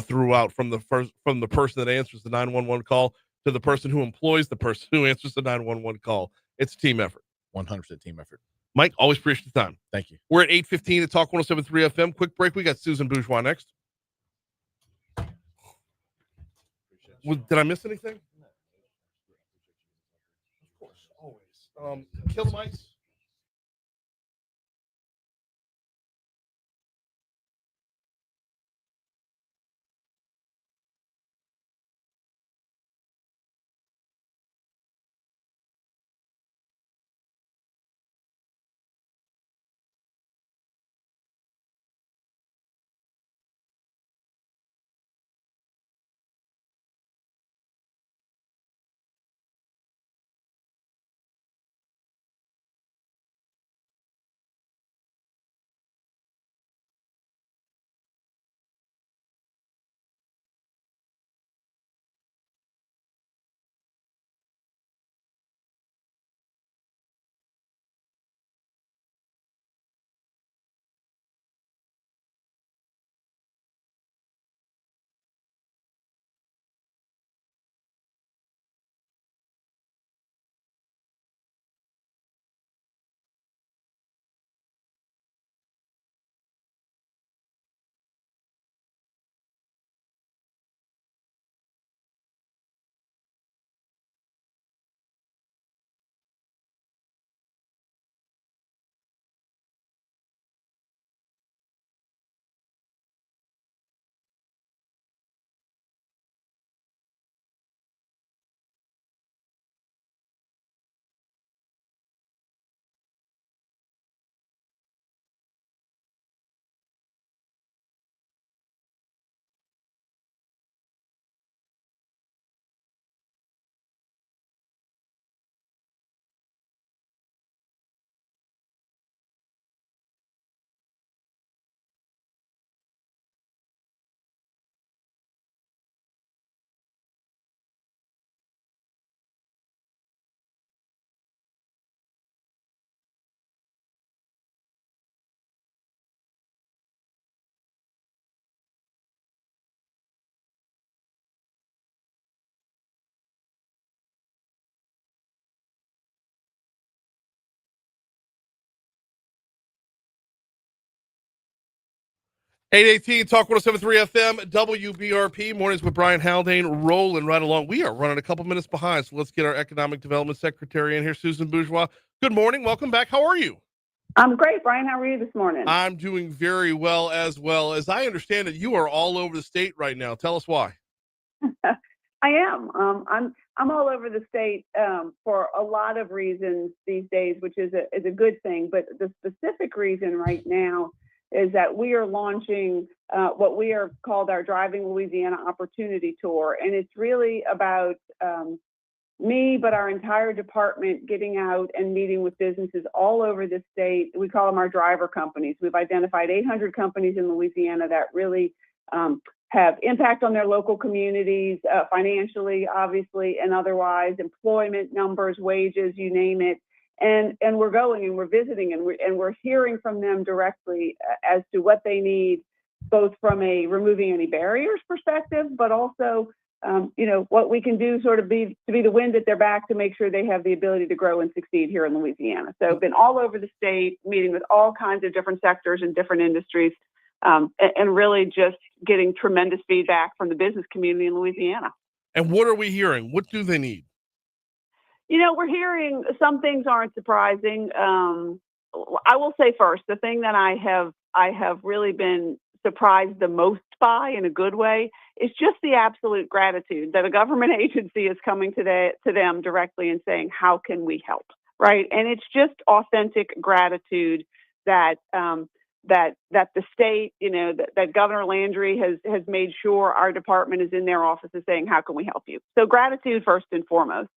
throughout from the person that answers the 911 call to the person who employs the person who answers the 911 call. It's a team effort. 100% team effort. Mike, always appreciate the time. Thank you. We're at 8:15 at Talk 107.3 FM. Quick break. We got Susan Bourgeois next. Did I miss anything? Of course, always. Kill the mice. Eight 18 Talk 107.3 FM, WBRP, mornings with Brian Haldane, rolling right along. We are running a couple minutes behind, so let's get our Economic Development Secretary in here, Susan Bourgeois. Good morning. Welcome back. How are you? I'm great, Brian. How are you this morning? I'm doing very well as well. As I understand it, you are all over the state right now. Tell us why. I am. I'm all over the state for a lot of reasons these days, which is a good thing. But the specific reason right now is that we are launching what we are called our Driving Louisiana Opportunity Tour. And it's really about me, but our entire department getting out and meeting with businesses all over the state. We call them our driver companies. We've identified 800 companies in Louisiana that really have impact on their local communities, financially, obviously, and otherwise, employment numbers, wages, you name it. And we're going and we're visiting and we're hearing from them directly as to what they need, both from a removing any barriers perspective, but also, what we can do sort of to be the wind at their back to make sure they have the ability to grow and succeed here in Louisiana. So I've been all over the state, meeting with all kinds of different sectors and different industries, and really just getting tremendous feedback from the business community in Louisiana. And what are we hearing? What do they need? We're hearing some things aren't surprising. I will say first, the thing that I have really been surprised the most by in a good way is just the absolute gratitude that a government agency is coming to them directly and saying, how can we help? Right. And it's just authentic gratitude that the state, that Governor Landry has made sure our department is in their offices saying, how can we help you? So gratitude first and foremost.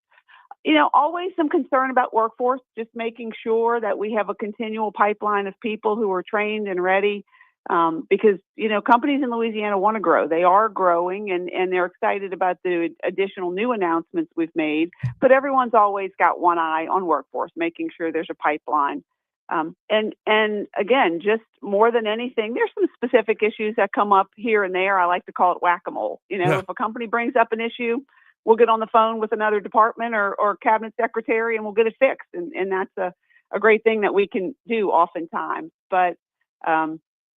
Always some concern about workforce, just making sure that we have a continual pipeline of people who are trained and ready. because, companies in Louisiana want to grow. They are growing, and they're excited about the additional new announcements we've made. But everyone's always got one eye on workforce, making sure there's a pipeline. And again, just more than anything, there's some specific issues that come up here and there. I like to call it whack-a-mole. If a company brings up an issue, we'll get on the phone with another department or cabinet secretary, and we'll get it fixed. And that's a great thing that we can do oftentimes. But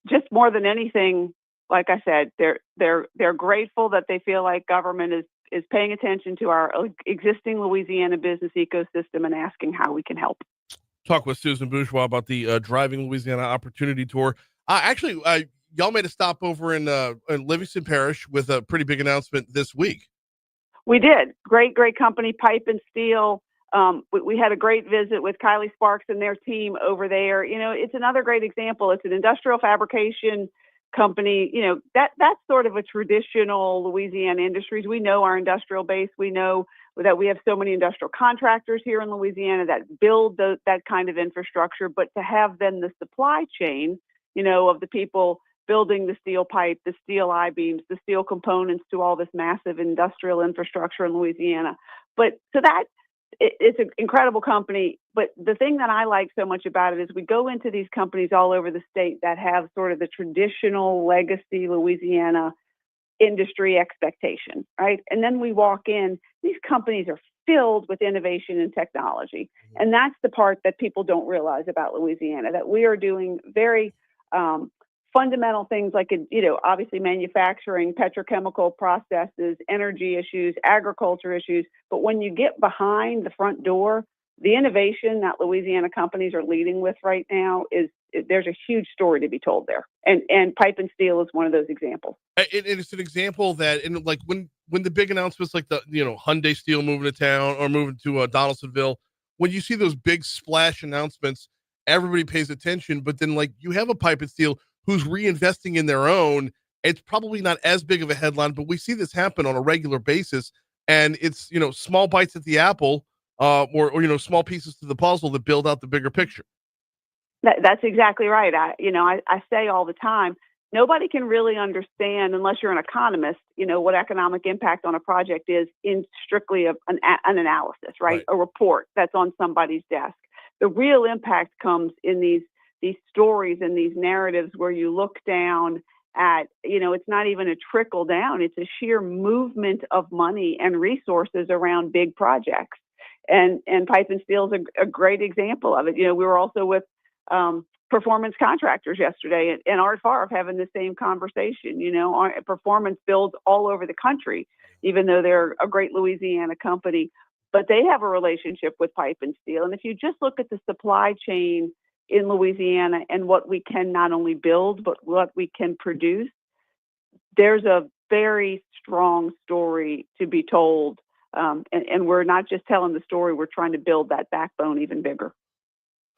just more than anything, like I said, they're grateful that they feel like government is paying attention to our existing Louisiana business ecosystem and asking how we can help. Talk with Susan Bourgeois about the Driving Louisiana Opportunity Tour. Actually, y'all made a stop over in Livingston Parish with a pretty big announcement this week. We did. Great company, Pipe and Steel. We had a great visit with Kylie Sparks and their team over there. It's another great example. It's an industrial fabrication company. That's sort of a traditional Louisiana industries. We know our industrial base. We know that we have so many industrial contractors here in Louisiana that build that kind of infrastructure. But to have then the supply chain, of the people building the steel pipe, the steel I-beams, the steel components to all this massive industrial infrastructure in Louisiana. But so that it's an incredible company. But the thing that I like so much about it is we go into these companies all over the state that have sort of the traditional legacy Louisiana industry expectation, right? And then we walk in, these companies are filled with innovation and technology. And that's the part that people don't realize about Louisiana, that we are doing very fundamental things like, obviously manufacturing, petrochemical processes, energy issues, agriculture issues. But when you get behind the front door, the innovation that Louisiana companies are leading with right now there's a huge story to be told there. And Pipe and Steel is one of those examples. It's an example that, and like when the big announcements like the, Hyundai Steel moving to town or moving to Donaldsonville, when you see those big splash announcements, everybody pays attention. But then like you have a Pipe and Steel who's reinvesting in their own. It's probably not as big of a headline, but we see this happen on a regular basis. And it's, small bites at the apple, or small pieces to the puzzle that build out the bigger picture. That's exactly right. I say all the time, nobody can really understand, unless you're an economist, what economic impact on a project is in strictly an analysis, right? A report that's on somebody's desk. The real impact comes in these stories and these narratives where you look down at, it's not even a trickle down. It's a sheer movement of money and resources around big projects. And Pipe and Steel is a great example of it. We were also with performance contractors yesterday and Art Favre having the same conversation. Our performance builds all over the country, even though they're a great Louisiana company, but they have a relationship with Pipe and Steel. And if you just look at the supply chain in Louisiana and what we can not only build, but what we can produce, there's a very strong story to be told. And we're not just telling the story, we're trying to build that backbone even bigger.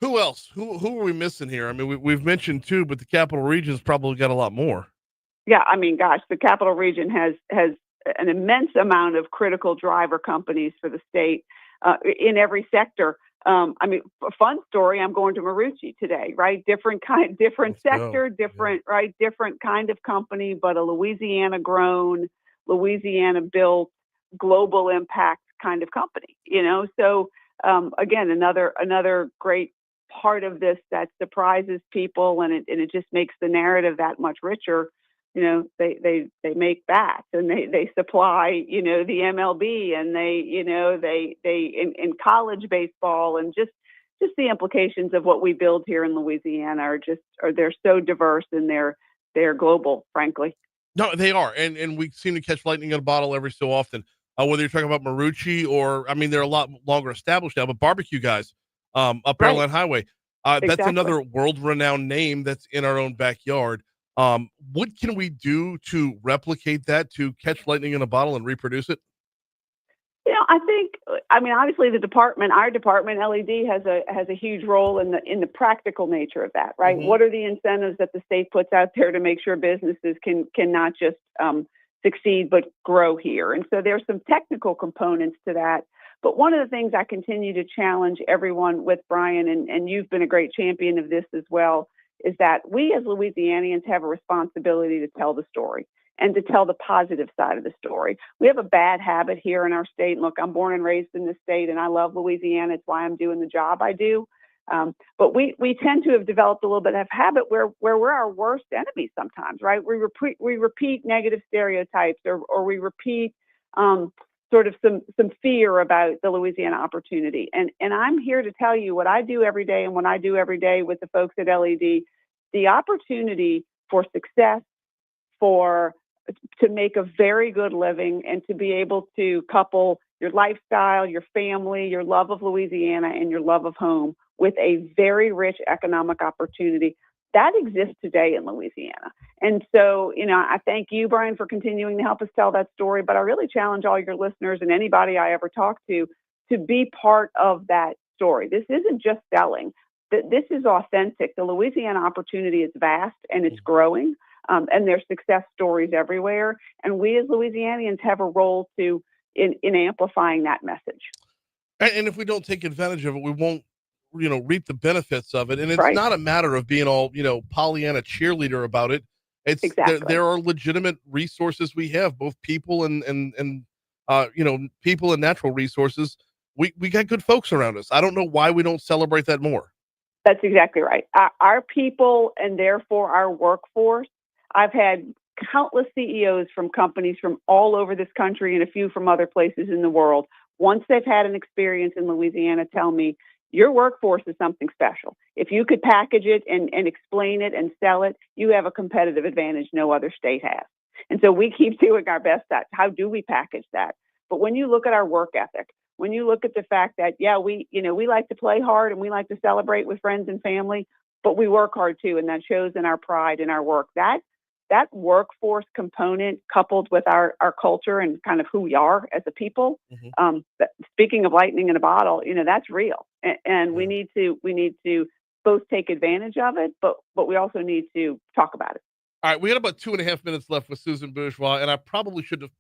Who else? Who are we missing here? I mean, we've mentioned two, but the Capital Region's probably got a lot more. Yeah, I mean, gosh, the Capital Region has an immense amount of critical driver companies for the state in every sector. A fun story. I'm going to Marucci today, right? Different sector, different kind of company, but a Louisiana grown, Louisiana built, global impact kind of company. So again, another great part of this that surprises people, and it just makes the narrative that much richer. They make bats and they supply, the MLB, and they in college baseball, and just the implications of what we build here in Louisiana they're so diverse and they're global, frankly. No, they are. And we seem to catch lightning in a bottle every so often. Whether you're talking about Marucci or, they're a lot longer established now, but Barbecue Guys, up Airline Highway. That's another world-renowned name that's in our own backyard. What can we do to replicate that, to catch lightning in a bottle and reproduce it? I think, obviously our department, LED, has a huge role in the practical nature of that, right? Mm-hmm. What are the incentives that the state puts out there to make sure businesses can not just succeed, but grow here? And so there's some technical components to that. But one of the things I continue to challenge everyone with, Brian, and you've been a great champion of this as well, is that we as Louisianians have a responsibility to tell the story and to tell the positive side of the story. We have a bad habit here in our state. And look, I'm born and raised in this state, and I love Louisiana. It's why I'm doing the job I do. But we tend to have developed a little bit of habit where we're our worst enemies sometimes, right? We repeat negative stereotypes, or we repeat sort of some fear about the Louisiana opportunity. And I'm here to tell you what I do every day, and what I do every day with the folks at LED, the opportunity for success, to make a very good living, and to be able to couple your lifestyle, your family, your love of Louisiana, and your love of home with a very rich economic opportunity that exists today in Louisiana. And so, I thank you, Brian, for continuing to help us tell that story, but I really challenge all your listeners and anybody I ever talk to be part of that story. This isn't just selling. This is authentic. The Louisiana opportunity is vast, and it's growing. And there's success stories everywhere. And we as Louisianians have a role in amplifying that message. And if we don't take advantage of it, we won't, reap the benefits of it. And it's Right. not a matter of being all, Pollyanna cheerleader about it. It's Exactly. there are legitimate resources we have, both people and people and natural resources. We got good folks around us. I don't know why we don't celebrate that more. That's exactly right. Our people, and therefore our workforce. I've had countless CEOs from companies from all over this country and a few from other places in the world. Once they've had an experience in Louisiana, tell me, your workforce is something special. If you could package it and explain it and sell it, you have a competitive advantage no other state has. And so we keep doing our best at how do we package that? But when you look at our work ethic, when you look at the fact that, we like to play hard and we like to celebrate with friends and family, but we work hard too. And that shows in our pride in our work. That workforce component, coupled with our culture and kind of who we are as a people, speaking of lightning in a bottle, that's real. And we need to both take advantage of it, but we also need to talk about it. All right, we got about 2.5 minutes left with Susan Bourgeois, and I probably should have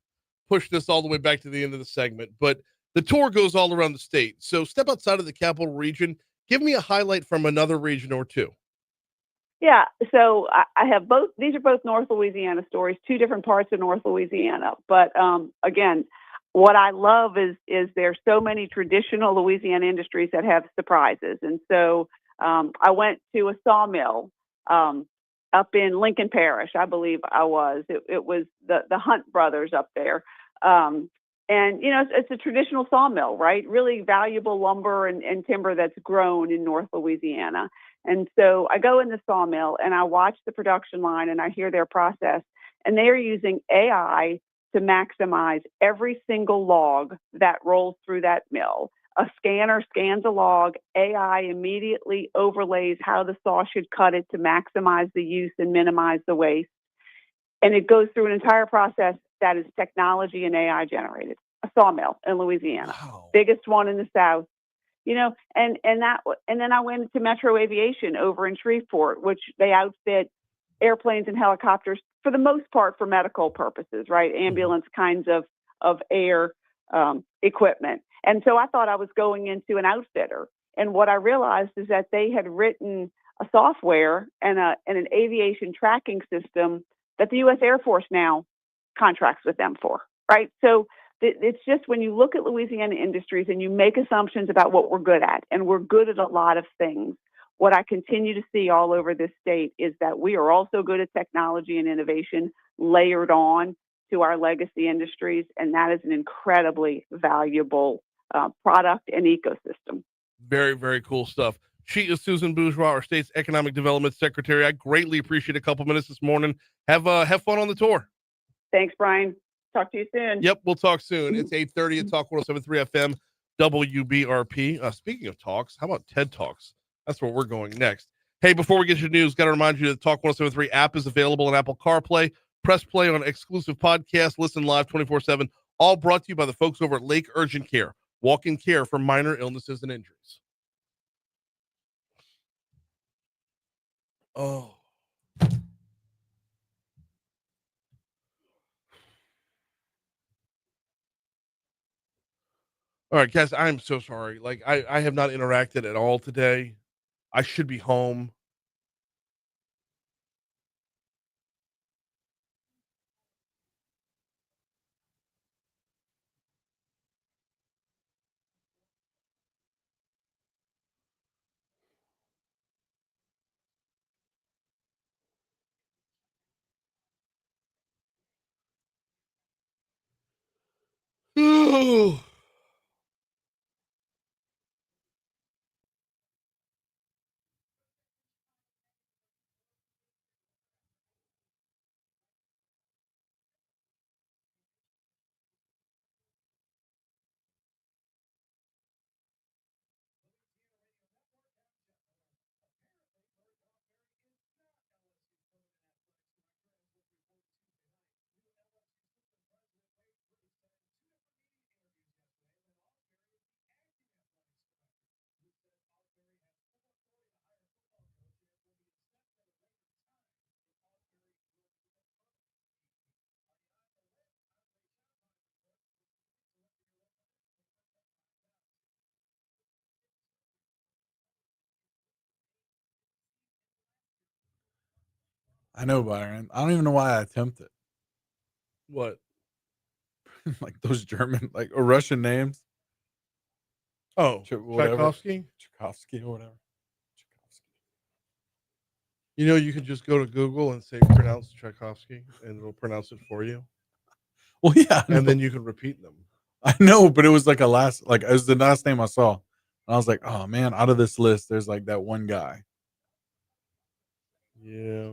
pushed this all the way back to the end of the segment, but the tour goes all around the state. So step outside of the capital region. Give me a highlight from another region or two. Yeah, so I have both. These are both North Louisiana stories, two different parts of North Louisiana. But again, what I love is there's so many traditional Louisiana industries that have surprises. And so I went to a sawmill up in Lincoln Parish, I believe I was. It was the Hunt brothers up there. And, it's a traditional sawmill, right? Really valuable lumber and timber that's grown in North Louisiana. And so I go in the sawmill and I watch the production line and I hear their process, and they are using AI to maximize every single log that rolls through that mill. A scanner scans a log, AI immediately overlays how the saw should cut it to maximize the use and minimize the waste. And it goes through an entire process that is technology and AI generated. A sawmill in Louisiana, biggest one in the South. And then I went to Metro Aviation over in Shreveport, which they outfit airplanes and helicopters for the most part for medical purposes, right? Ambulance kinds of air equipment. And so I thought I was going into an outfitter. And what I realized is that they had written a software and an aviation tracking system that the U.S. Air Force now contracts with them for, right? So it's just when you look at Louisiana industries and you make assumptions about what we're good at, and we're good at a lot of things, what I continue to see all over this state is that we are also good at technology and innovation layered on to our legacy industries, and that is an incredibly valuable product and ecosystem. Very, very cool stuff. She is Susan Bourgeois, our state's economic development secretary. I greatly appreciate a couple minutes this morning. Have fun on the tour. Thanks, Brian. Talk to you soon. Yep, we'll talk soon. It's 8:30 at Talk 107.3 FM, WBRP. Speaking of talks, how about TED Talks? That's where we're going next. Hey, before we get to the news, got to remind you that the Talk 107.3 app is available on Apple CarPlay. Press play on exclusive podcasts. Listen live 24/7. All brought to you by the folks over at Lake Urgent Care. Walk-in care for minor illnesses and injuries. Oh. All right, guys, I'm so sorry. Like, I have not interacted at all today. I should be home. Oh. I know, Byron. I don't even know why I attempted. What? Like those German, like or Russian names. Oh, Whatever. Tchaikovsky. Tchaikovsky or whatever. Tchaikovsky. You know, you could just go to Google and say pronounce Tchaikovsky, and it'll pronounce it for you, Well, yeah, I know. and then you can repeat them. I know, but it was like it was the last name I saw. And I was like, oh man, out of this list, there's like that one guy. Yeah.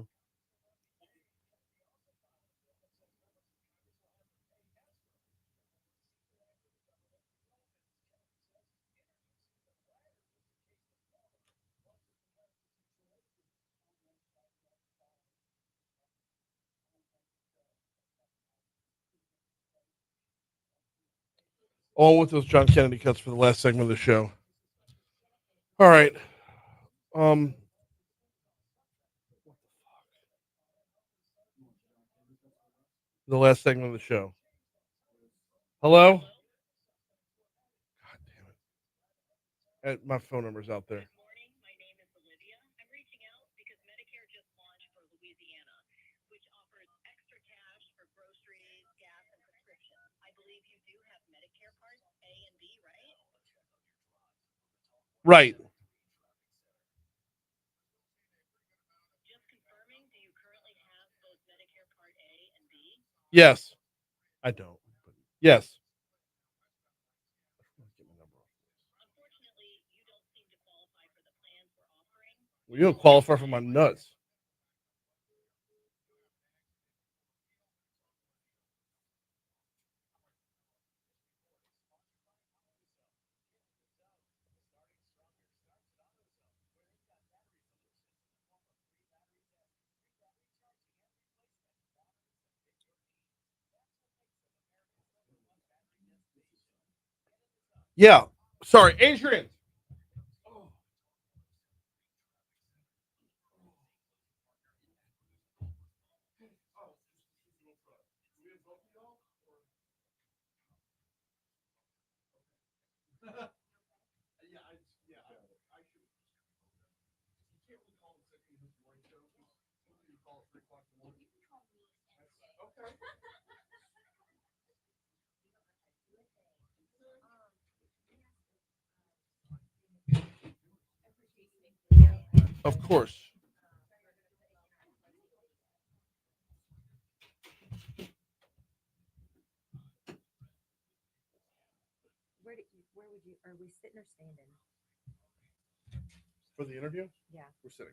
On with those John Kennedy cuts for the last segment of the show. All right. The last segment of the show. Hello? God damn it. My phone number's out there. Right. Yes. I don't. Yes. Well, you don't qualify for my nuts. Yeah. Sorry, Adrian. Of course. Where would you, are we sitting or standing? For the interview? Yeah. We're sitting.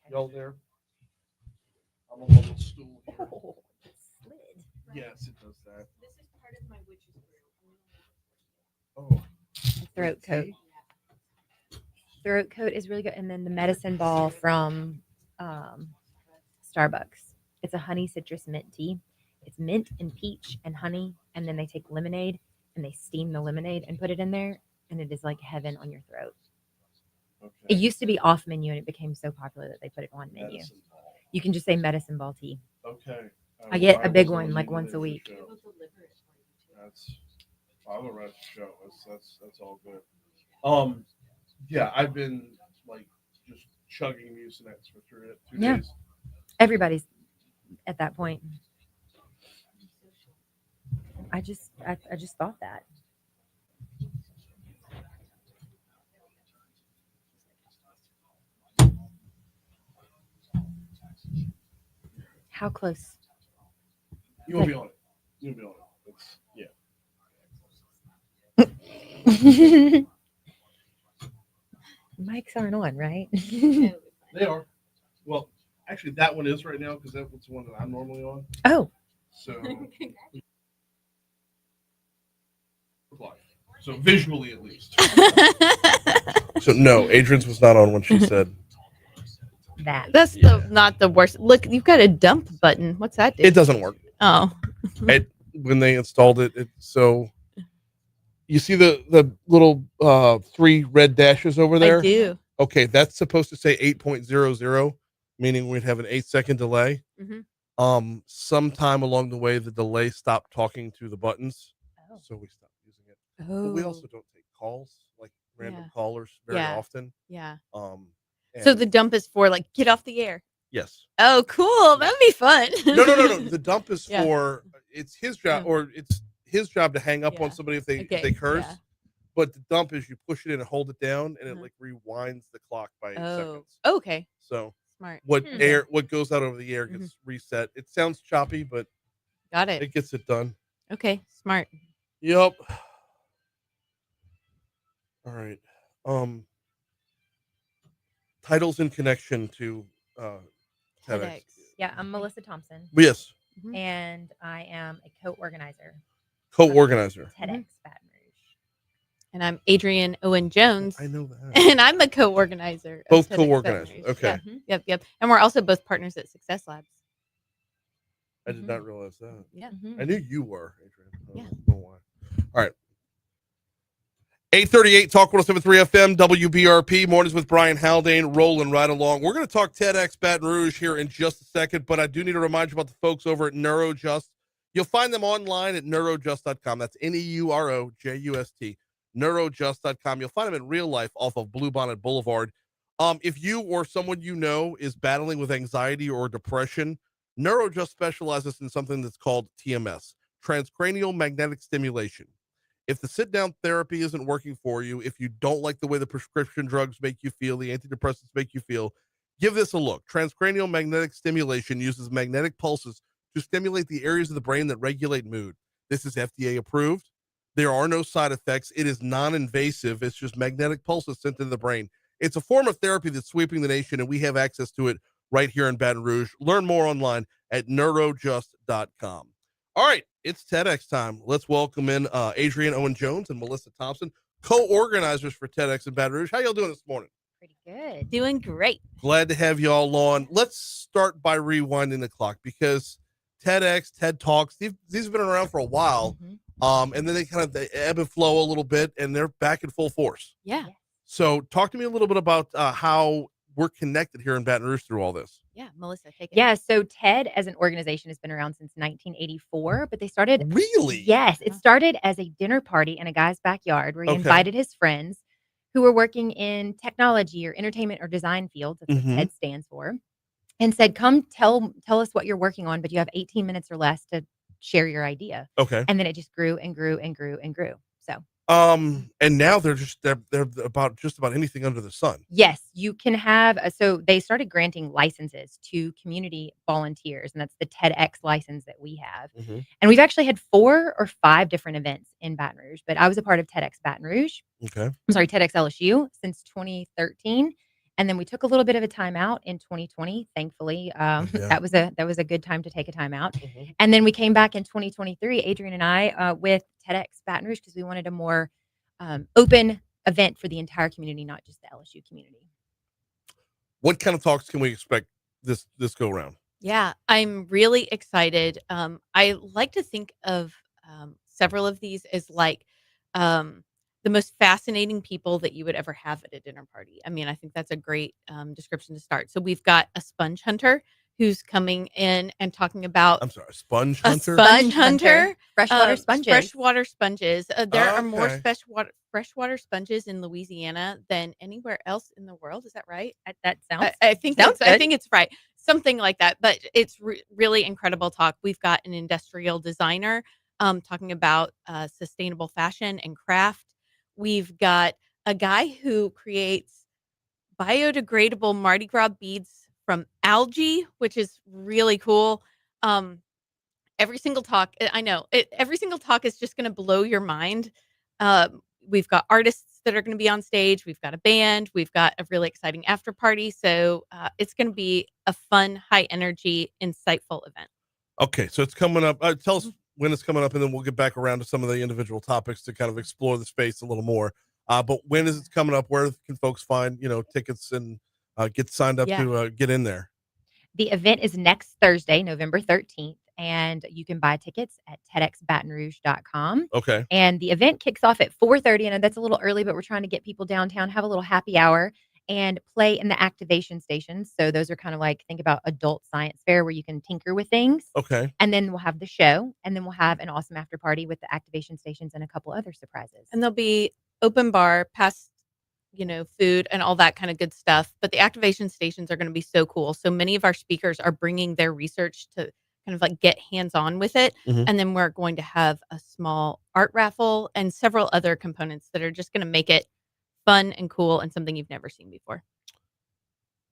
Okay. Y'all there? I'm on a little stool here. Oh, it slid. Yes, it does that. This is part of my witch's Oh. throat coat. Throat coat is really good. And then the medicine ball from Starbucks. It's a honey citrus mint tea. It's mint and peach and honey. And then they take lemonade and they steam the lemonade and put it in there. And it is like heaven on your throat. Okay. It used to be off menu and it became so popular that they put it on menu. You can just say medicine ball tea. Okay. I get a big one like once a week. I will write the show. That's all good. Yeah, I've been like just chugging Mucinex for two days. Everybody's at that point. I just thought that. How close? You won't be on it. You'll be on it. Yeah. Mics aren't on, right? They are. Well, actually, that one is right now because that's the one that I'm normally on. Oh. So, so visually at least. So no, Adrian's was not on when she said That. That's not the worst. Look, you've got a dump button. What's that do? it doesn't work. Oh. When they installed it, so you see the little 3 red dashes over there? I do. Okay, that's supposed to say 8.00, meaning we'd have an 8-second delay. Sometime along the way, the delay stopped talking to the buttons, so we stopped using it. But we also don't take calls, like random callers, very often. Yeah. So And- the dump is for like get off the air. Yes. Oh, cool. That'd be fun. No. The dump is Yeah. for it's his job, or it's his job to hang up on somebody if they curse. Yeah. But the dump is you push it in and hold it down, and it like rewinds the clock by 8 seconds. Okay. So Smart. what goes out over the air gets reset. It sounds choppy, but Got it. it gets it done. Okay. Smart. Yep. All right. Titles in connection to TEDx. Yeah, I'm Melissa Thompson. Yes. And I am a co-organizer. Co-organizer. TEDx Baton Rouge. And I'm Adrian Owen Jones. I know that. And I'm a co-organizer. Both of TEDx co-organizers. Baton Rouge. Okay. Yeah. Yep. And we're also both partners at Success Labs. I did not realize that. Yeah. I knew you were, Adrian. I Yeah. don't know why. All right. 838 Talk 1073 FM, WBRP, Mornings with Brian Haldane, rolling right along. We're going to talk TEDx Baton Rouge here in just a second, but I do need to remind you about the folks over at NeuroJust. You'll find them online at neurojust.com. That's NEUROJUST, neurojust.com. You'll find them in real life off of Bluebonnet Boulevard. If you or someone you know is battling with anxiety or depression, NeuroJust specializes in something that's called TMS, transcranial magnetic stimulation. If the sit-down therapy isn't working for you, if you don't like the way the prescription drugs make you feel, the antidepressants make you feel, give this a look. Transcranial magnetic stimulation uses magnetic pulses to stimulate the areas of the brain that regulate mood. This is FDA approved. There are no side effects. It is non-invasive. It's just magnetic pulses sent into the brain. It's a form of therapy that's sweeping the nation, and we have access to it right here in Baton Rouge. Learn more online at neurojust.com. All right, it's TEDx time. Let's welcome in Adrian Owen Jones and Melissa Thompson, co-organizers for TEDx in Baton Rouge. How y'all doing this morning? Pretty good. Doing great. Glad to have you all on. Let's start by rewinding the clock because TEDx, TED Talks, these have been around for a while. And then they ebb and flow a little bit, and they're back in full force. Yeah. So talk to me a little bit about how we're connected here in Baton Rouge through all this. Yeah. Melissa, take it. Yeah, so TED as an organization has been around since 1984, but they started. Really? Yes, it started as a dinner party in a guy's backyard where he invited his friends who were working in technology or entertainment or design fields, that's what TED stands for, and said, come tell us what you're working on, but you have 18 minutes or less to share your idea. Okay. And then it just grew and grew and grew and grew. So and now they're about just about anything under the sun. yes, you can have so they started granting licenses to community volunteers, and that's the TEDx license that we have. And we've actually had 4 or 5 different events in Baton Rouge, but I was a part of TEDx Baton Rouge. Okay. I'm sorry, TEDx LSU since 2013. And then we took a little bit of a time out in 2020. Thankfully, that was a good time to take a time out. And then we came back in 2023, Adrian and I, with TEDx Baton Rouge because we wanted a more open event for the entire community, not just the LSU community. What kind of talks can we expect this go around? Yeah, I'm really excited. I like to think of several of these as like the most fascinating people that you would ever have at a dinner party. I mean, I think that's a great description to start. So we've got a sponge hunter who's coming in and talking about I'm sorry, sponge a hunter. sponge hunter, Freshwater sponges. Freshwater sponges. There are more Okay. freshwater sponges in Louisiana than anywhere else in the world. Is that right? That sounds. I think sounds I good. think it's right. Something like that. But it's really incredible talk. We've got an industrial designer talking about sustainable fashion and craft. We've got a guy who creates biodegradable Mardi Gras beads from algae, which is really cool. Every single talk, I know, every single talk is just going to blow your mind. we've got artists that are going to be on stage. We've got a band. We've got a really exciting after party. So it's going to be a fun, high energy, insightful event. Okay, so it's coming up. Tell us when it's coming up, and then we'll get back around to some of the individual topics to kind of explore the space a little more. But when is it coming up? Where can folks find tickets and get signed up to get in there? The event is next Thursday, November 13th, and you can buy tickets at tedxbatonrouge.com. Okay. And the event kicks off at 4:30. I know that's a little early, but we're trying to get people downtown, have a little happy hour, and play in the activation stations. So those are kind of like, think about adult science fair where you can tinker with things. Okay. And then we'll have the show, and then we'll have an awesome after party with the activation stations and a couple other surprises. And there'll be open bar, past, food and all that kind of good stuff. But the activation stations are going to be so cool. So many of our speakers are bringing their research to kind of like get hands-on with it. Mhm. And then we're going to have a small art raffle and several other components that are just going to make it fun and cool and something you've never seen before.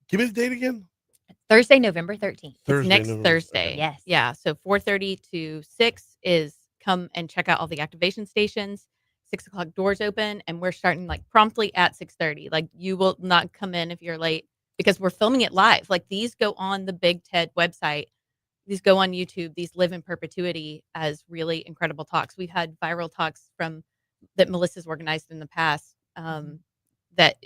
Give me the date again. Thursday, November 13th. It's next November. Thursday. Okay. Yes. Yeah. So 4:30 to 6 is come and check out all the activation stations. 6:00 doors open, and we're starting like promptly at 6:30. Like, you will not come in if you're late because we're filming it live. Like, these go on the Big TED website. These go on YouTube. These live in perpetuity as really incredible talks. We've had viral talks that Melissa's organized in the past that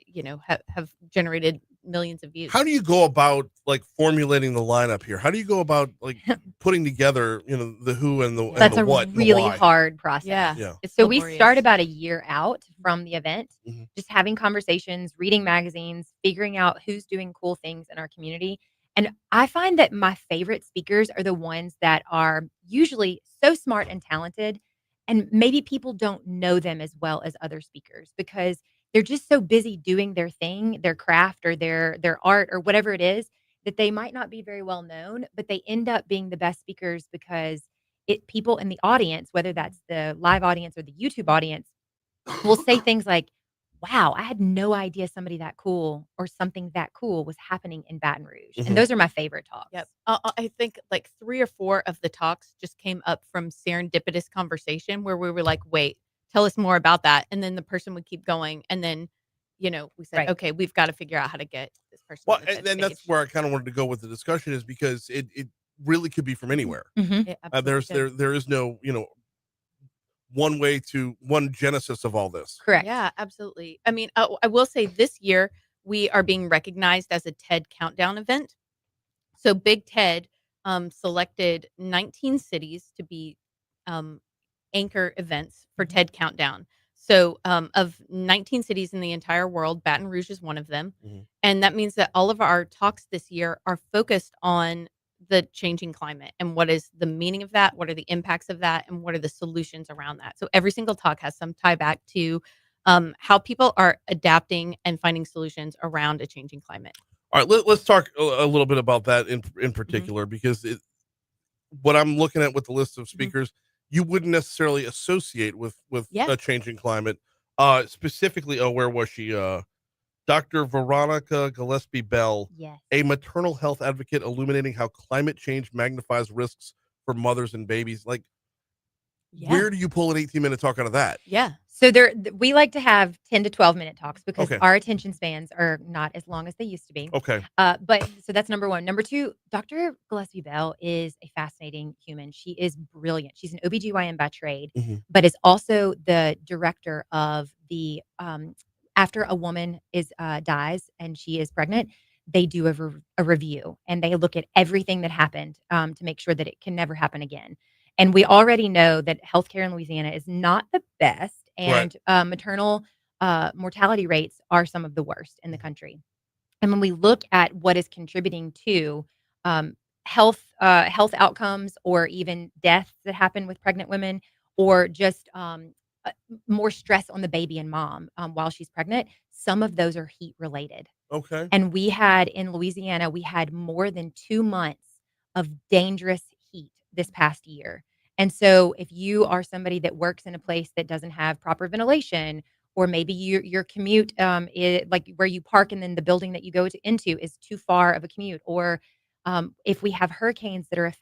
have generated millions of views. How do you go about like formulating the lineup here? How do you go about like putting together, the who and the That's and the a what and the really why? hard process. Yeah. It's So so we laborious. start about a year out from the event, Mhm. just having conversations, reading magazines, figuring out who's doing cool things in our community. And I find that my favorite speakers are the ones that are usually so smart and talented, and maybe people don't know them as well as other speakers because they're just so busy doing their thing, their craft or their art or whatever it is, that they might not be very well known, but they end up being the best speakers because people in the audience, whether that's the live audience or the YouTube audience, will say things like, "Wow, I had no idea somebody that cool or something that cool was happening in Baton Rouge." Mhm. And those are my favorite talks. Yep. I think like 3 or 4 of the talks just came up from serendipitous conversation where we were like, wait, tell us more about that. And then the person would keep going. And then, we said, Right. okay, we've got to figure out how to get this person. Well, on the and TED then that's stage. where I kind of wanted to go with the discussion is because it really could be from anywhere. Mhm. It absolutely could. There is no, one genesis of all this. Correct. Yeah, absolutely. I mean, I will say this year we are being recognized as a TED Countdown event. So Big TED selected 19 cities to be anchor events for TED Countdown. So of 19 cities in the entire world, Baton Rouge is one of them. Mhm. And that means that all of our talks this year are focused on the changing climate and what is the meaning of that, what are the impacts of that, and what are the solutions around that. So every single talk has some tie back to how people are adapting and finding solutions around a changing climate. All right, let's talk a little bit about that in particular because what I'm looking at with the list of speakers, you wouldn't necessarily associate with Yeah. a changing climate. Specifically, where was she? Dr. Veronica Gillespie Bell, Yes. a maternal health advocate, illuminating how climate change magnifies risks for mothers and babies. Like, where do you pull an 18-minute talk out of that? Yeah. So we like to have 10 to 12-minute talks because Okay. our attention spans are not as long as they used to be. Okay. But so that's number one. Number two, Dr. Gillespie Bell is a fascinating human. She is brilliant. She's an OBGYN by trade, Mhm. but is also the director of the after a woman dies and she is pregnant, they do a review and they look at everything that happened to make sure that it can never happen again. And we already know that healthcare in Louisiana is not the best, and maternal mortality rates are some of the worst in the country. And when we look at what is contributing to health outcomes or even deaths that happen with pregnant women, or just more stress on the baby and mom while she's pregnant, some of those are heat related. Okay. And we had in Louisiana, we had more than 2 months of dangerous heat this past year. And so if you are somebody that works in a place that doesn't have proper ventilation, or maybe your commute is like where you park and then the building that you go into is too far of a commute, or if we have hurricanes that are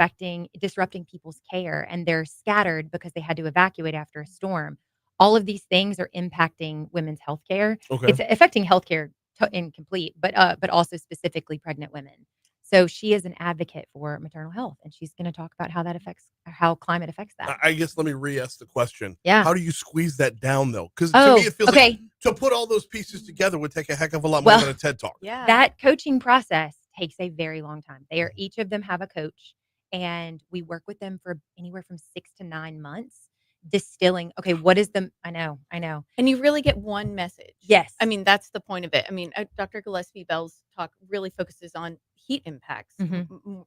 disrupting people's care and they're scattered because they had to evacuate after a storm, all of these things are impacting women's health care. Okay. It's affecting healthcare incomplete, but also specifically pregnant women. So she is an advocate for maternal health, and she's going to talk about how climate affects that. I guess let me re-ask the question. Yeah. How do you squeeze that down though? Because to me it feels like to put all those pieces together would take a heck of a lot more than a TED Talk. Yeah. That coaching process takes a very long time. Each of them have a coach, and we work with them for anywhere from 6 to 9 months, distilling. Okay, what is the? I know. And you really get one message. Yes. I mean, that's the point of it. I mean, Dr. Gillespie Bell's talk really focuses on heat impacts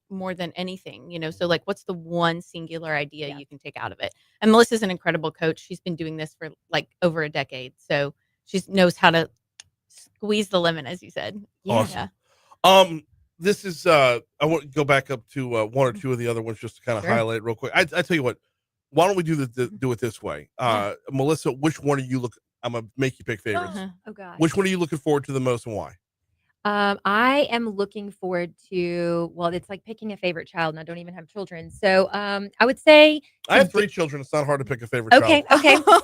more than anything, so like what's the one singular idea you can take out of it? And Melissa's an incredible coach. She's been doing this for like over a decade. So she knows how to squeeze the lemon, as you said. Awesome. Yeah. This is I want to go back up to one or two of the other ones just to kind of highlight real quick. I tell you what, why don't we do it this way? Melissa, which one are you I'm gonna make you pick favorites. Oh gosh. Which one are you looking forward to the most and why? I am looking forward to. Well, it's like picking a favorite child, and I don't even have children. So, I would say I have 3 children. It's not hard to pick a favorite Okay, child.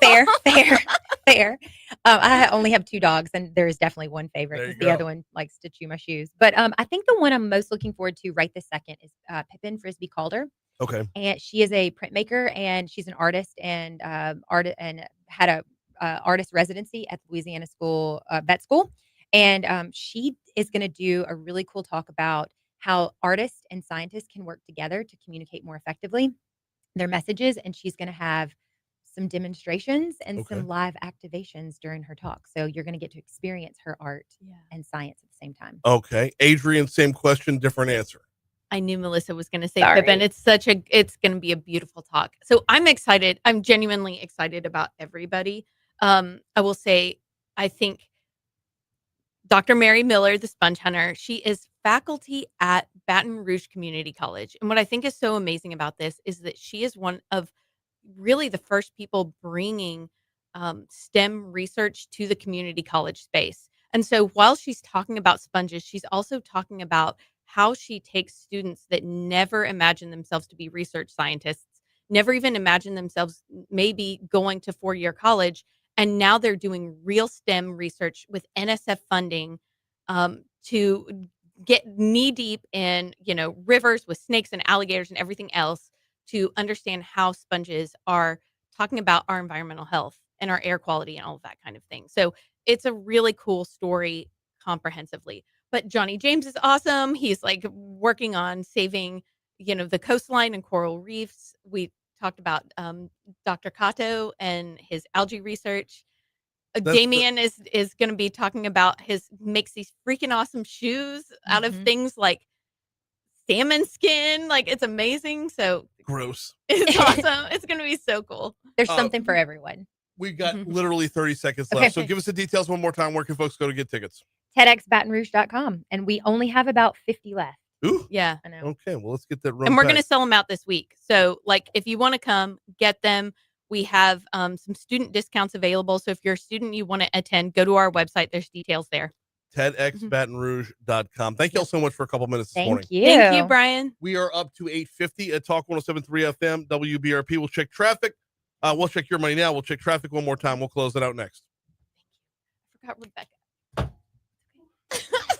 fair. I only have 2 dogs, and there is definitely one favorite There you because the go. other one likes to chew my shoes. But I think the one I'm most looking forward to right this second is Pippin Frisbee Calder. Okay. And she is a printmaker, and she's an artist and had a artist residency at the Louisiana vet school. And she is going to do a really cool talk about how artists and scientists can work together to communicate more effectively their messages. And she's going to have some demonstrations and some live activations during her talk. So you're going to get to experience her art and science at the same time. Okay. Adrian, same question, different answer. I knew Melissa was going to say Sorry. Pippin. It's going to be a beautiful talk. So I'm excited. I'm genuinely excited about everybody. I will say, I think Dr. Mary Miller, the sponge hunter, she is faculty at Baton Rouge Community College. And what I think is so amazing about this is that she is one of really the first people bringing STEM research to the community college space. And so while she's talking about sponges, she's also talking about how she takes students that never imagined themselves to be research scientists, never even imagined themselves maybe going to 4-year college, and now they're doing real STEM research with NSF funding to get knee deep in, rivers with snakes and alligators and everything else to understand how sponges are talking about our environmental health and our air quality and all of that kind of thing. So it's a really cool story comprehensively. But Johnny James is awesome. He's like working on saving, the coastline and coral reefs. We talked about Dr. Cato and his algae research. Damien is going to be talking about makes these freaking awesome shoes out of things like salmon skin. Like, it's amazing. So gross. It's awesome. It's going to be so cool. There's something for everyone. We've got literally 30 seconds left. So give us the details one more time. Where can folks go to get tickets? TEDxBatonRouge.com. And we only have about 50 left. Ooh. Yeah. I know. Okay. Well, let's get that room. And we're going to sell them out this week. So, like, if you want to come, get them. We have some student discounts available. So if you're a student, you want to attend, go to our website. There's details there. TEDxBatonRouge.com. Thank you all so much for a couple minutes this morning. Thank you, Brian. We are up to 8:50 at Talk 107.3 FM, WBRP. We'll check traffic. We'll check your money now. We'll check traffic one more time. We'll close it out next. I forgot Rebecca.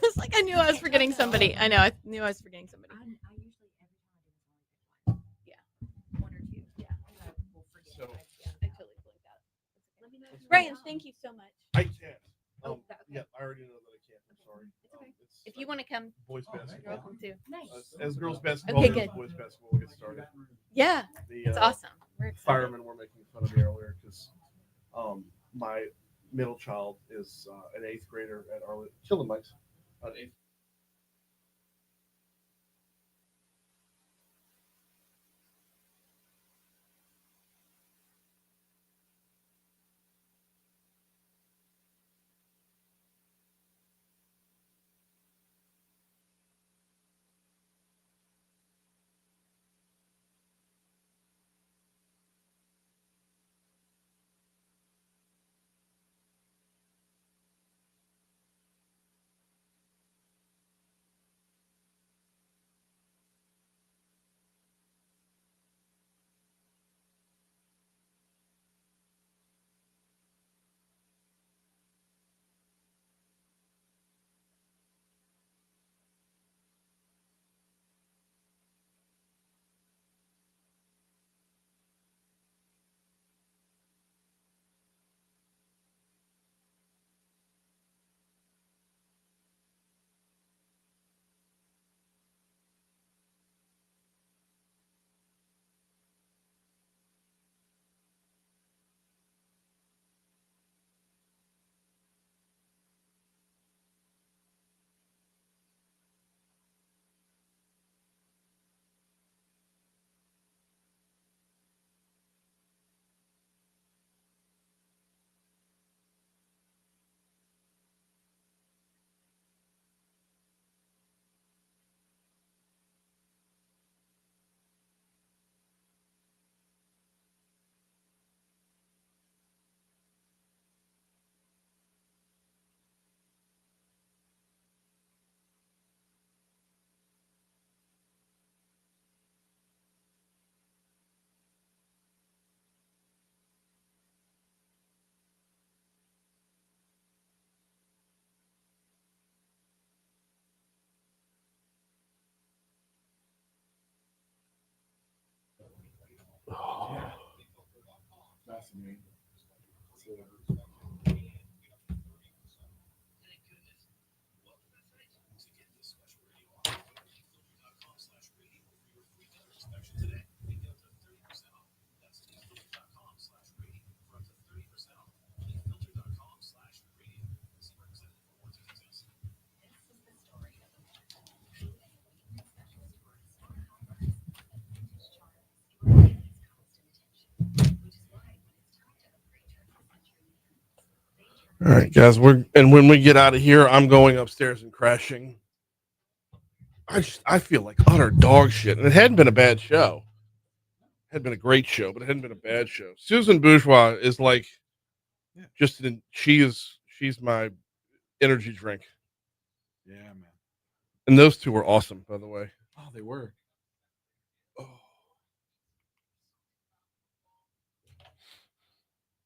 It's like I knew I was forgetting somebody. I know. I knew I was forgetting somebody. Brian, thank you so much. I can't. Yeah, I already know that I can't. I'm sorry. If you want to come, boys you're basketball. welcome too. As girls basketball, Okay, as good. boys basketball, we'll get started. Yeah, it's awesome. We're excited. Firemen were making fun of me earlier because my middle child is an 8th grader at Arlington. Kill the mics. An 8th All right, guys. And when we get out of here, I'm going upstairs and crashing. I feel like utter dog shit, and it hadn't been a bad show. It had been a great show, but it hadn't been a bad show. Susan Bourgeois is like, she's my energy drink. Yeah, man. And those two were awesome, by the way. Oh, they were. Oh.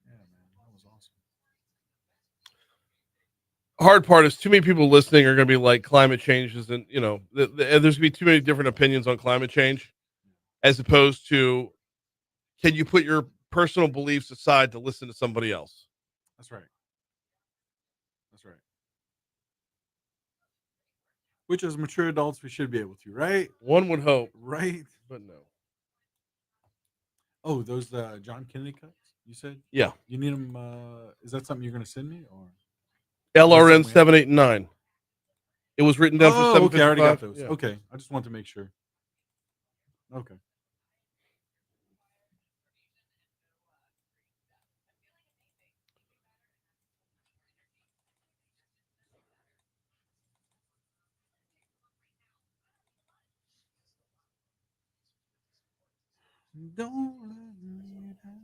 Yeah, man, that was awesome. Hard part is too many people listening are going to be like, climate change isn't, there's going to be too many different opinions on climate change, as opposed to, can you put your personal beliefs aside to listen to somebody else? That's right. That's right. Which, as mature adults, we should be able to, right? One would hope. Right? But no. Oh, those John Kennedy cuts, you said? Yeah. You need them, is that something you're going to send me? Or LRN 7, 8, and 9. It was written down for 755. Okay, I already got those. Yeah. Okay, I just want to make sure. Okay. Don't let me down.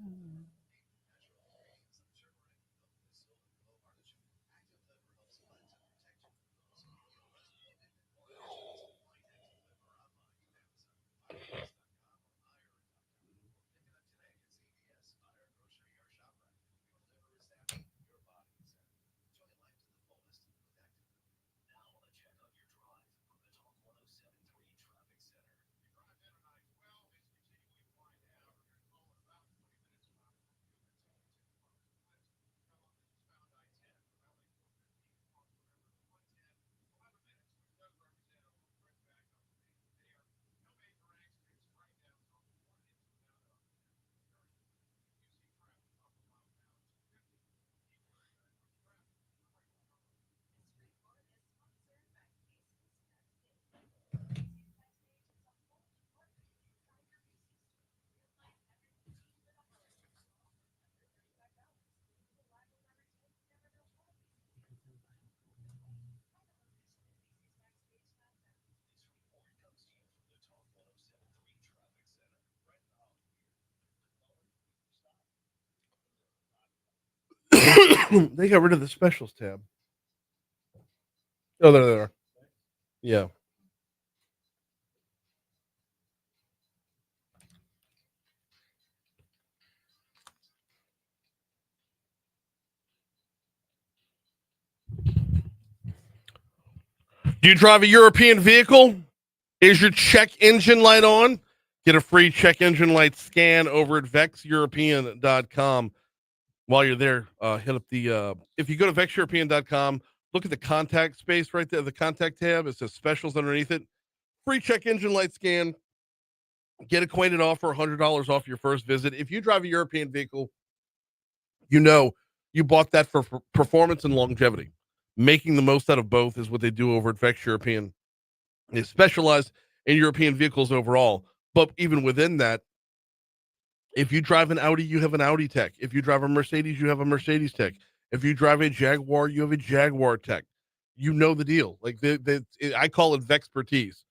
They got rid of the specials tab. Oh, there they are. Yeah. Do you drive a European vehicle? Is your check engine light on? Get a free check engine light scan over at vexeuropean.com. While you're there, hit up the, if you go to vexeuropean.com, look at the contact space right there, the contact tab. It says specials underneath it. Free check engine light scan. Get acquainted offer $100 off your first visit. If you drive a European vehicle, you know you bought that for performance and longevity. Making the most out of both is what they do over at Vex European. They specialize in European vehicles overall, but even within that, if you drive an Audi, you have an Audi tech. If you drive a Mercedes, you have a Mercedes tech. If you drive a Jaguar, you have a Jaguar tech. You know the deal. Like I call it Vexpertise.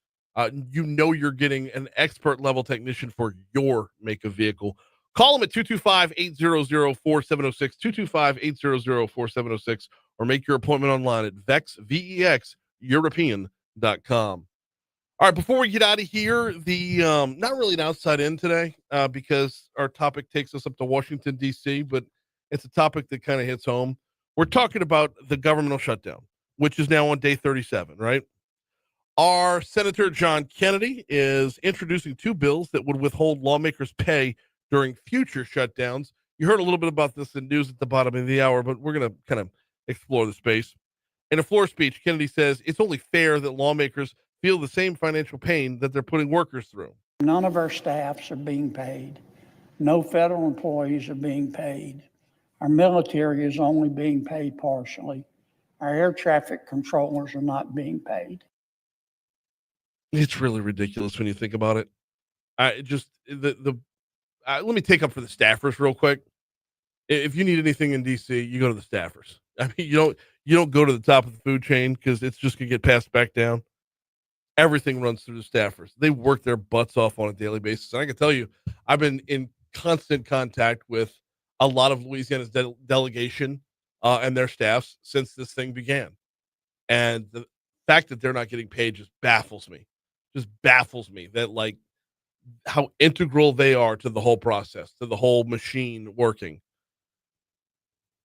You know you're getting an expert level technician for your make of vehicle. Call them at 225-800-4706, 225-800-4706, or make your appointment online at vexeuropean.com. All right, before we get out of here, the not really an outside in today because our topic takes us up to Washington, D.C., but it's a topic that kind of hits home. We're talking about the governmental shutdown, which is now on day 37, right? Our Senator John Kennedy is introducing two bills that would withhold lawmakers' pay during future shutdowns. You heard a little bit about this in news at the bottom of the hour, but we're going to kind of explore the space. In a floor speech, Kennedy says it's only fair that lawmakers feel the same financial pain that they're putting workers through. None of our staffs are being paid. No federal employees are being paid. Our military is only being paid partially. Our air traffic controllers are not being paid. It's really ridiculous when you think about it. Let me take up for the staffers real quick. If you need anything in DC, you go to the staffers. I mean, you don't go to the top of the food chain because it's just gonna get passed back down. Everything runs through the staffers. They work their butts off on a daily basis. And I can tell you, I've been in constant contact with a lot of Louisiana's delegation and their staffs since this thing began. And the fact that they're not getting paid just baffles me. Just baffles me that, like, how integral they are to the whole process, to the whole machine working.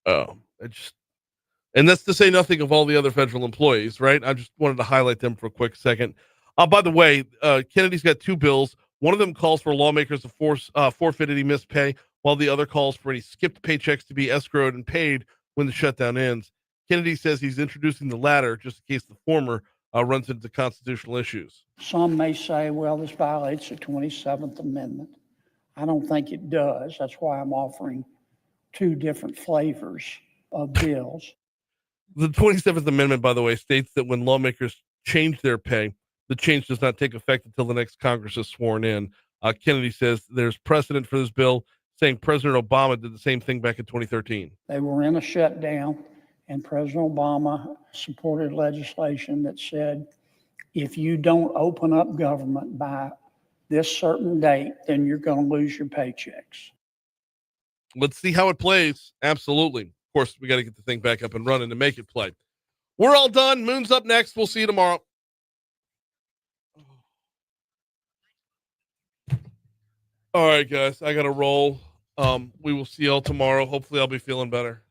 And that's to say nothing of all the other federal employees, right? I just wanted to highlight them for a quick second. By the way, Kennedy's got two bills. One of them calls for lawmakers to forfeit any missed pay, while the other calls for any skipped paychecks to be escrowed and paid when the shutdown ends. Kennedy says he's introducing the latter just in case the former runs into constitutional issues. Some may say, well, this violates the 27th Amendment. I don't think it does. That's why I'm offering two different flavors of bills. The 27th Amendment, by the way, states that when lawmakers change their pay, the change does not take effect until the next Congress is sworn in. Kennedy says there's precedent for this bill, saying President Obama did the same thing back in 2013. They were in a shutdown, and President Obama supported legislation that said, if you don't open up government by this certain date, then you're going to lose your paychecks. Let's see how it plays. Absolutely. Of course, we got to get the thing back up and running to make it play. We're all done. Moon's up next. We'll see you tomorrow. All right, guys. I got to roll. We will see y'all tomorrow. Hopefully, I'll be feeling better.